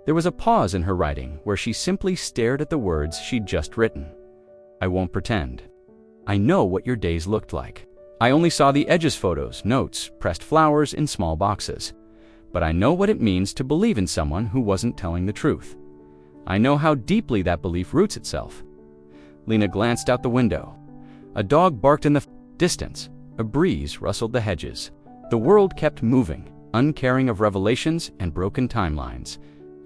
There was a pause in her writing where she simply stared at the words she'd just written. "I won't pretend. I know what your days looked like. I only saw the edges photos, notes, pressed flowers in small boxes. But I know what it means to believe in someone who wasn't telling the truth. I know how deeply that belief roots itself." Lena glanced out the window. A dog barked in the distance. A breeze rustled the hedges. The world kept moving, uncaring of revelations and broken timelines.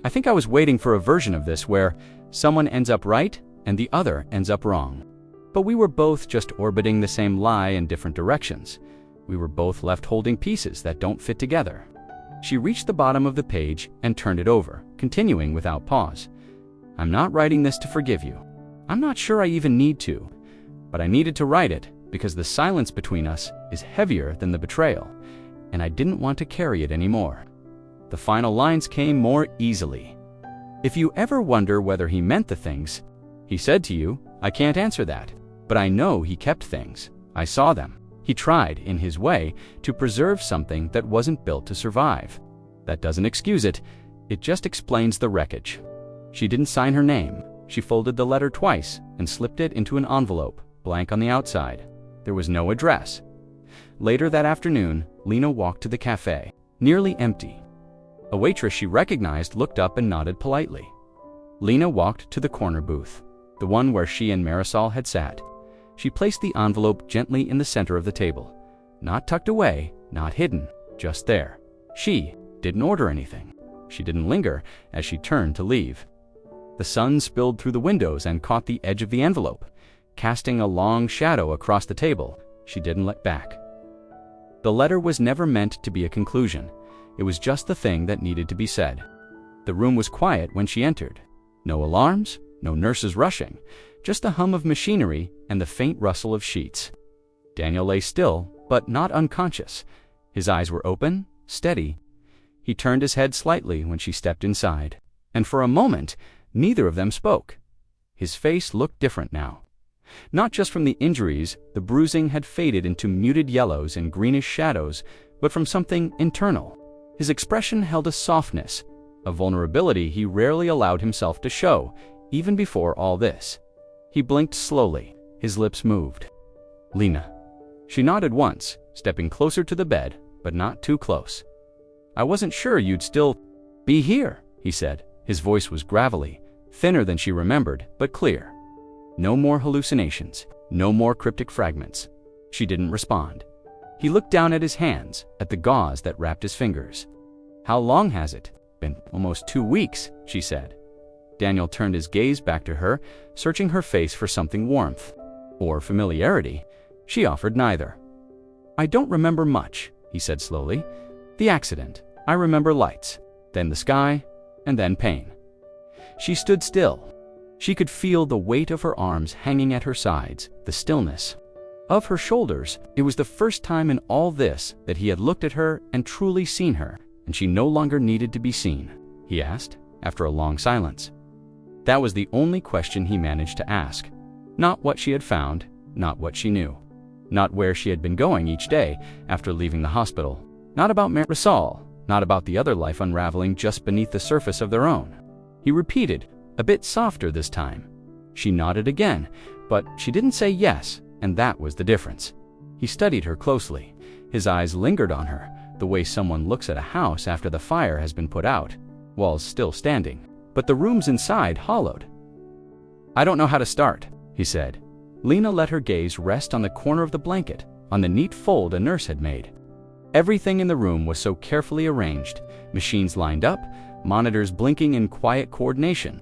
I think I was waiting for a version of this where someone ends up right and the other ends up wrong. But we were both just orbiting the same lie in different directions. We were both left holding pieces that don't fit together. She reached the bottom of the page and turned it over, continuing without pause. "I'm not writing this to forgive you. I'm not sure I even need to. But I needed to write it because the silence between us is heavier than the betrayal, and I didn't want to carry it anymore." The final lines came more easily. "If you ever wonder whether he meant the things he said to you, I can't answer that. But I know he kept things. I saw them. He tried, in his way, to preserve something that wasn't built to survive. That doesn't excuse it. It just explains the wreckage." She didn't sign her name. She folded the letter twice and slipped it into an envelope, blank on the outside. There was no address. Later that afternoon, Lena walked to the cafe, nearly empty. A waitress she recognized looked up and nodded politely. Lena walked to the corner booth, the one where she and Marisol had sat. She placed the envelope gently in the center of the table. Not tucked away, not hidden, just there. She didn't order anything. She didn't linger as she turned to leave. The sun spilled through the windows and caught the edge of the envelope, casting a long shadow across the table. She didn't look back. The letter was never meant to be a conclusion. It was just the thing that needed to be said. The room was quiet when she entered. No alarms, no nurses rushing, just the hum of machinery and the faint rustle of sheets. Daniel lay still, but not unconscious. His eyes were open, steady. He turned his head slightly when she stepped inside, and for a moment, neither of them spoke. His face looked different now. Not just from the injuries, the bruising had faded into muted yellows and greenish shadows, but from something internal. His expression held a softness, a vulnerability he rarely allowed himself to show, even before all this. He blinked slowly. His lips moved. "Lena." She nodded once, stepping closer to the bed, but not too close. "I wasn't sure you'd still be here," he said. His voice was gravelly, thinner than she remembered, but clear. No more hallucinations, no more cryptic fragments. She didn't respond. He looked down at his hands, at the gauze that wrapped his fingers. "How long has it been?" "Almost 2 weeks," she said. Daniel turned his gaze back to her, searching her face for something warmth or familiarity. She offered neither. "I don't remember much," he said slowly. "The accident. I remember lights, then the sky, and then pain." She stood still. She could feel the weight of her arms hanging at her sides, the stillness of her shoulders. It was the first time in all this that he had looked at her and truly seen her, and she no longer needed to be seen, he asked, after a long silence. That was the only question he managed to ask. Not what she had found, not what she knew. Not where she had been going each day after leaving the hospital. Not about Marisol, not about the other life unraveling just beneath the surface of their own. He repeated, a bit softer this time. She nodded again, but she didn't say yes, and that was the difference. He studied her closely. His eyes lingered on her, the way someone looks at a house after the fire has been put out, walls still standing, but the rooms inside hollowed. "I don't know how to start," he said. Lena let her gaze rest on the corner of the blanket, on the neat fold a nurse had made. Everything in the room was so carefully arranged, machines lined up, monitors blinking in quiet coordination.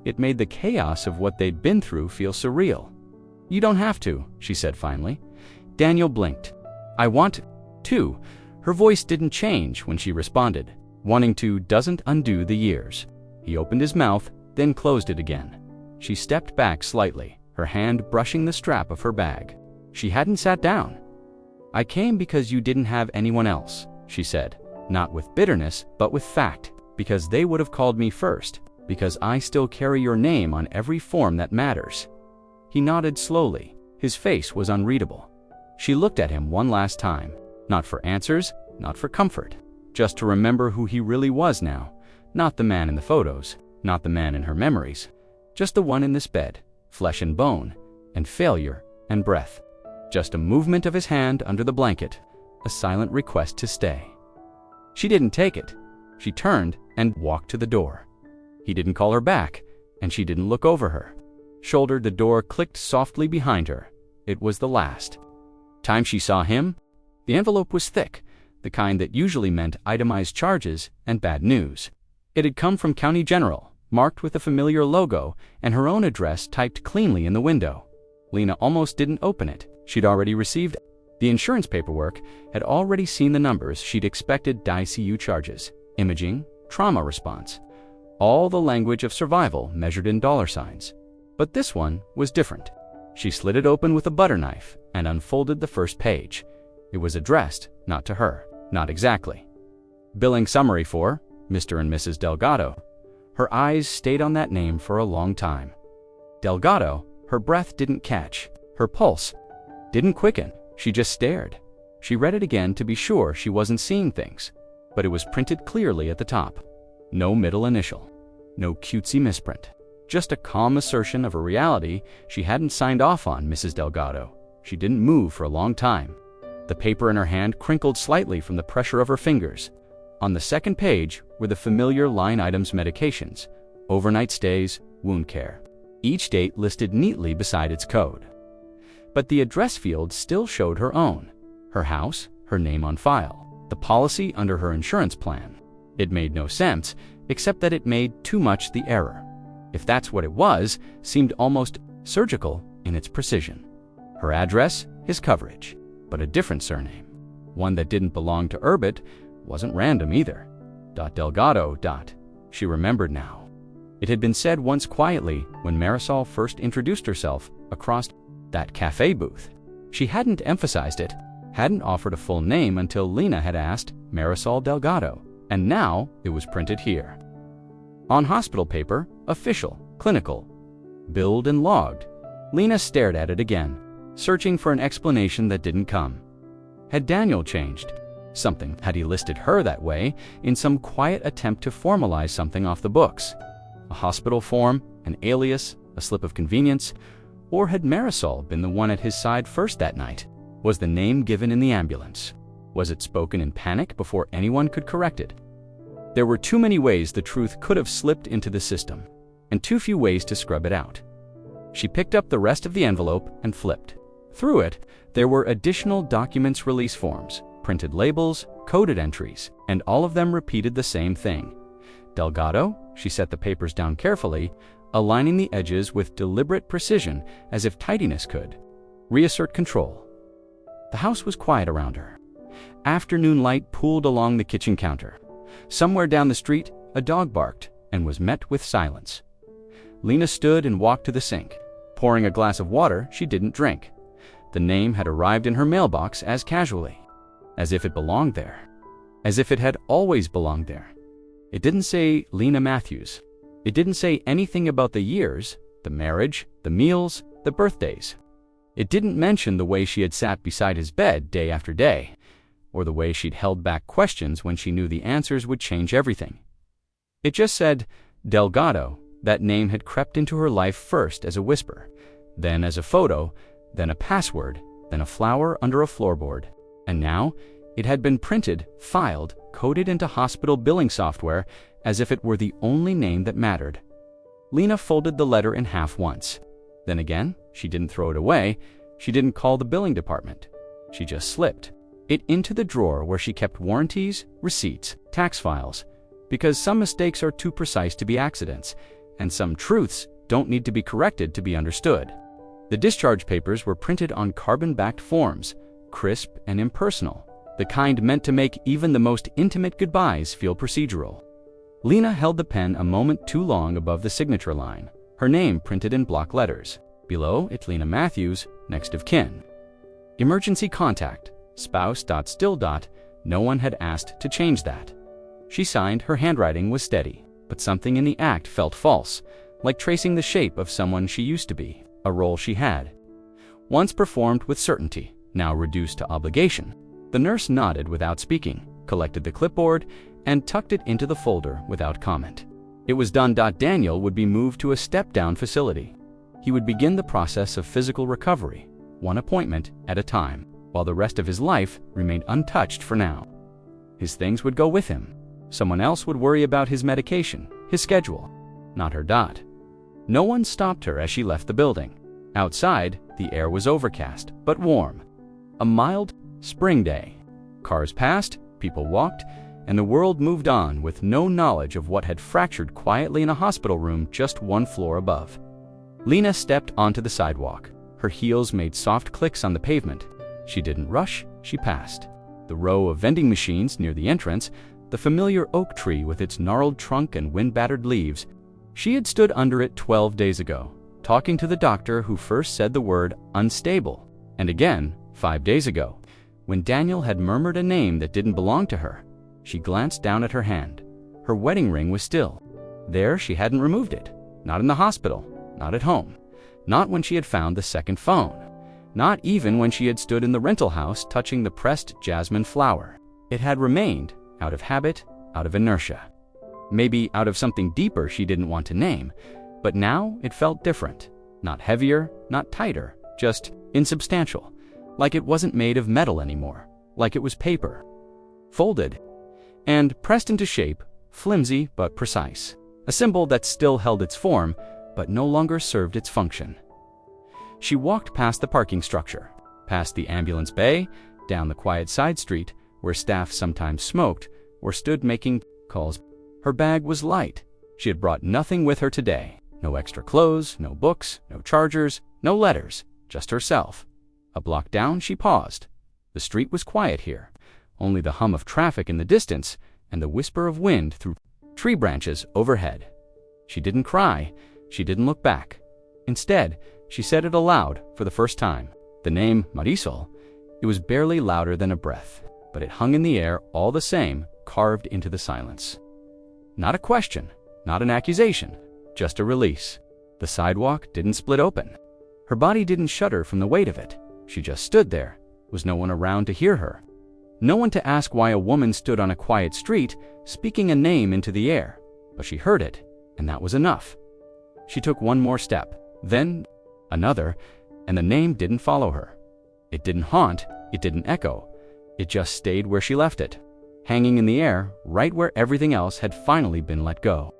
It made the chaos of what they'd been through feel surreal. "You don't have to," she said finally. Daniel blinked. "I want to." Her voice didn't change when she responded. Wanting to doesn't undo the years. He opened his mouth, then closed it again. She stepped back slightly, her hand brushing the strap of her bag. She hadn't sat down. "I came because you didn't have anyone else," she said, not with bitterness, but with fact, "because they would have called me first, because I still carry your name on every form that matters." He nodded slowly. His face was unreadable. She looked at him one last time, not for answers, not for comfort, just to remember who he really was now, not the man in the photos, not the man in her memories, just the one in this bed, flesh and bone, and failure and breath. Just a movement of his hand under the blanket, a silent request to stay. She didn't take it. She turned and walked to the door. He didn't call her back, and she didn't look over her. Shouldered, the door clicked softly behind her. It was the last time she saw him. The envelope was thick, the kind that usually meant itemized charges and bad news. It had come from County General, marked with a familiar logo, and her own address typed cleanly in the window. Lena almost didn't open it. She'd already received the insurance paperwork, had already seen the numbers she'd expected: ICU charges, imaging, trauma response, all the language of survival measured in dollar signs. But this one was different. She slid it open with a butter knife and unfolded the first page. It was addressed not to her, not exactly. Billing summary for Mr. and Mrs. Delgado. Her eyes stayed on that name for a long time. Delgado. Her breath didn't catch. Her pulse didn't quicken. She just stared. She read it again to be sure she wasn't seeing things, but it was printed clearly at the top. No middle initial. No cutesy misprint. Just a calm assertion of a reality she hadn't signed off on. Mrs. Delgado. She didn't move for a long time. The paper in her hand crinkled slightly from the pressure of her fingers. On the second page were the familiar line items: medications, overnight stays, wound care. Each date listed neatly beside its code. But the address field still showed her own, her house, her name on file, the policy under her insurance plan. It made no sense, except that it made too much the error. If that's what it was, seemed almost surgical in its precision. Her address, his coverage, but a different surname. One that didn't belong to Urbit, wasn't random either. Delgado. She remembered now. It had been said once quietly when Marisol first introduced herself across that cafe booth. She hadn't emphasized it, hadn't offered a full name until Lena had asked Marisol Delgado, and now it was printed here. On hospital paper, official, clinical, billed and logged. Lena stared at it again, searching for an explanation that didn't come. Had Daniel changed? Something. Had he listed her that way in some quiet attempt to formalize something off the books? A hospital form, an alias, a slip of convenience? Or had Marisol been the one at his side first that night? Was the name given in the ambulance? Was it spoken in panic before anyone could correct it? There were too many ways the truth could have slipped into the system, and too few ways to scrub it out. She picked up the rest of the envelope and flipped. Through it, there were additional documents release forms, printed labels, coded entries, and all of them repeated the same thing. Delgado. She set the papers down carefully, aligning the edges with deliberate precision as if tidiness could reassert control. The house was quiet around her. Afternoon light pooled along the kitchen counter. Somewhere down the street, a dog barked and was met with silence. Lena stood and walked to the sink, pouring a glass of water she didn't drink. The name had arrived in her mailbox as casually, as if it belonged there, as if it had always belonged there. It didn't say Lena Matthews. It didn't say anything about the years, the marriage, the meals, the birthdays. It didn't mention the way she had sat beside his bed day after day, or the way she'd held back questions when she knew the answers would change everything. It just said Delgado. That name had crept into her life first as a whisper, then as a photo, then a password, then a flower under a floorboard. And now it had been printed, filed, coded into hospital billing software as if it were the only name that mattered. Lena folded the letter in half once. Then again, she didn't throw it away. She didn't call the billing department. She just slipped it into the drawer where she kept warranties, receipts, tax files, because some mistakes are too precise to be accidents, and some truths don't need to be corrected to be understood. The discharge papers were printed on carbon-backed forms, crisp and impersonal, the kind meant to make even the most intimate goodbyes feel procedural. Lena held the pen a moment too long above the signature line, her name printed in block letters. Below it, Lena Matthews, next of kin. Emergency contact, spouse. Still. No one had asked to change that. She signed, her handwriting was steady, but something in the act felt false, like tracing the shape of someone she used to be, a role she had once performed with certainty, now reduced to obligation. The nurse nodded without speaking, collected the clipboard, and tucked it into the folder without comment. It was done. Daniel would be moved to a step-down facility. He would begin the process of physical recovery, one appointment at a time, while the rest of his life remained untouched for now. His things would go with him. Someone else would worry about his medication, his schedule, not her. No one stopped her as she left the building. Outside, the air was overcast, but warm. A mild spring day. Cars passed, people walked, and the world moved on with no knowledge of what had fractured quietly in a hospital room just one floor above. Lena stepped onto the sidewalk. Her heels made soft clicks on the pavement. She didn't rush, she passed. The row of vending machines near the entrance, the familiar oak tree with its gnarled trunk and wind-battered leaves. She had stood under it 12 days ago, talking to the doctor who first said the word unstable, and again 5 days ago, when Daniel had murmured a name that didn't belong to her. She glanced down at her hand. Her wedding ring was still there. She hadn't removed it. Not in the hospital, not at home, not when she had found the second phone, not even when she had stood in the rental house touching the pressed jasmine flower. It had remained, out of habit, out of inertia. Maybe out of something deeper she didn't want to name, but now it felt different. Not heavier, not tighter, just insubstantial, like it wasn't made of metal anymore, like it was paper. Folded and pressed into shape, flimsy but precise. A symbol that still held its form, but no longer served its function. She walked past the parking structure, past the ambulance bay, down the quiet side street where staff sometimes smoked or stood making calls. Her bag was light. She had brought nothing with her today. No extra clothes, no books, no chargers, no letters, just herself. A block down, she paused. The street was quiet here. Only the hum of traffic in the distance and the whisper of wind through tree branches overhead. She didn't cry. She didn't look back. Instead, she said it aloud for the first time. The name Marisol. It was barely louder than a breath, but it hung in the air all the same, carved into the silence. Not a question, not an accusation, just a release. The sidewalk didn't split open. Her body didn't shudder from the weight of it. She just stood there. Was no one around to hear her? No one to ask why a woman stood on a quiet street, speaking a name into the air. But she heard it, and that was enough. She took one more step, then another, and the name didn't follow her. It didn't haunt, it didn't echo. It just stayed where she left it, hanging in the air, right where everything else had finally been let go.